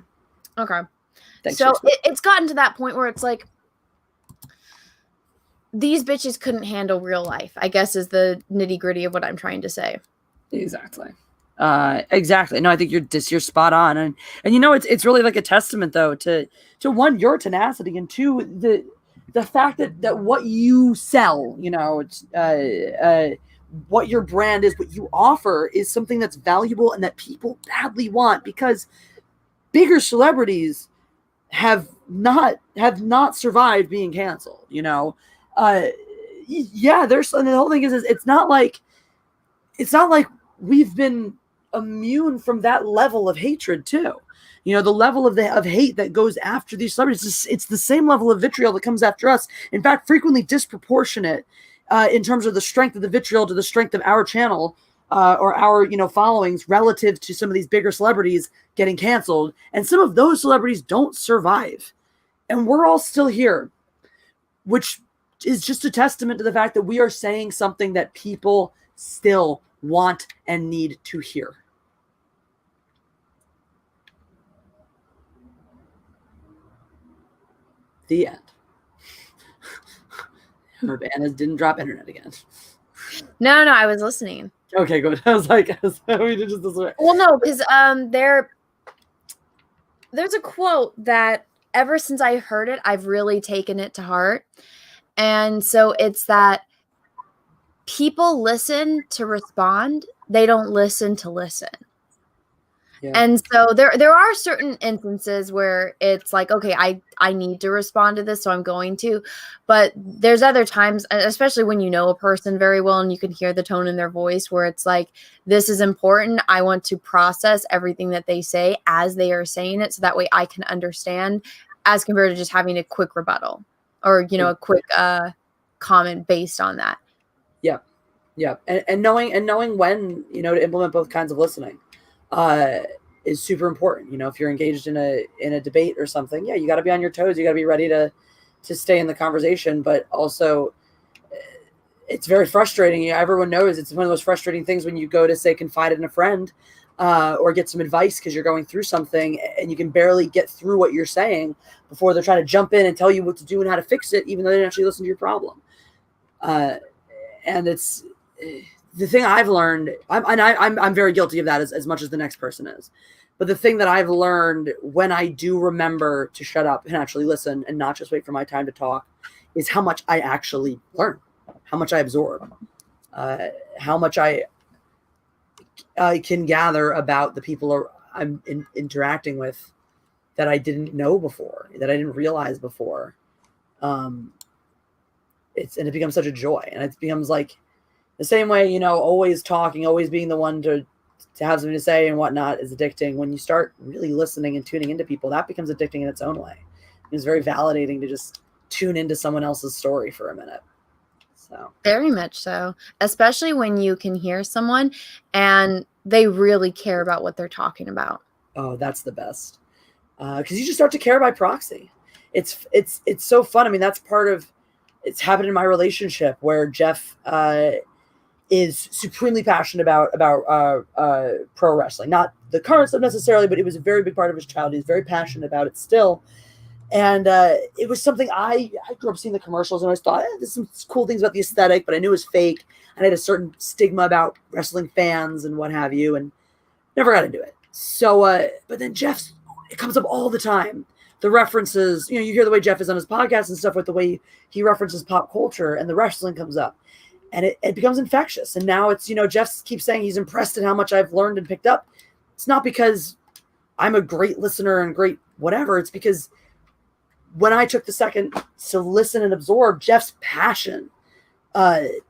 Okay. Thanks, So Shakespeare. it's gotten to that point where it's like, these bitches couldn't handle real life, I guess, is the nitty gritty of what I'm trying to say. Exactly. Exactly. No, I think you're spot on, and it's really like a testament though to one, your tenacity, and two, the fact that what you sell, it's what your brand is, what you offer is something that's valuable and that people badly want, because bigger celebrities have not survived being canceled. There's, and the whole thing is it's not like we've been immune from that level of hatred too. The level of hate that goes after these celebrities, it's the same level of vitriol that comes after us. In fact, frequently disproportionate in terms of the strength of the vitriol to the strength of our channel or our followings relative to some of these bigger celebrities getting canceled. And some of those celebrities don't survive, and we're all still here, which is just a testament to the fact that we are saying something that people still want and need to hear. The end. Urbana didn't drop internet again. No, I was listening. Okay, good. I was like, we did just this way. Well, no, because there's a quote that ever since I heard it, I've really taken it to heart. And so it's that people listen to respond. They don't listen to listen. Yeah. And so there are certain instances where it's like, okay, I need to respond to this, so I'm going to. But there's other times, especially when you know a person very well and you can hear the tone in their voice, where it's like, this is important. I want to process everything that they say as they are saying it, so that way I can understand, as compared to just having a quick rebuttal or, a quick comment based on that. Yeah. Yeah. And knowing when, to implement both kinds of listening is super important. If you're engaged in a debate or something, you got to be on your toes. You got to be ready to stay in the conversation, but also it's very frustrating. Everyone knows it's one of the most frustrating things when you go to, say, confide in a friend or get some advice because you're going through something and you can barely get through what you're saying before they're trying to jump in and tell you what to do and how to fix it, even though they didn't actually listen to your problem. And it's the thing I've learned, I'm very guilty of that as much as the next person is. But the thing that I've learned when I do remember to shut up and actually listen and not just wait for my time to talk is how much I actually learn, how much I absorb, how much I can gather about the people I'm interacting with that I didn't know before, that I didn't realize before. And it becomes such a joy, and it becomes like the same way, always talking, always being the one to have something to say and whatnot is addicting. When you start really listening and tuning into people, that becomes addicting in its own way. It's very validating to just tune into someone else's story for a minute. So very much so, especially when you can hear someone and they really care about what they're talking about. Oh, that's the best. Because you just start to care by proxy. It's so fun. I mean, that's part of it's happened in my relationship where Jeff is supremely passionate about pro wrestling. Not the current stuff necessarily, but it was a very big part of his childhood. He's very passionate about it still. And it was something I grew up seeing the commercials and I always thought, there's some cool things about the aesthetic, but I knew it was fake. And I had a certain stigma about wrestling fans and what have you, and never got into it. So, but then it comes up all the time. The references, you hear the way Jeff is on his podcast and stuff with the way he references pop culture, and the wrestling comes up. And it becomes infectious. And now it's, Jeff keeps saying he's impressed at how much I've learned and picked up. It's not because I'm a great listener and great whatever. It's because when I took the second to listen and absorb, Jeff's passion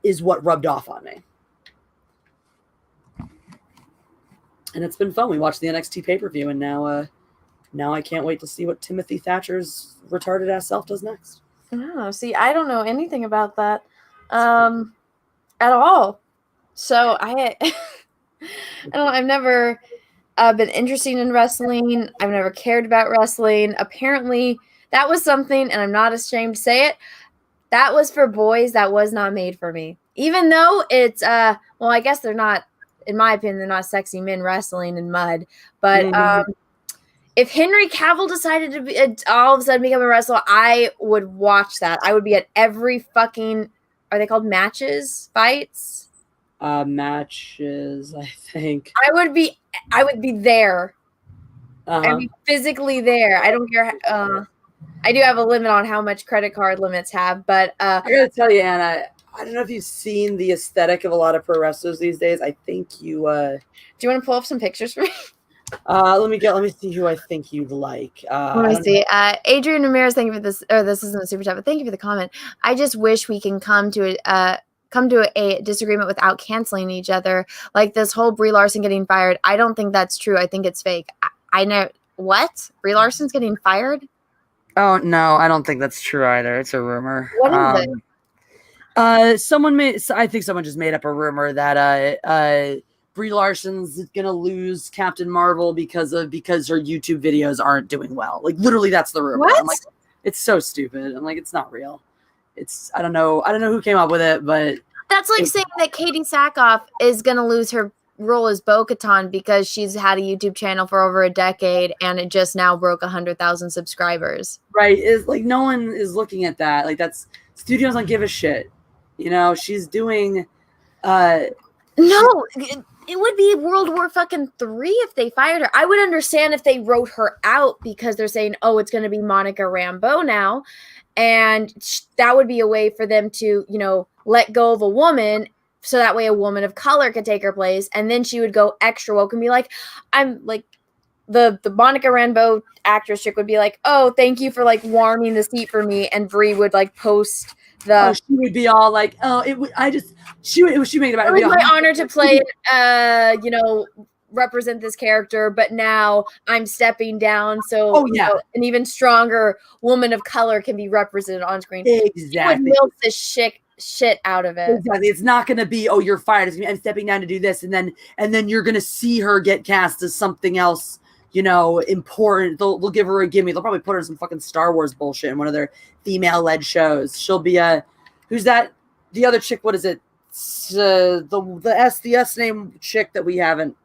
is what rubbed off on me. And it's been fun. We watched the NXT pay-per-view, and now I can't wait to see what Timothy Thatcher's retarded ass self does next. Oh, see, I don't know anything about that. At all. So I've never been interested in wrestling. I've never cared about wrestling. Apparently that was something, and I'm not ashamed to say it, that was for boys. That was not made for me. Even though it's, well, I guess they're not, in my opinion, they're not sexy men wrestling in mud, but, If Henry Cavill decided to be all of a sudden become a wrestler, I would watch that. I would be at every fucking, are they called matches? Fights? Matches, I think. I would be there. I'd be physically there. I don't care. I do have a limit on how much credit card limits have, but I gotta tell you, Anna, I don't know if you've seen the aesthetic of a lot of pro wrestlers these days. I think you do you want to pull up some pictures for me? let me see who I think you'd like. Let me see. Adrian Ramirez, thank you for this, or this isn't a super chat, but thank you for the comment. I just wish we can come to a disagreement without canceling each other. Like this whole Brie Larson getting fired. I don't think that's true. I think it's fake. I know what? Brie Larson's getting fired? Oh no, I don't think that's true either. It's a rumor. What is it? I think someone just made up a rumor that Brie Larson's gonna lose Captain Marvel because her YouTube videos aren't doing well. Like literally, that's the rumor. What? I'm like, it's so stupid. I'm like, it's not real. I don't know who came up with it, but That's like saying that Katie Sackhoff is gonna lose her role as Bo-Katan because she's had a YouTube channel for over a decade and it just now broke 100,000 subscribers. right is like no one is looking at that. Like that's studios don't give a shit. You know, she's doing. No, it would be World War fucking 3 if they fired her. I would understand if they wrote her out because they're saying, oh, it's going to be Monica Rambeau now. And that would be a way for them to, let go of a woman so that way a woman of color could take her place. And then she would go extra woke and be like, I'm like, the Monica Rambeau actress chick would be like, oh, thank you for like warming the seat for me. And Brie would like post she would be all like, oh, it made it about it was my honor to play, represent this character, but now I'm stepping down. So an even stronger woman of color can be represented on screen. Exactly. She would milk the shit out of it. Exactly. It's not going to be, oh, you're fired. It's gonna be, I'm stepping down to do this, and then you're going to see her get cast as something else. Important. They'll give her a gimme. They'll probably put her in some fucking Star Wars bullshit in one of their female-led shows. She'll be who's that? The other chick. What is it? The S name chick that we haven't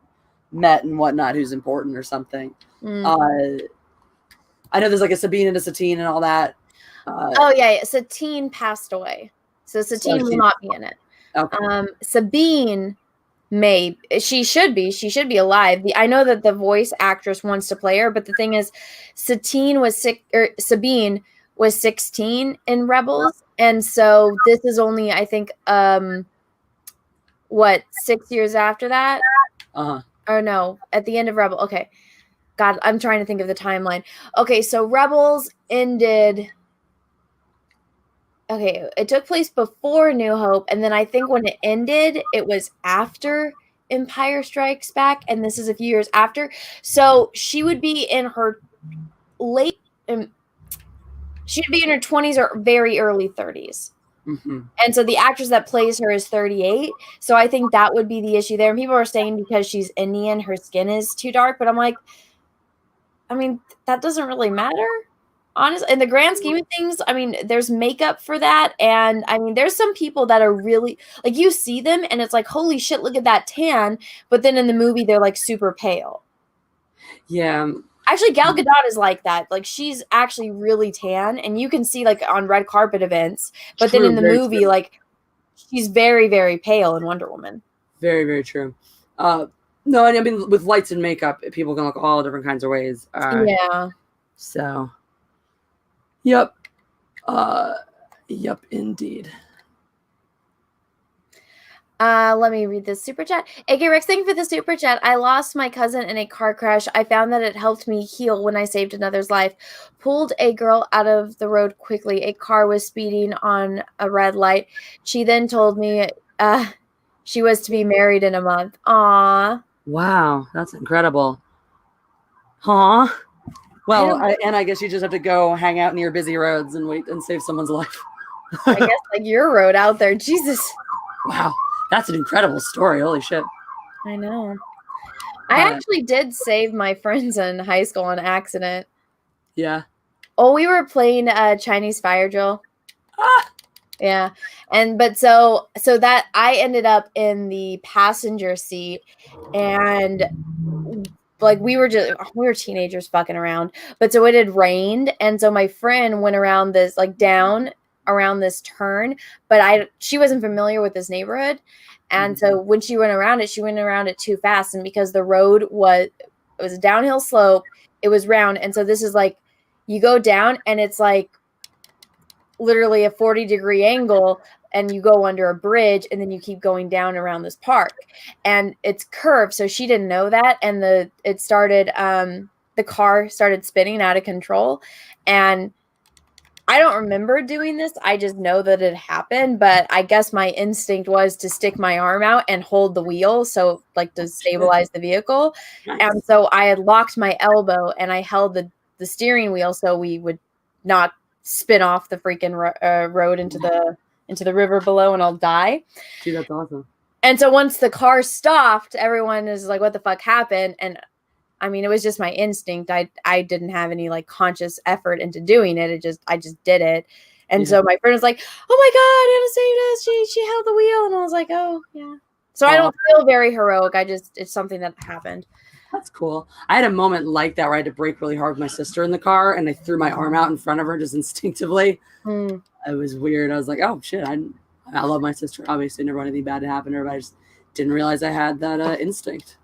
met and whatnot. Who's important or something? I know there's like a Sabine and a Satine and all that. Satine passed away, so Satine will not be in it. Okay. Sabine. She should be alive. I know that the voice actress wants to play her, but the thing is, Sabine was 16 in Rebels, and so this is only, I think, 6 years after that? Or no, at the end of Rebel. Okay, God, I'm trying to think of the timeline. Okay, so Rebels ended. Okay, it took place before New Hope, and then I think when it ended, it was after Empire Strikes Back, and this is a few years after. So she would be in her she'd be in her 20s or very early 30s. Mm-hmm. And so the actress that plays her is 38. So I think that would be the issue there. And people are saying because she's Indian, her skin is too dark, but I'm like, I mean, that doesn't really matter. Honestly, in the grand scheme of things, I mean, there's makeup for that. And I mean, there's some people that are really like, you see them and it's like, holy shit, look at that tan. But then in the movie, they're like super pale. Yeah. Actually, Gal Gadot is like that. Like she's actually really tan and you can see like on red carpet events, but then in the movie, like she's very, very pale in Wonder Woman. Very, very true. No, and I mean, with lights and makeup, people can look all different kinds of ways. Yeah. So... Yep. Yep, indeed. Let me read this super chat. AK Rex, thank you for the super chat. I lost my cousin in a car crash. I found that it helped me heal when I saved another's life. Pulled a girl out of the road quickly. A car was speeding on a red light. She then told me she was to be married in a month. Aww. Wow, that's incredible. Huh? Well, I guess you just have to go hang out near busy roads and wait and save someone's life. I guess like your road out there. Jesus. Wow. That's an incredible story. Holy shit. I know. I actually did save my friends in high school on accident. Yeah. Oh, we were playing Chinese fire drill. Ah! Yeah. But so that I ended up in the passenger seat and like we were teenagers fucking around, but so it had rained, and so my friend went around this like down around this turn, but she wasn't familiar with this neighborhood, and so when she went around it too fast, and because the road was a downhill slope, it was round, and so this is like you go down and it's like literally a 40-degree angle, and you go under a bridge, and then you keep going down around this park, and it's curved. So she didn't know that, and the car started spinning out of control, and I don't remember doing this. I just know that it happened, but I guess my instinct was to stick my arm out and hold the wheel, so like to stabilize the vehicle. Nice. And so I had locked my elbow, and I held the steering wheel so we would not spin off the freaking road into the river below, and I'll die. Dude, that's awesome. And so once the car stopped, everyone is like, what the fuck happened? And I mean, it was just my instinct. I didn't have any like conscious effort into doing it. I just did it. And so my friend was like, oh my God, Anna saved us. She held the wheel. And I was like, oh yeah. So I don't feel very heroic. It's something that happened. That's cool. I had a moment like that where I had to brake really hard with my sister in the car, and I threw my arm out in front of her just instinctively. It was weird. I was like, oh shit, I love my sister. Obviously, never want anything bad to happen to her, but I just didn't realize I had that instinct.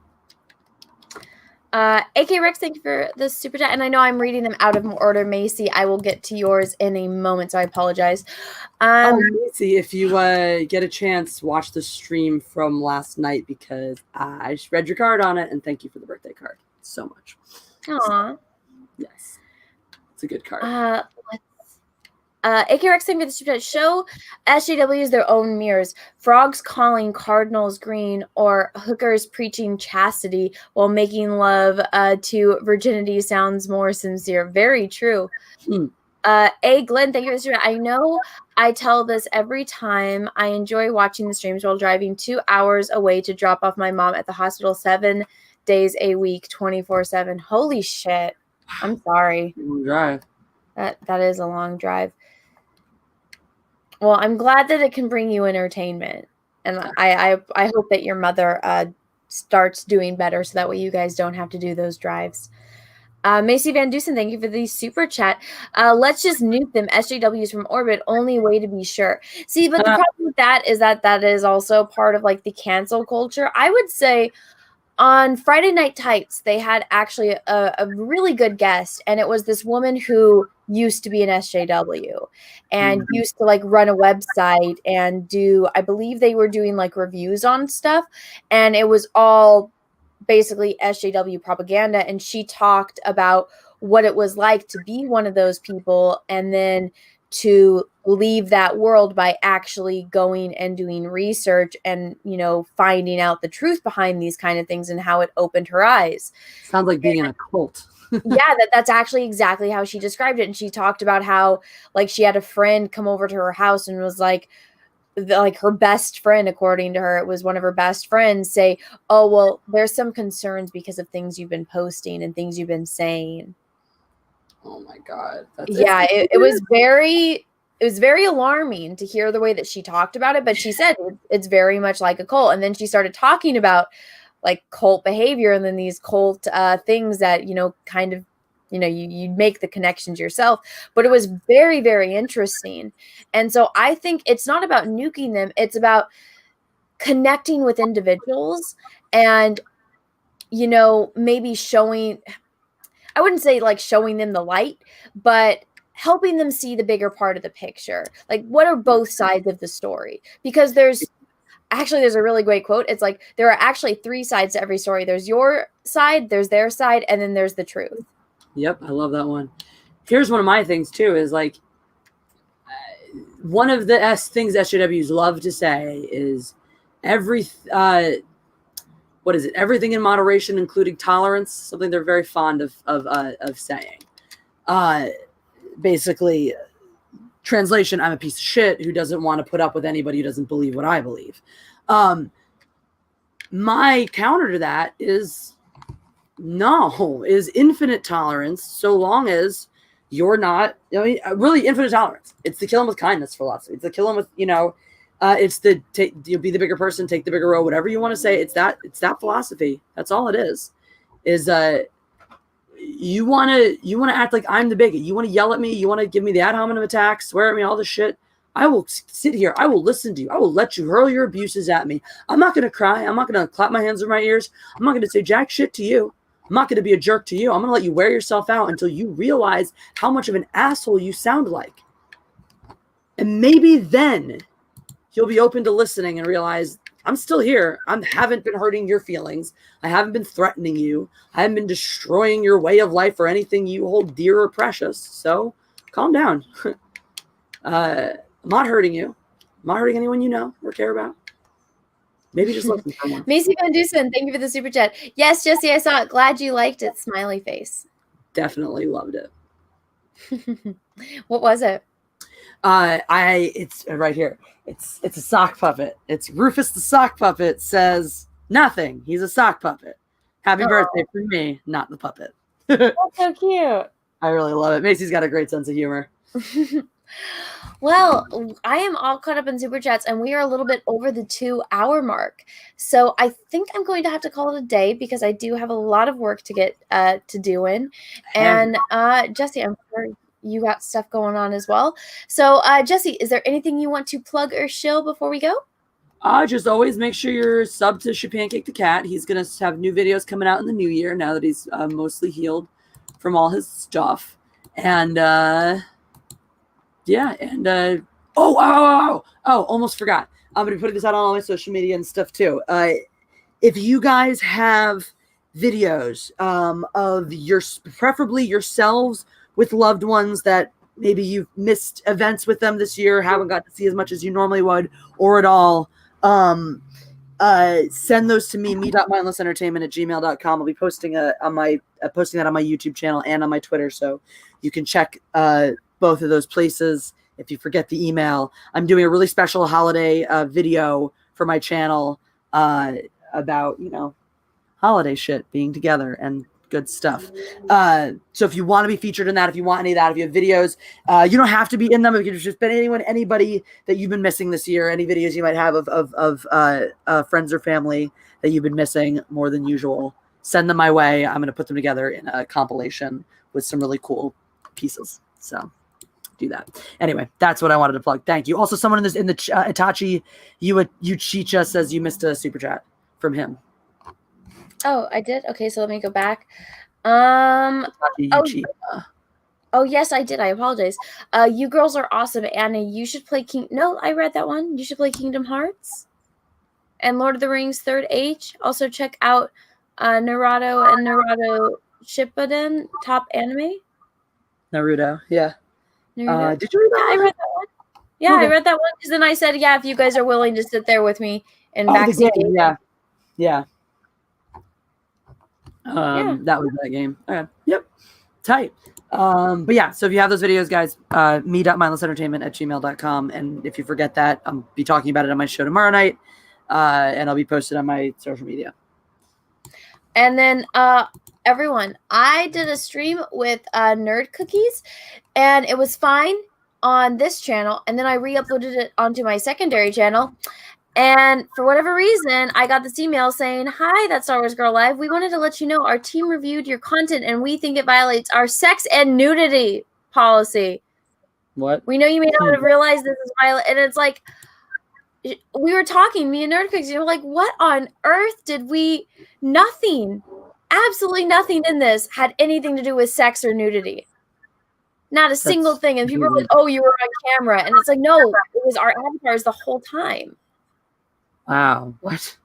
AK Rex, thank you for the super chat. And I know I'm reading them out of order, Macy. I will get to yours in a moment, so I apologize. Macy, if you get a chance, watch the stream from last night, because I just read your card on it, and thank you for the birthday card so much. Aw. Yes. It's a good card. AK Rex, thank you for the super chat. Show SJWs their own mirrors. Frogs calling cardinals green, or hookers preaching chastity while making love to virginity sounds more sincere. Very true. Glenn, thank you for the super chat. I know I tell this every time. I enjoy watching the streams while driving 2 hours away to drop off my mom at the hospital 7 days a week, 24/7. Holy shit. I'm sorry. Long drive. That is a long drive. Well, I'm glad that it can bring you entertainment, and I hope that your mother starts doing better, so that way you guys don't have to do those drives. Macy Van Dusen, thank you for the super chat. Let's just nuke them SJWs from orbit. Only way to be sure. See, but the problem with that is also part of like the cancel culture. I would say on Friday Night Tights, they had actually a really good guest, and it was this woman who used to be an SJW and used to like run a website and I believe they were doing like reviews on stuff, and it was all basically SJW propaganda. And she talked about what it was like to be one of those people, and then to leave that world by actually going and doing research and, finding out the truth behind these kind of things, and how it opened her eyes. Sounds like being in a cult. Yeah, that's actually exactly how she described it. And she talked about how like she had a friend come over to her house, and was like her best friend, according to her, it was one of her best friends, say, oh, well, there's some concerns because of things you've been posting and things you've been saying. Oh my God. It was very alarming to hear the way that she talked about it, but she said it's very much like a cult. And then she started talking about like cult behavior, and then these cult things that, kind of, you make the connections yourself. But it was very, very interesting. And so I think it's not about nuking them. It's about connecting with individuals and, maybe showing, I wouldn't say like showing them the light, but helping them see the bigger part of the picture. Like, what are both sides of the story? Because there's a really great quote. It's like, there are actually 3 sides to every story. There's your side, there's their side, and then there's the truth. Yep, I love that one. Here's one of my things too, is like, one of the things SJWs love to say is everything in moderation, including tolerance, something they're very fond of saying. Basically, translation, I'm a piece of shit who doesn't want to put up with anybody who doesn't believe what I believe. My counter to that is infinite tolerance, so long as you're not, really infinite tolerance. It's the kill them with kindness philosophy. It's the kill them with, it's the you'll be the bigger person, take the bigger role, whatever you want to say. It's that philosophy. That's all it is. is you want to act like I'm the bigot. You want to yell at me. You want to give me the ad hominem attacks, swear at me, all this shit. I will sit here. I will listen to you. I will let you hurl your abuses at me. I'm not going to cry. I'm not going to clap my hands over my ears. I'm not going to say jack shit to you. I'm not going to be a jerk to you. I'm going to let you wear yourself out until you realize how much of an asshole you sound like. And maybe then you'll be open to listening and realize I'm still here. I haven't been hurting your feelings. I haven't been threatening you. I haven't been destroying your way of life or anything you hold dear or precious. So calm down. I'm not hurting you. I'm not hurting anyone you know or care about. Maybe just listen for one. Macy Van Dusen, thank you for the super chat. Yes, Jessi, I saw it. Glad you liked it. Smiley face. Definitely loved it. What was it? It's right here. It's a sock puppet. It's Rufus the sock puppet says nothing. He's a sock puppet. Happy birthday from me, not the puppet. That's so cute. I really love it. Macy's got a great sense of humor. Well, I am all caught up in super chats, and we are a little bit over the 2-hour mark. So I think I'm going to have to call it a day because I do have a lot of work to get to doing. And Jessi, I'm sure you got stuff going on as well. So Jessi, is there anything you want to plug or shill before we go? Just always make sure you're subbed to Shapancake the Cat. He's going to have new videos coming out in the new year now that he's mostly healed from all his stuff. And almost forgot. I'm going to be putting this out on all my social media and stuff too. If you guys have videos of preferably yourselves with loved ones that maybe you've missed events with them this year, haven't got to see as much as you normally would, or at all, send those to me.mindlessentertainment@gmail.com. I'll be posting posting that on my YouTube channel and on my Twitter, so you can check both of those places. If you forget the email, I'm doing a really special holiday video for my channel about, holiday shit, being together and good stuff. So if you want to be featured in that, if you want any of that, if you have videos, you don't have to be in them. If you've just been anybody that you've been missing this year, any videos you might have of friends or family that you've been missing more than usual, send them my way. I'm going to put them together in a compilation with some really cool pieces. So do that. Anyway, that's what I wanted to plug. Thank you. Also, someone in the Itachi Yuchicha says you missed a super chat from him. Oh, I did? Okay, so let me go back. Itachi Yuchicha. Oh, yes, I did. I apologize. You girls are awesome, Anna. You should play No, I read that one. You should play Kingdom Hearts and Lord of the Rings 3rd Age. Also check out Naruto and Naruto Shippuden top anime. Naruto, yeah. Naruto. Did you read that? I read that one. Yeah, okay. I read that one because then I said, yeah, if you guys are willing to sit there with me and backseat. Yeah. That was that game. Okay. Yep. Tight. But yeah, so if you have those videos, guys, me.mindlessentertainment@gmail.com. And if you forget that, I'll be talking about it on my show tomorrow night. And I'll be posted on my social media. And then everyone, I did a stream with Nerd Cookies, and it was fine on this channel. And then I re-uploaded it onto my secondary channel. And for whatever reason, I got this email saying, "Hi, that's Star Wars Girl Live. We wanted to let you know our team reviewed your content, and we think it violates our sex and nudity policy." What? We know you may not have realized this is violent. And it's like, we were talking, me and Nerd Cookies, like, what on earth did we... Nothing. Absolutely nothing in this had anything to do with sex or nudity. Not a single thing. And people were like, "Oh, you were on camera." And it's like, no, it was our avatars the whole time. Wow. What?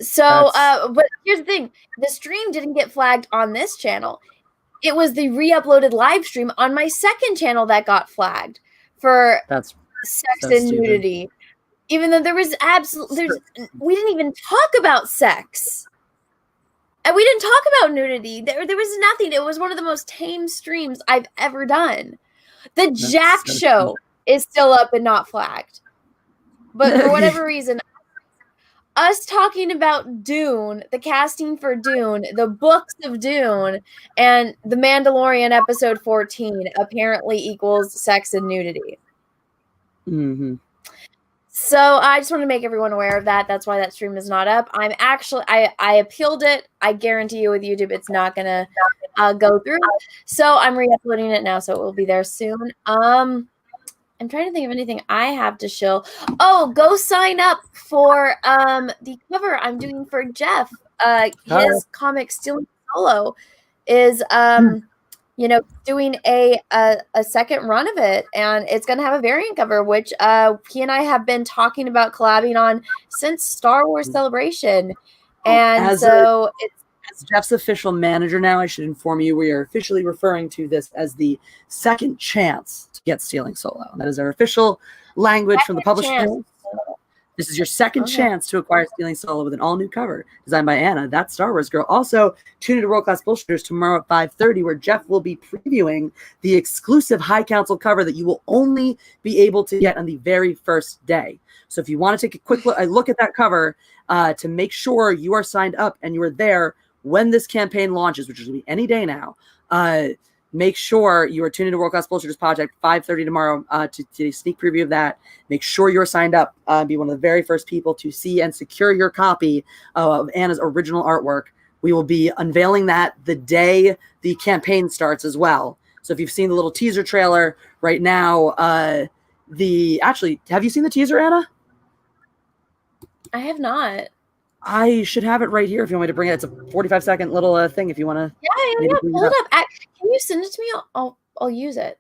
So, but here's the thing. The stream didn't get flagged on this channel. It was the re-uploaded live stream on my second channel that got flagged for sex and nudity. Even though there was we didn't even talk about sex. And we didn't talk about nudity. There was nothing. It was one of the most tame streams I've ever done. The Jack Show is still up and not flagged. But for whatever reason, us talking about Dune, the casting for Dune, the books of Dune, and The Mandalorian episode 14 apparently equals sex and nudity. Mm-hmm. So I just want to make everyone aware of that. That's why that stream is not up. I'm actually I appealed it. I guarantee you with YouTube it's not gonna go through. So I'm re-uploading it now, so it will be there soon. I'm trying to think of anything I have to show. Oh, go sign up for the cover I'm doing for Jeff. His comic Stealing Solo is doing a second run of it, and it's going to have a variant cover, which he and I have been talking about collabing on since Star Wars Celebration. And As Jeff's official manager now, I should inform you we are officially referring to this as the second chance to get Stealing Solo. That is our official language from the publisher. This is your second chance to acquire Stealing Solo with an all-new cover designed by Anna. That's Star Wars Girl. Also, tune into World Class Bullshitters tomorrow at 5:30, where Jeff will be previewing the exclusive High Council cover that you will only be able to get on the very first day. So if you want to take a quick look at that cover to make sure you are signed up and you are there when this campaign launches, which is going to be any day now, make sure you are tuned into World Class Bullshitters Project 5:30 tomorrow to a sneak preview of that. Make sure you're signed up. Be one of the very first people to see and secure your copy of Anna's original artwork. We will be unveiling that the day the campaign starts as well. So if you've seen the little teaser trailer right now, have you seen the teaser, Anna? I have not. I should have it right here if you want me to bring it. It's a 45-second little thing if you want to. Yeah, pull it up. Can you send it to me? I'll use it.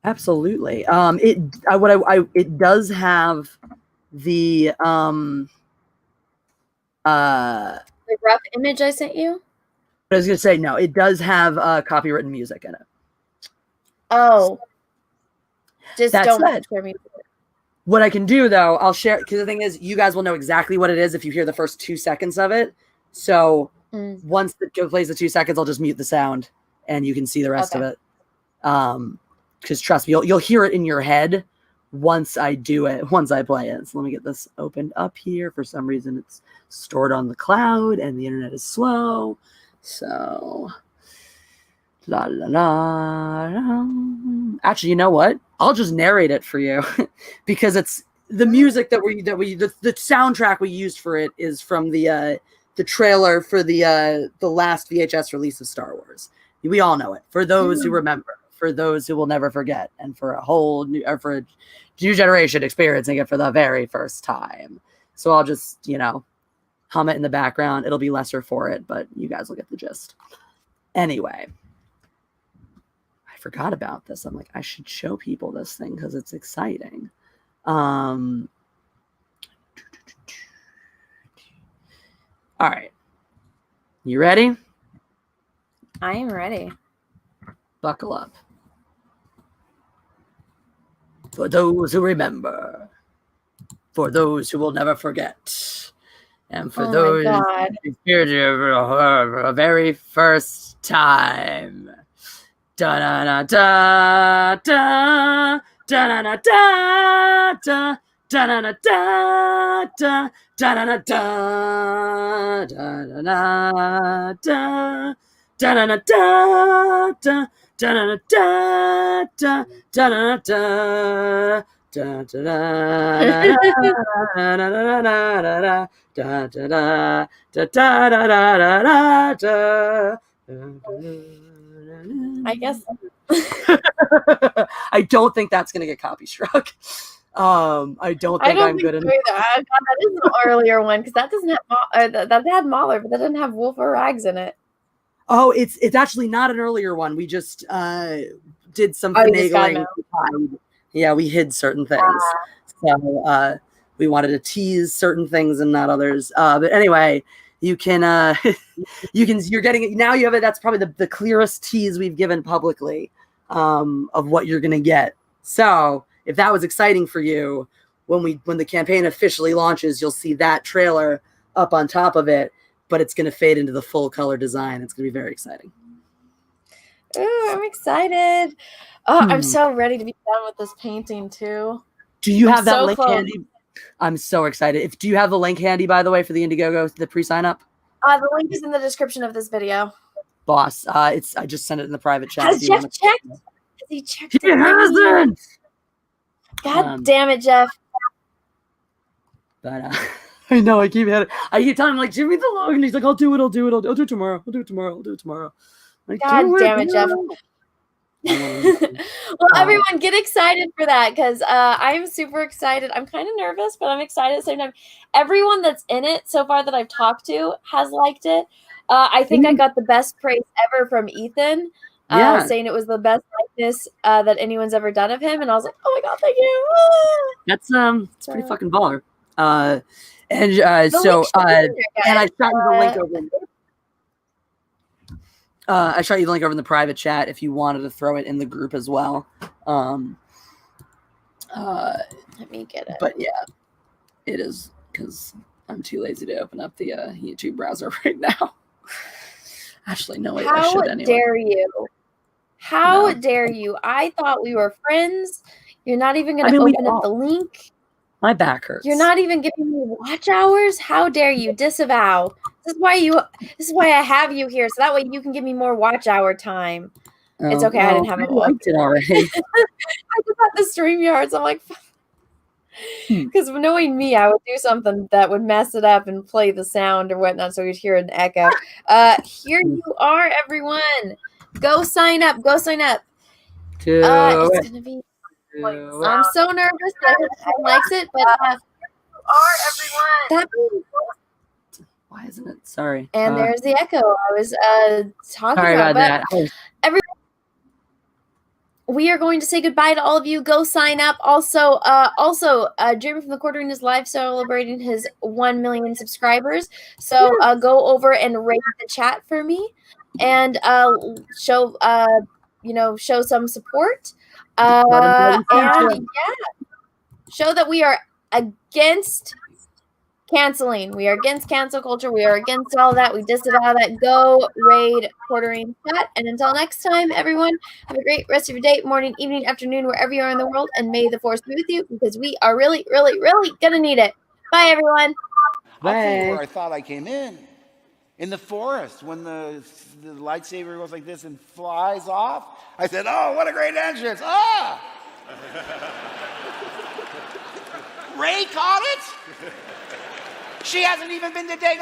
Absolutely. It does have the rough image I sent you. I was gonna say no. It does have copywritten music in it. Oh, just That don't said, share me. What I can do though, I'll share, because the thing is, you guys will know exactly what it is if you hear the first 2 seconds of it. Once it plays the 2 seconds, I'll just mute the sound and you can see the rest of it. Because trust me, you'll hear it in your head once I do it, once I play it. So let me get this opened up here. For some reason, it's stored on the cloud and the internet is slow. So, la la la. Actually, you know what? I'll just narrate it for you because it's the music the soundtrack we used for it is from the trailer for the last VHS release of Star Wars. We all know it. For those who remember, for those who will never forget, and for a new generation experiencing it for the very first time. So I'll just, hum it in the background. It'll be lesser for it, but you guys will get the gist. Anyway, I forgot about this. I'm like, I should show people this thing because it's exciting. All right. You ready? I am ready. Buckle up. For those who remember, for those who will never forget, and for those who heard it for a very first time. Da da da da da da da da da da da da da da da da da da da. Da-da-da-da-da, da-da-da-da-da, da-da-da-da, da-da-da-da-da-da-da-da-da-da-da-da-da-da. I guess. I don't think that's going to get copy struck. I don't think I'm good enough. That is an earlier one because that doesn't have that had Mahler, but that doesn't have Wolf or Rags in it. Oh, it's actually not an earlier one. We just did some finagling. Yeah, we hid certain things. So we wanted to tease certain things and not others. But anyway, you're getting it now. You have it. That's probably the clearest tease we've given publicly of what you're gonna get. So if that was exciting for you, when the campaign officially launches, you'll see that trailer up on top of it. But it's going to fade into the full color design. It's going to be very exciting. Ooh, I'm excited. Oh, I'm so ready to be done with this painting too. Do you have that link handy? I'm so excited. Do you have the link handy, by the way, for the Indiegogo, the pre-sign up? The link is in the description of this video. Boss, I just sent it in the private chat. Has Jeff checked? Has he checked? He hasn't. God damn it, Jeff. But I know I keep telling him like, give me the log, and he's like, I'll do it tomorrow. I'll do it tomorrow. Like, God damn it, Jeff. Well, everyone get excited for that because I'm super excited. I'm kind of nervous, but I'm excited at the same time. Everyone that's in it so far that I've talked to has liked it. I think I got the best praise ever from Ethan, saying it was the best likeness that anyone's ever done of him, and I was like, oh my god, thank you. That's it's pretty fucking baller. And I shot you the link over. I shot you the link over in the private chat if you wanted to throw it in the group as well. Let me get it. But yeah, it is because I'm too lazy to open up the YouTube browser right now. Actually, no, wait, I should anyway. Dare you? How dare you? I thought we were friends. You're not even going to open up the link. My back hurts. You're not even giving me watch hours. How dare you disavow? This is why I have you here, so that way you can give me more watch hour time. It's okay. I didn't have it. I liked it already. I just had the StreamYards. I'm like, because knowing me, I would do something that would mess it up and play the sound or whatnot, so we'd hear an echo. Here you are, everyone. Go sign up. Go sign up. It's gonna be. I'm so nervous that everyone likes it, but everyone. Why isn't it? Sorry. And there's the echo I was talking sorry about that. Everyone, we are going to say goodbye to all of you. Go sign up. Also, Jeremy from the Quartering is live celebrating his 1 million subscribers. So go over and rate the chat for me, and show some support. And show that we are against canceling. We are against cancel culture. We are against all that. We disavow that. Go raid Quartering chat. And until next time, everyone, have a great rest of your day, morning, evening, afternoon, wherever you are in the world. And may the force be with you, because we are really, really, really gonna need it. Bye, everyone. I'll tell you where I thought I came in the forest, when the lightsaber goes like this and flies off. I said, oh, what a great entrance. Ah! Ray caught it? She hasn't even been to Dagobah.